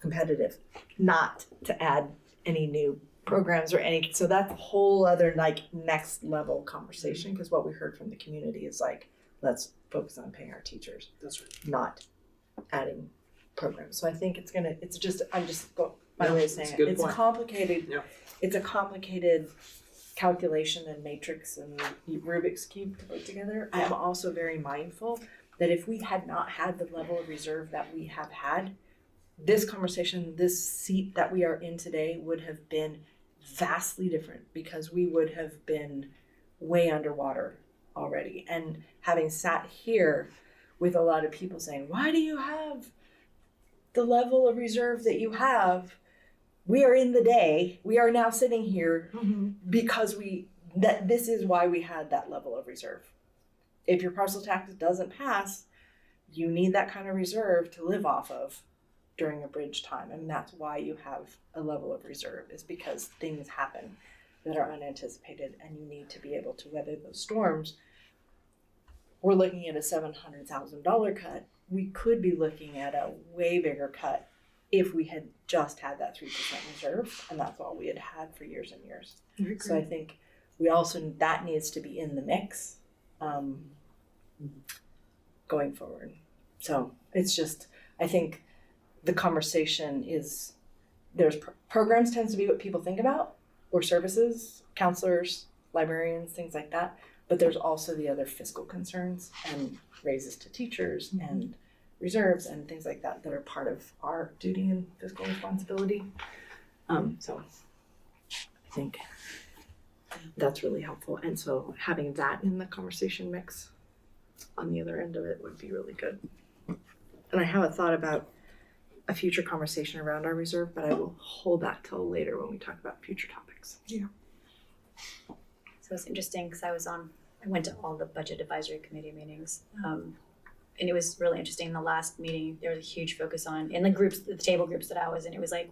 competitive, not to add any new programs or any. So that's a whole other like next level conversation, because what we heard from the community is like, let's focus on paying our teachers. That's right. Not adding programs. So I think I'm just my way of saying it. It's complicated. Yeah. It's a complicated calculation and matrix and Rubik's Cube to put together. I am also very mindful that if we had not had the level of reserve that we have had, this conversation, this seat that we are in today would have been vastly different, because we would have been way underwater already. And having sat here with a lot of people saying, why do you have the level of reserve that you have? We are in the day. We are now sitting here because this is why we had that level of reserve. If your parcel tax doesn't pass, you need that kind of reserve to live off of during a bridge time. And that's why you have a level of reserve, is because things happen that are unanticipated and you need to be able to weather those storms. We're looking at a $700,000 cut. We could be looking at a way bigger cut if we had just had that 3% reserve, and that's all we had had for years and years. So I think that needs to be in the mix going forward. So it's just, I think the conversation is, programs tends to be what people think about, or services, counselors, librarians, things like that. But there's also the other fiscal concerns and raises to teachers and reserves and things like that that are part of our duty and fiscal responsibility. So I think that's really helpful. And so having that in the conversation mix on the other end of it would be really good. And I have a thought about a future conversation around our reserve, but I will hold that till later when we talk about future topics. So it's interesting because I went to all the budget advisory committee meetings. And it was really interesting. In the last meeting, there was a huge focus on, in the table groups that I was in, it was like,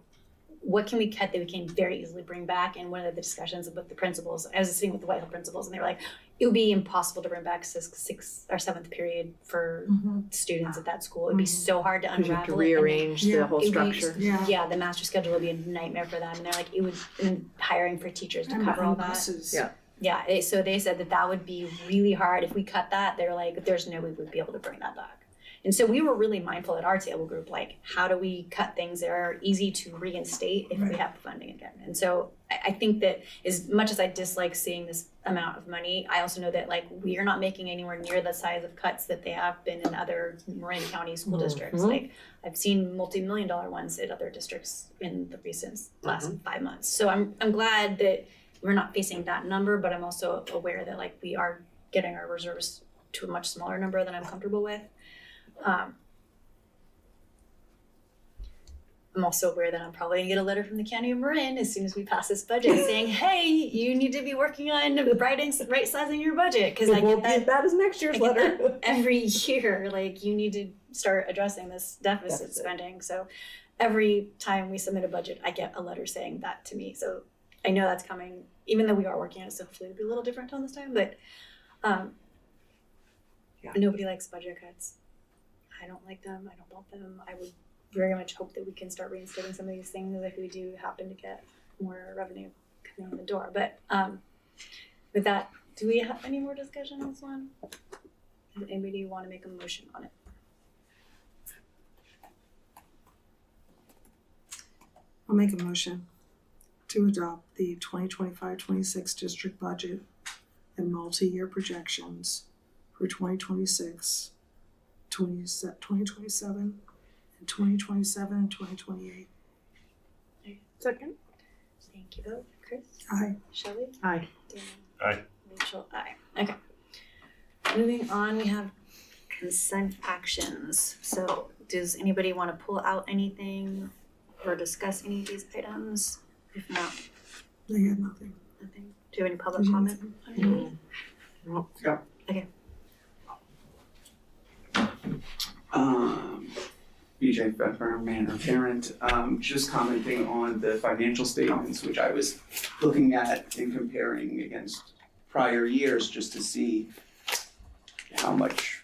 what can we cut that we can very easily bring back? And one of the discussions with the principals, I was sitting with the White Hill principals, and they were like, it would be impossible to bring back sixth or seventh period for students at that school. It'd be so hard to unravel. You have to rearrange the whole structure. The master schedule would be a nightmare for them. And they're like, it would, and hiring for teachers to cover all that. So they said that would be really hard. If we cut that, they're like, there's no way we'd be able to bring that back. And so we were really mindful at our table group, like, how do we cut things that are easy to reinstate if we have funding again? And so I think that as much as I dislike seeing this amount of money, I also know that, like, we are not making anywhere near the size of cuts that they have been in other Marin County school districts. Like, I've seen multi-million-dollar ones at other districts in the recent last 5 months. So I'm glad that we're not facing that number, but I'm also aware that, like, we are getting our reserves to a much smaller number than I'm comfortable with. I'm also aware that I'm probably gonna get a letter from the County of Marin as soon as we pass this budget saying, hey, you need to be working on right sizing your budget, because I get that. That is next year's letter. Every year, like, you need to start addressing this deficit spending. So every time we submit a budget, I get a letter saying that to me. So I know that's coming, even though we are working on it, so hopefully it'll be a little different on this time, but nobody likes budget cuts. I don't like them. I don't want them. I would very much hope that we can start reinstating some of these things if we do happen to get more revenue coming in the door. But with that, do we have any more discussion on this one? Does anybody want to make a motion on it? I'll make a motion to adopt the 2025-26 district budget and multi-year projections for 2026, 2027, and 2027 and 2028. Second. Thank you both. Chris? Aye. Shelley? Aye. Dan? Aye. Rachel? Aye. Okay. Moving on, we have consent actions. So does anybody want to pull out anything or discuss any of these items? If not, I had nothing. nothing. Do you have any public comment? Yeah. Okay. BJ Pfeffer, Manor Parent, just commenting on the financial statements, which I was looking at and comparing against prior years just to see how much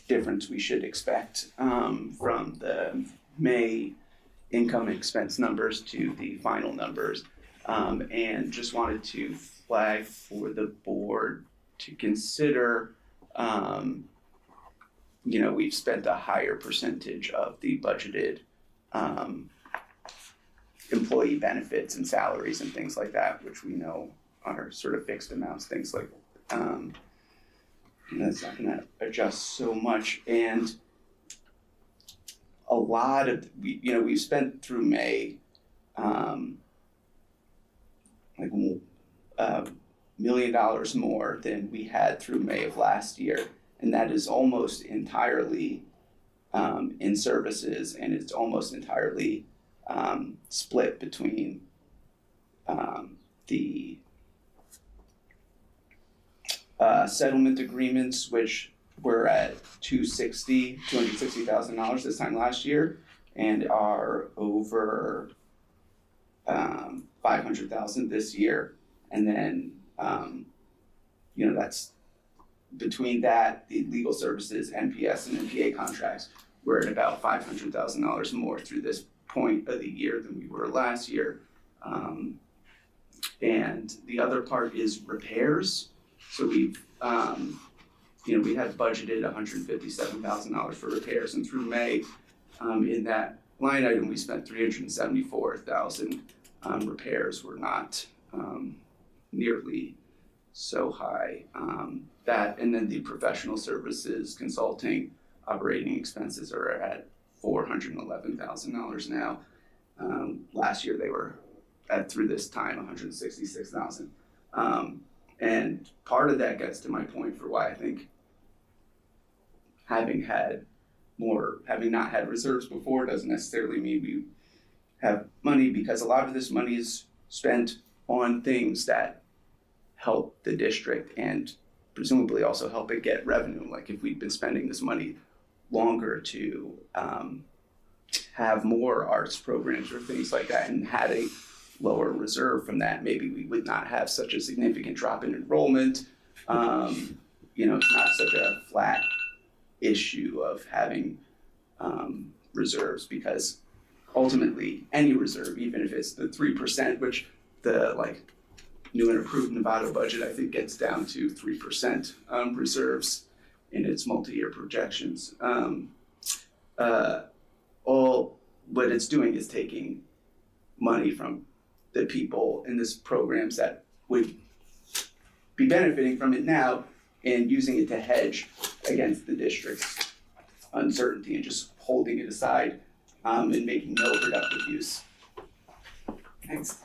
difference we should expect from the May income and expense numbers to the final numbers. And just wanted to flag for the board to consider, we've spent a higher percentage of the budgeted employee benefits and salaries and things like that, which we know are sort of fixed amounts, things like, and that's not gonna adjust so much. And a lot of, we've spent through May, like $1 million more than we had through May of last year. And that is almost entirely in services, and it's almost entirely split between the settlement agreements, which were at $260,000 this time last year, and are over $500,000 this year. And then that's between that, the legal services, NPS and NPA contracts, we're at about $500,000 more through this point of the year than we were last year. And the other part is repairs. So we've, we had budgeted $157,000 for repairs, and through May, in that line item, we spent $374,000. Repairs were not nearly so high. That, and then the professional services, consulting, operating expenses are at $411,000 now. Last year they were at, through this time, $166,000. And part of that gets to my point for why I think having had more, having not had reserves before doesn't necessarily mean we have money, because a lot of this money is spent on things that help the district and presumably also help it get revenue. Like if we'd been spending this money longer to have more arts programs or things like that and had a lower reserve from that, maybe we would not have such a significant drop in enrollment. It's not such a flat issue of having reserves, because ultimately any reserve, even if it's the 3%, which the new and approved Nevada budget, I think, gets down to 3% reserves in its multi-year projections. All what it's doing is taking money from the people in this programs that would be benefiting from it now and using it to hedge against the district's uncertainty and just holding it aside and making no productive use. Thanks.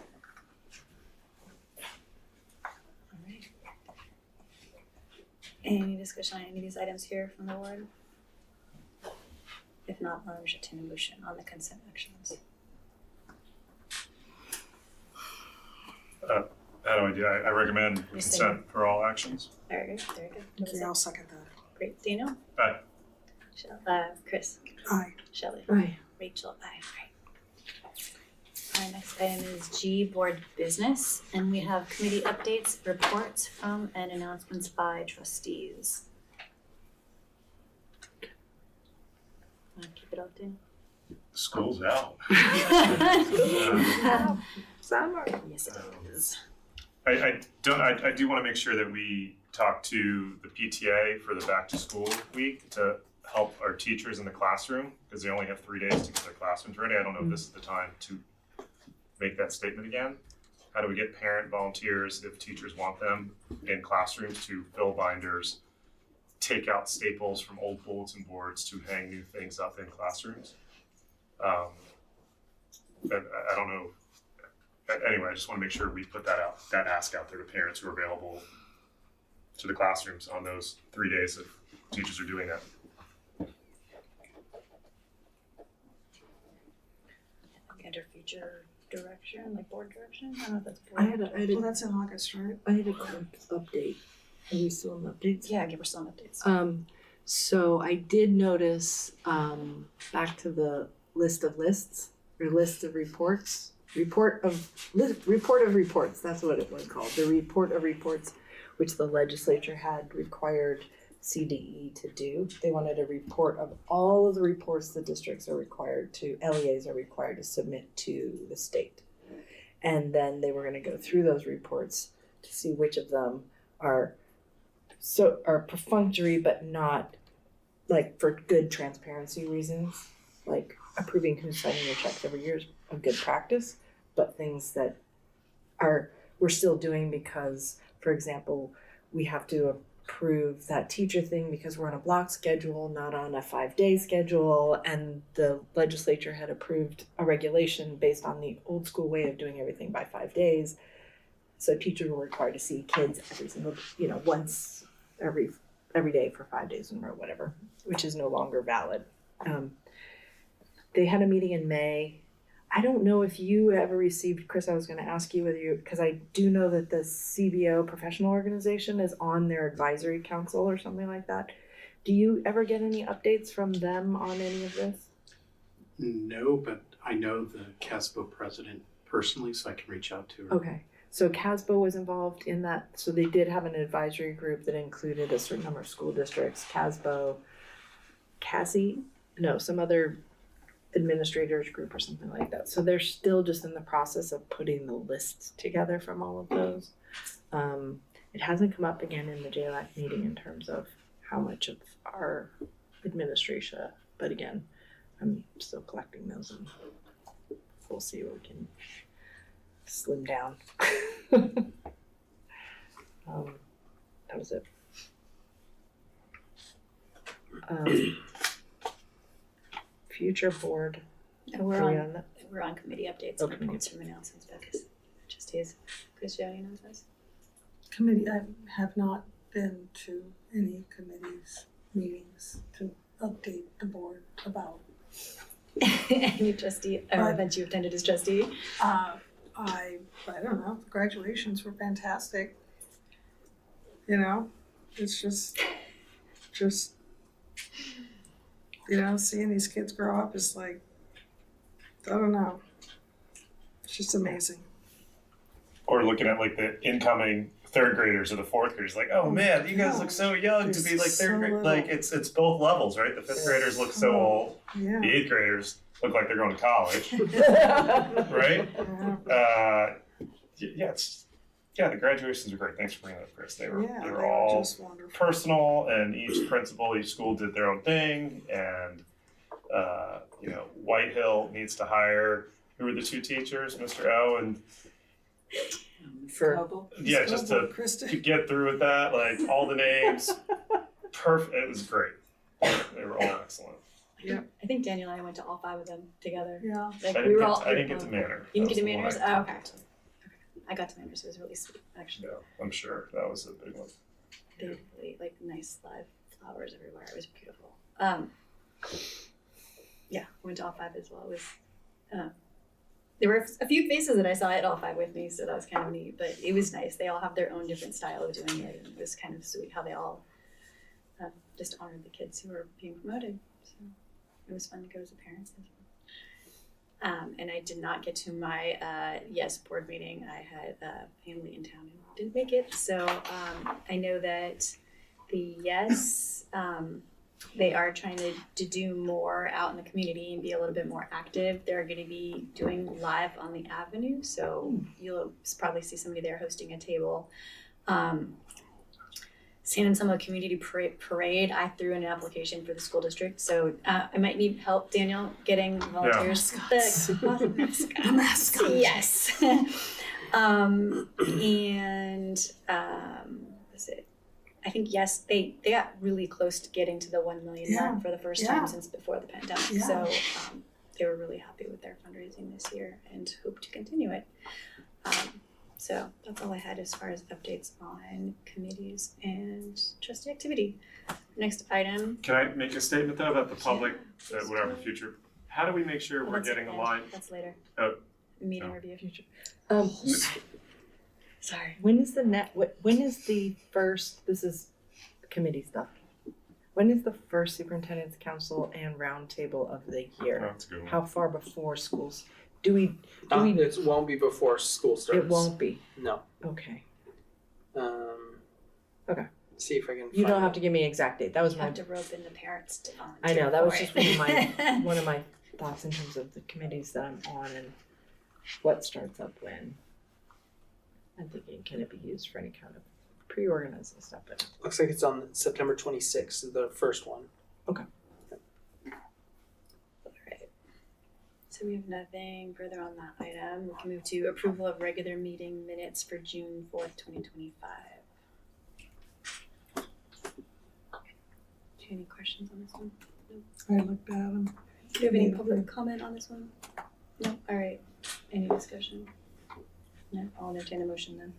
Any discussion on any of these items here from the board? If not, I'll entertain a motion on the consent actions. How do I do? I recommend consent for all actions. Very good, very good. Okay, I'll second that. Great. Daniel? Aye. Chris? Aye. Shelley? Aye. Rachel? Aye. Our next item is G, board business, and we have committee updates, reports from, and announcements by trustees. Want to keep it up, Daniel? School's out. Summer. Yes, it is. I do want to make sure that we talk to the PTA for the back to school week to help our teachers in the classroom, because they only have 3 days to get their classrooms ready. I don't know if this is the time to make that statement again. How do we get parent volunteers, if teachers want them, in classrooms to fill binders, take out staples from old bulletin boards to hang new things up in classrooms? I don't know. Anyway, I just want to make sure we put that ask out there to parents who are available to the classrooms on those 3 days if teachers are doing that. Under future direction, like board direction? I don't know if that's board. Well, that's in August, right? I had a quick update. Are we still on updates? Yeah, give her some updates. So I did notice, back to the list of lists, or list of reports, report of reports, that's what it was called, the report of reports, which the legislature had required CDE to do. They wanted a report of all of the reports the districts are required to, LEAs are required to submit to the state. And then they were gonna go through those reports to see which of them are perfunctory but not, like, for good transparency reasons, like approving who's signing your checks every year is a good practice, but things that we're still doing because, for example, we have to approve that teacher thing because we're on a block schedule, not on a 5-day schedule, and the legislature had approved a regulation based on the old school way of doing everything by 5 days. So teachers were required to see kids every single, once every day for 5 days in a row, whatever, which is no longer valid. They had a meeting in May. I don't know if you ever received, Chris, I was going to ask you whether you, because I do know that the CBO professional organization is on their advisory council or something like that. Do you ever get any updates from them on any of this? No, but I know the CASBO president personally, so I can reach out to her. Okay. So CASBO was involved in that. So they did have an advisory group that included a certain number of school districts, CASBO, some other administrators group or something like that. So they're still just in the process of putting the lists together from all of those. It hasn't come up again in the JLAC meeting in terms of how much of our administration, but again, I'm still collecting those and we'll see what we can slim down. That was it. Future board. And we're on committee updates and reports from announcements back as trustees. Chris, do you have any announcements? Committee, I have not been to any committees meetings to update the board about. Any trustee event you attended as trustee? I don't know, the graduations were fantastic. You know, it's just, you know, seeing these kids grow up is like, I don't know. It's just amazing. Or looking at like the incoming third graders or the fourth graders, like, oh man, you guys look so young to be like third grade. Like it's both levels, right? The fifth graders look so old. Yeah. The eighth graders look like they're going to college, right? The graduations are great. Thanks for bringing that up, Chris. They were all just wonderful. personal, and each principal, each school did their own thing. And White Hill needs to hire, who were the two teachers, Mr. O and just to get through with that, like all the names, perfect. It was great. They were all excellent. Yeah, I think Daniel and I went to all 5 of them together. Yeah, like I didn't get to Manor. You didn't get to Manors? Oh, okay. I got to Manors. It was really sweet, actually. Yeah, I'm sure that was a big one. They had really nice live flowers everywhere. It was beautiful. Yeah, I went to all 5 as well. It was. There were a few faces that I saw at all 5 with me, so that was kind of neat. But it was nice. They all have their own different style of doing it, and it was kind of sweet how they all just honored the kids who were being promoted. So it was fun to go as a parent as well. And I did not get to my YES board meeting. I had family in town and didn't make it. So I know that the YES, they are trying to do more out in the community and be a little bit more active. They're going to be doing live on the avenue. So you'll probably see somebody there hosting a table. San Anselmo Community Parade, I threw in an application for the school district, so I might need help, Daniel, getting volunteers. The mascot. Yes. That's it. I think, yes, they got really close to getting to the 1 million mark for the first time since before the pandemic. Yeah. So they were really happy with their fundraising this year and hope to continue it. So that's all I had as far as updates on committees and trustee activity. Next item. Can I make a statement though about the public, whatever future? How do we make sure we're getting aligned? That's later. Oh. Meeting review. Future. Sorry. When is the first? This is committee stuff. When is the first superintendent's council and roundtable of the year? Oh, that's a good one. How far before schools? It won't be before school starts. It won't be. No. Okay. Okay. See if I can. You don't have to give me an exact date. That was You have to rope in the parents to volunteer. I know that was just for one of my thoughts in terms of the committees that I'm on and what starts up when. I'm thinking, can it be used for any kind of pre-organizing stuff? But looks like it's on September 26th, the first one. Okay. So we have nothing further on that item. We can move to approval of regular meeting minutes for June 4th, 2025. Do you have any questions on this one? No. I looked at them. Do you have any public comment on this one? No? All right. Any discussion? No? I'll entertain a motion then.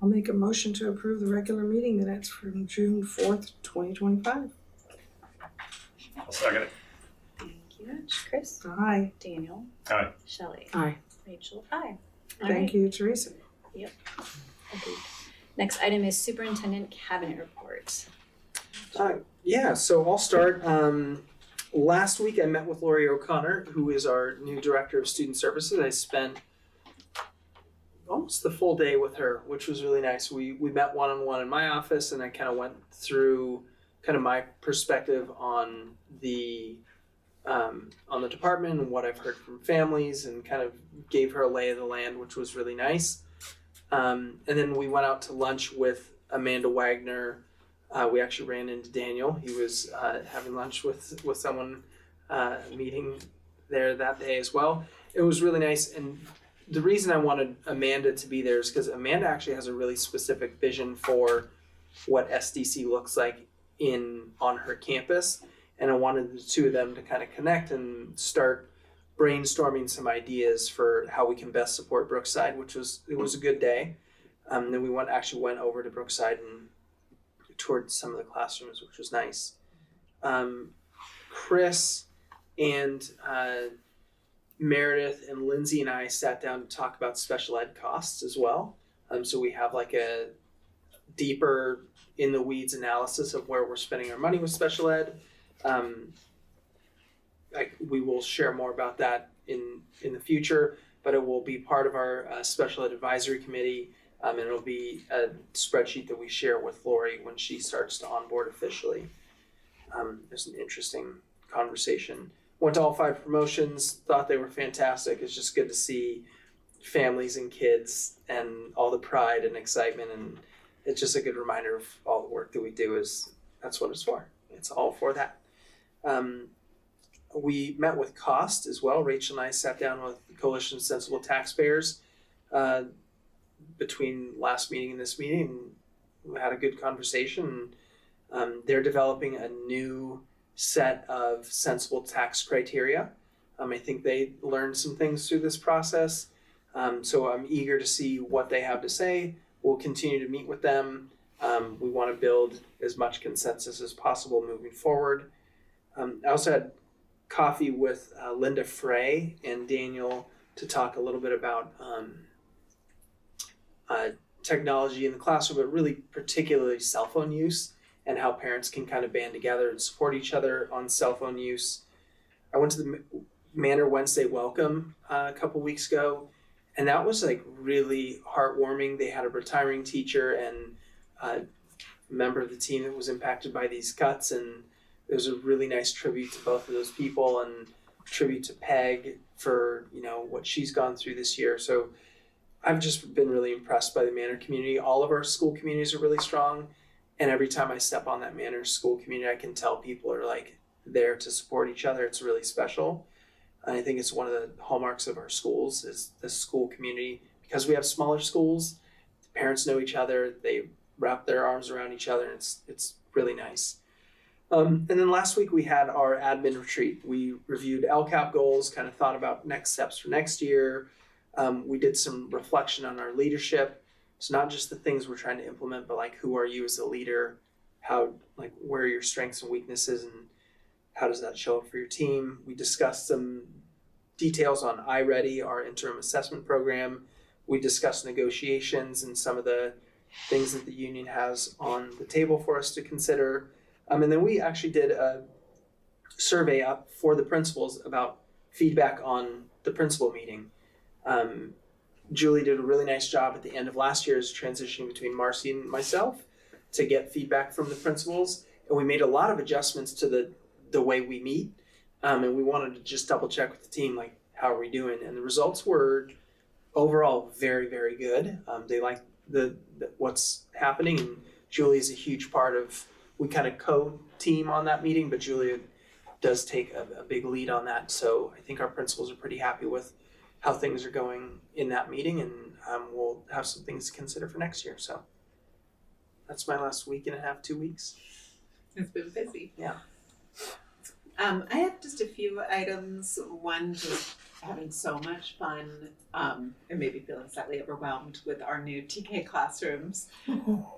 I'll make a motion to approve the regular meeting minutes from June 4th, 2025. I'll second it. Thank you much. Chris? Aye. Daniel? Aye. Shelley? Aye. Rachel? Aye. Thank you, Teresa. Yep. Agreed. Next item is superintendent cabinet report. So I'll start. Last week I met with Lori O'Connor, who is our new director of student services. I spent almost the full day with her, which was really nice. We met one-on-one in my office, and I kind of went through kind of my perspective on the department and what I've heard from families, and kind of gave her a lay of the land, which was really nice. And then we went out to lunch with Amanda Wagner. We actually ran into Daniel. He was having lunch with someone meeting there that day as well. It was really nice, and the reason I wanted Amanda to be there is because Amanda actually has a really specific vision for what SDC looks like on her campus, and I wanted the two of them to kind of connect and start brainstorming some ideas for how we can best support Brookside, it was a good day. Then we went over to Brookside and toured some of the classrooms, which was nice. Chris and Meredith and Lindsay and I sat down to talk about special ed costs as well. So we have like a deeper in the weeds analysis of where we're spending our money with special ed. We will share more about that in the future, but it will be part of our special ed advisory committee, and it'll be a spreadsheet that we share with Lori when she starts to onboard officially. There's an interesting conversation. Went to all 5 promotions, thought they were fantastic. It's just good to see families and kids and all the pride and excitement, and it's just a good reminder of all the work that we do. That's what it's for. It's all for that. We met with cost as well. Rachel and I sat down with the Coalition of Sensible Taxpayers between last meeting and this meeting. We had a good conversation. They're developing a new set of sensible tax criteria. I think they learned some things through this process. So I'm eager to see what they have to say. We'll continue to meet with them. We want to build as much consensus as possible moving forward. I also had coffee with Linda Frey and Daniel to talk a little bit about technology in the classroom, but really particularly cell phone use and how parents can kind of band together and support each other on cell phone use. I went to the Manor Wednesday Welcome a couple weeks ago, and that was like really heartwarming. They had a retiring teacher and a member of the team that was impacted by these cuts, and it was a really nice tribute to both of those people and tribute to Peg for, what she's gone through this year. So I've just been really impressed by the Manor community. All of our school communities are really strong. And every time I step on that Manor school community, I can tell people are like there to support each other. It's really special. And I think it's one of the hallmarks of our schools is the school community. Because we have smaller schools, the parents know each other, they wrap their arms around each other, and it's really nice. And then last week we had our admin retreat. We reviewed LCAP goals, kind of thought about next steps for next year. We did some reflection on our leadership. So not just the things we're trying to implement, but like who are you as a leader? Where are your strengths and weaknesses, and how does that show up for your team? We discussed some details on iReady, our interim assessment program. We discussed negotiations and some of the things that the union has on the table for us to consider. And then we actually did a survey up for the principals about feedback on the principal meeting. Julie did a really nice job at the end of last year's transitioning between Marcy and myself to get feedback from the principals. And we made a lot of adjustments to the way we meet. And we wanted to just double check with the team, like, how are we doing? And the results were overall very, very good. They like the what's happening. And Julie is a huge part of, we kind of co-team on that meeting, but Julia does take a big lead on that. So I think our principals are pretty happy with how things are going in that meeting, and we'll have some things to consider for next year. So that's my last week and a half, 2 weeks. It's been busy. Yeah. I have just a few items. One, just having so much fun and maybe feeling slightly overwhelmed with our new TK classrooms.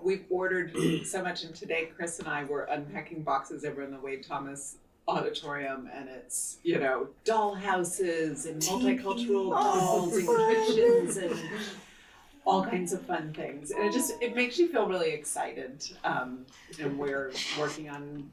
We've ordered so much, and today Chris and I were unpacking boxes over in the Wade Thomas auditorium, and it's, doll houses and multicultural dolls and kitchens and all kinds of fun things. And it makes you feel really excited. And we're working on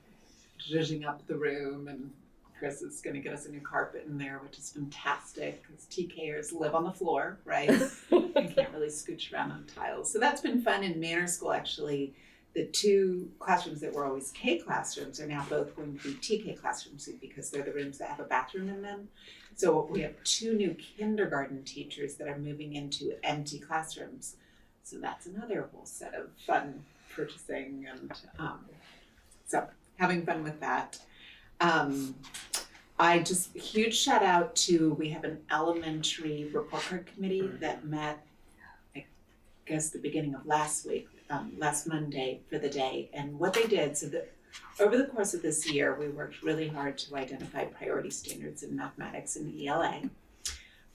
zhuzhing up the room, and Chris is going to get us a new carpet in there, which is fantastic because TKers live on the floor, right? And can't really scooch around on tiles. So that's been fun. In Manor School, actually, the 2 classrooms that were always K classrooms are now both going to be TK classrooms because they're the rooms that have a bathroom in them. So we have 2 new kindergarten teachers that are moving into empty classrooms. So that's another whole set of fun purchasing, and so having fun with that. Huge shout out to, we have an elementary report card committee that met, I guess, the beginning of last week. Last Monday for the day, and what they did, so that over the course of this year, we worked really hard to identify priority standards in mathematics and ELA.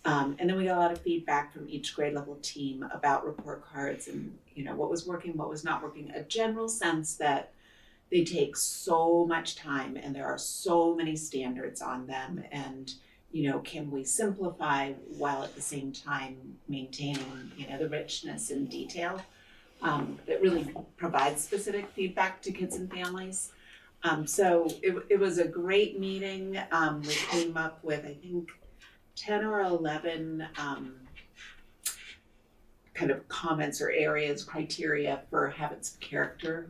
And then we got a lot of feedback from each grade level team about report cards and, what was working, what was not working, a general sense that they take so much time and there are so many standards on them, and can we simplify while at the same time maintaining the richness and detail that really provides specific feedback to kids and families. So it was a great meeting. We came up with, I think, 10 or 11 kind of comments or areas, criteria for habits of character.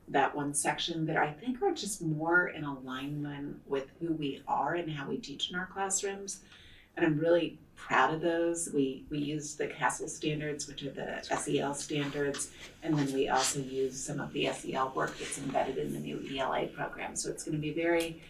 That one section that I think are just more in alignment with who we are and how we teach in our classrooms. And I'm really proud of those. We used the CASEL standards, which are the SEL standards, and then we also use some of the SEL work that's embedded in the new ELA program. So it's going to be very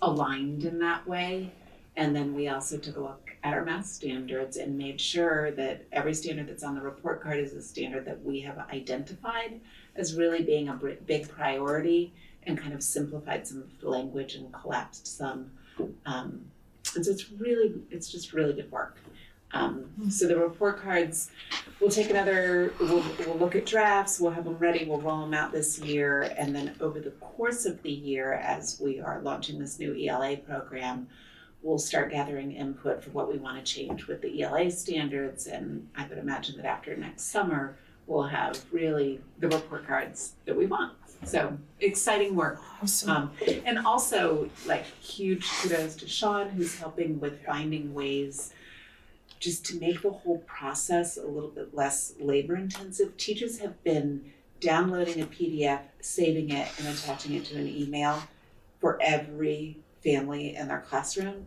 aligned in that way. And then we also took a look at our math standards and made sure that every standard that's on the report card is a standard that we have identified as really being a big priority, and kind of simplified some of the language and collapsed some. And so it's just really good work. So the report cards, we'll look at drafts, we'll have them ready, we'll roll them out this year, and then over the course of the year, as we are launching this new ELA program, we'll start gathering input for what we want to change with the ELA standards, and I would imagine that after next summer, we'll have really the report cards that we want. So exciting work. Awesome. And also, like, huge kudos to Sean, who's helping with finding ways just to make the whole process a little bit less labor intensive. Teachers have been downloading a PDF, saving it, and attaching it to an email for every family in their classroom.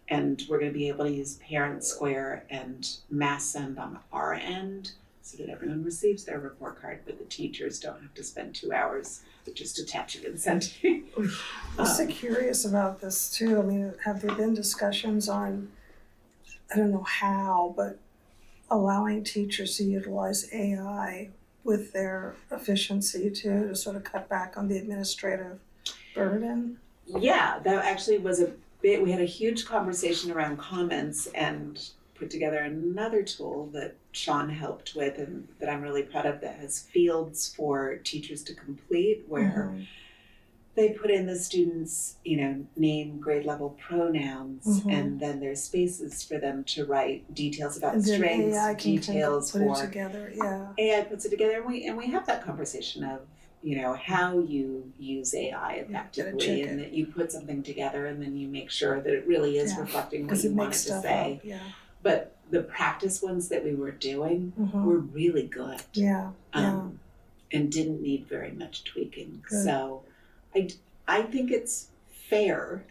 And we're going to be able to use Parent Square and Mass Send on our end, so that everyone receives their report card, but the teachers don't have to spend 2 hours just attaching and sending. I'm so curious about this too. I mean, have there been discussions on, I don't know how, but allowing teachers to utilize AI with their efficiency too, to sort of cut back on the administrative burden? Yeah, that actually was we had a huge conversation around comments and put together another tool that Sean helped with and that I'm really proud of, that has fields for teachers to complete, where they put in the students' name, grade level, pronouns, and then there's spaces for them to write details about And then strengths, AI can details put it for together, yeah. AI puts it together, and we have that conversation of how you use AI effectively, and that you put something together and then you make sure that it really is reflecting what you wanted to say. But the practice ones that we were doing were really good. And didn't need very much tweaking. Good. So I think it's fair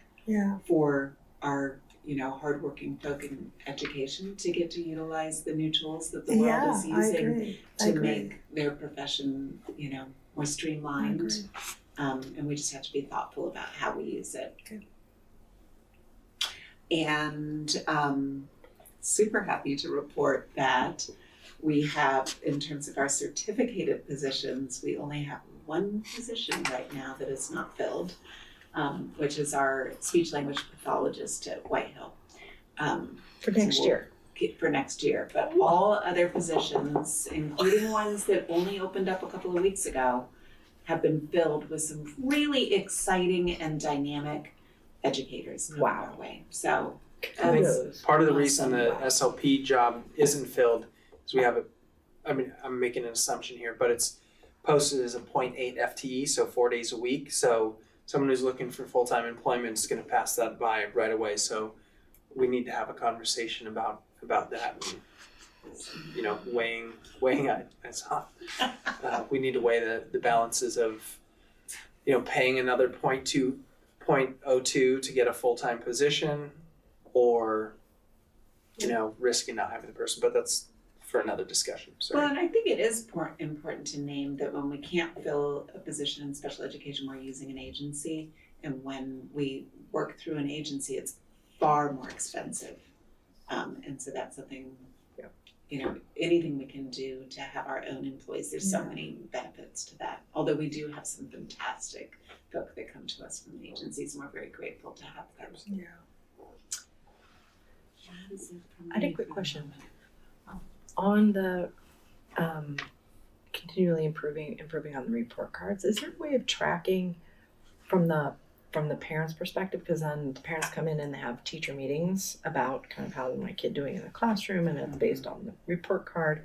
for our hardworking folk in education to get to utilize the new tools that the world is using to make their profession more streamlined. And we just have to be thoughtful about how we use it. And super happy to report that we have, in terms of our certificated positions, we only have one position right now that is not filled, which is our speech language pathologist at Whitehill. For next year. For next year, but all other positions, including ones that only opened up a couple of weeks ago, have been filled with some really exciting and dynamic educators coming our way. So part of the reason the SLP job isn't filled is we have I'm making an assumption here, but it's posted as a 0.8 FTE, so 4 days a week. So someone who's looking for full-time employment is going to pass that by right away. So we need to have a conversation about that. Weighing it's hot. We need to weigh the balances of paying another 0.02 to get a full-time position, or risking not having the person. But that's for another discussion. Well, and I think it is important to name that when we can't fill a position in special education, we're using an agency, and when we work through an agency, it's far more expensive. And so that's something, anything we can do to have our own employees, there's so many benefits to that. Although we do have some fantastic folk that come to us from the agencies, and we're very grateful to have them. I had a quick question. On the continually improving on the report cards. Is there a way of tracking from the parents' perspective? Because then the parents come in and they have teacher meetings about kind of how my kid doing in the classroom, and it's based on the report card.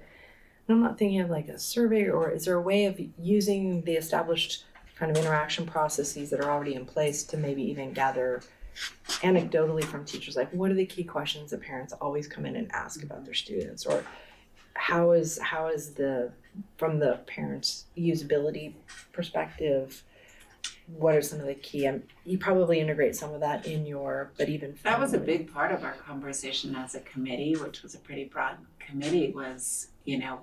And I'm not thinking of like a survey, or is there a way of using the established kind of interaction processes that are already in place to maybe even gather anecdotally from teachers, like what are the key questions that parents always come in and ask about their students, or how is the from the parents' usability perspective, what are some of the key, you probably integrate some of that in your, but even that was a big part of our conversation as a committee, which was a pretty broad committee, was, you know,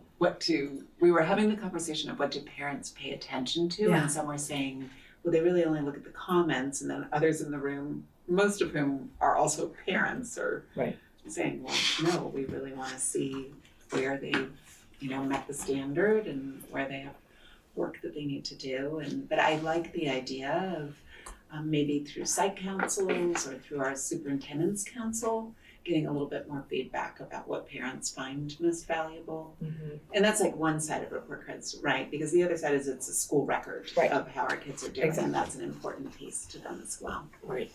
we were having the conversation of what do parents pay attention to, and some were saying, well, they really only look at the comments, and then others in the room, most of whom are also parents, are saying, well, no, we really want to see where they've, you know, met the standard and where they have work that they need to do. But I like the idea of maybe through site councils or through our superintendent's council, getting a little bit more feedback about what parents find most valuable. And that's like one side of report cards, right? Because the other side is it's a school record of how our kids are doing, and that's an important piece to them as well. Right.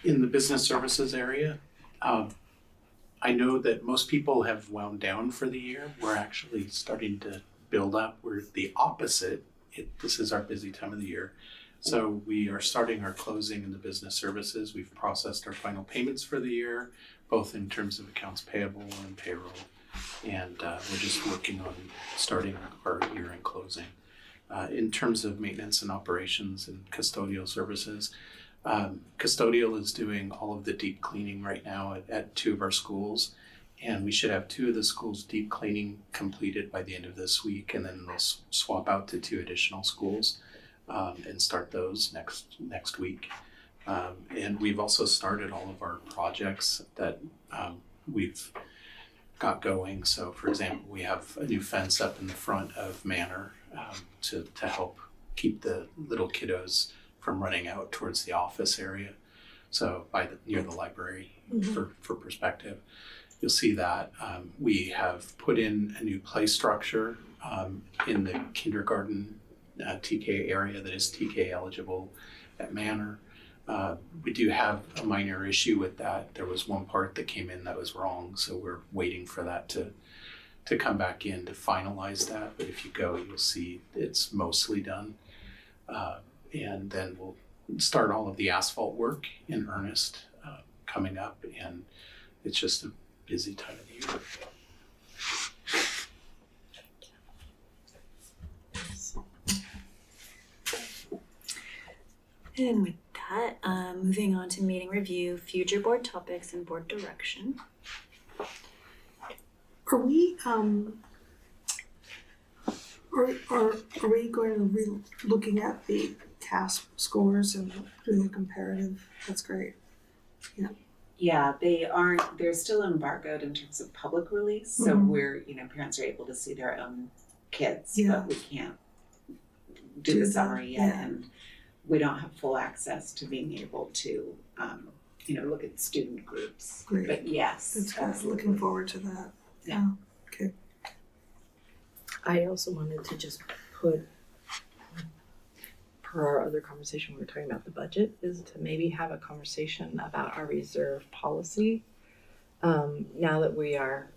In the business services area, I know that most people have wound down for the year. We're actually starting to build up. We're the opposite. This is our busy time of the year. So we are starting our closing in the business services. We've processed our final payments for the year, both in terms of accounts payable and payroll. And we're just working on starting our year-end closing. In terms of maintenance and operations and custodial services, custodial is doing all of the deep cleaning right now at 2 of our schools, and we should have 2 of the schools deep cleaning completed by the end of this week, and then they'll swap out to 2 additional schools and start those next week. And we've also started all of our projects that we've got going. So for example, we have a new fence up in the front of Manor to help keep the little kiddos from running out towards the office area. So near the library, for perspective, you'll see that. We have put in a new play structure in the kindergarten TK area that is TK eligible at Manor. We do have a minor issue with that. There was one part that came in that was wrong, so we're waiting for that to come back in to finalize that. But if you go, you'll see it's mostly done. And then we'll start all of the asphalt work in earnest coming up, and it's just a busy time of the year. And with that, moving on to meeting review, future board topics, and board direction. Are we going to be looking at the CAS scores and doing a comparative? That's great. Yeah, they're still embargoed in terms of public release. So we're, parents are able to see their own kids, but we can't do the summary yet. And we don't have full access to being able to, look at student groups. Great. But yes. That's good. Looking forward to that. Yeah. Okay. I also wanted to just put, per our other conversation, we were talking about the budget, is to maybe have a conversation about our reserve policy. Now that we are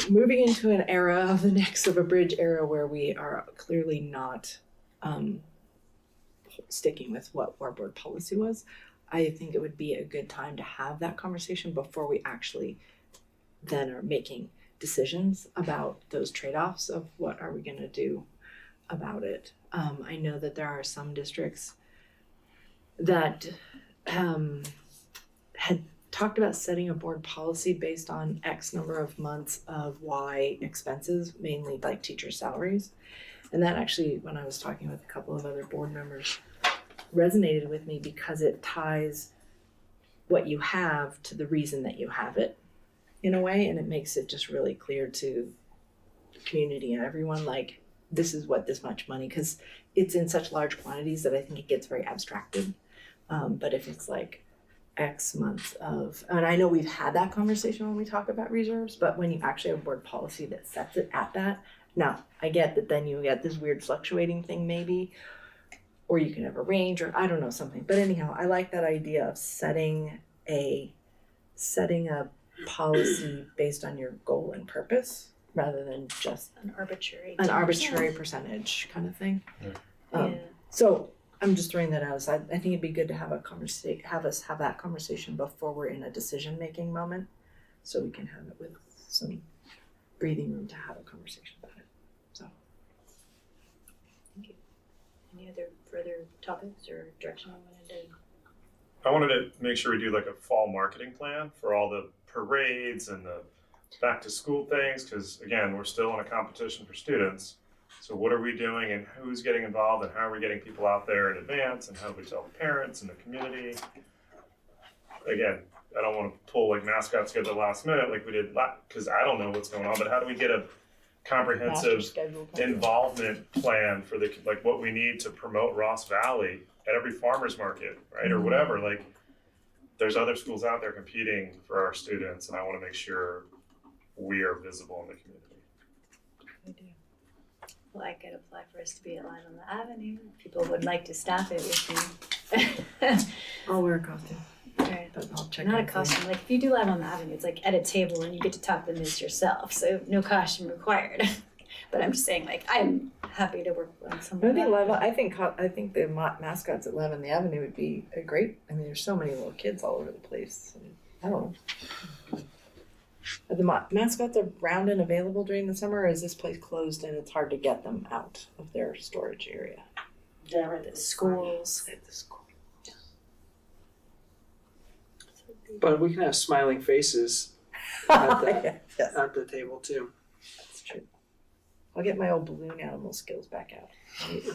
moving into an era of the next of a bridge era where we are clearly not sticking with what our board policy was, I think it would be a good time to have that conversation before we actually then are making decisions about those trade-offs of what are we going to do about it. I know that there are some districts that had talked about setting a board policy based on X number of months of Y expenses, mainly like teacher salaries. And that actually, when I was talking with a couple of other board members, resonated with me because it ties what you have to the reason that you have it in a way, and it makes it just really clear to the community and everyone, like, this is what this much money, because it's in such large quantities that I think it gets very abstracted. But if it's like X months of, and I know we've had that conversation when we talk about reserves, but when you actually have a board policy that sets it at that, now I get that then you get this weird fluctuating thing maybe, or you can have a range, or I don't know, something. But anyhow, I like that idea of setting a policy based on your goal and purpose rather than just An arbitrary. an arbitrary percentage kind of thing. Yeah. So I'm just throwing that out. So I think it'd be good to have a have that conversation before we're in a decision making moment, so we can have it with some breathing room to have a conversation about it. So. Thank you. Any other further topics or direction I wanted to? I wanted to make sure we do like a fall marketing plan for all the parades and the back to school things, because again, we're still in a competition for students. So what are we doing and who's getting involved and how are we getting people out there in advance and how do we tell the parents and the community? Again, I don't want to pull like mascots together last minute like we did because I don't know what's going on, but how do we get a comprehensive involvement plan for the like what we need to promote Ross Valley at every farmer's market, right? Or whatever. Like there's other schools out there competing for our students and I want to make sure we are visible in the community. We do. Well, I could apply for us to be at Live on the Avenue. People would like to staff it with me. I'll wear a costume. Right. But I'll check Not a out costume. Like if you do Live on the Avenue, it's like at a table and you get to talk the news yourself. So no costume required. But I'm just saying, like I'm happy to work on something. I think the mascots at Live on the Avenue would be a great. I mean, there's so many little kids all over the place. I don't know. Are the mascots around and available during the summer, or is this place closed and it's hard to get them out of their storage area? They're at the schools. At the school. But we can have smiling faces at the table too. That's true. I'll get my old balloon animal skills back out.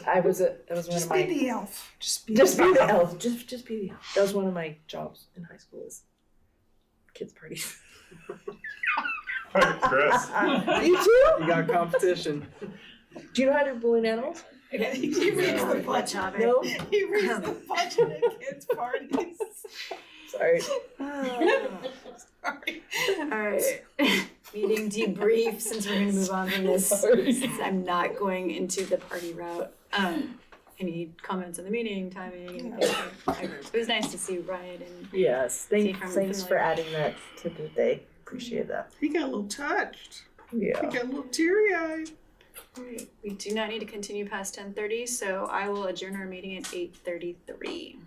That was one Just of my. be the elf. Just be the elf. Just be the elf. That was one of my jobs in high school. Is kids parties. Chris. You too? You got competition. Do you know how to do balloon animals? He reads the budget. No? He reads the budget at kids' parties. Sorry. Sorry. All right. Meeting debrief since we're going to move on from this. Since I'm not going into the party route. Any comments on the meeting, timing, anything? It was nice to see Ryan and Yes. Thanks for familiar. adding that to the day. Appreciate that. He got a little touched. Yeah. He got a little teary-eyed. All right. We do not need to continue past 10:30, so I will adjourn our meeting at 8:33.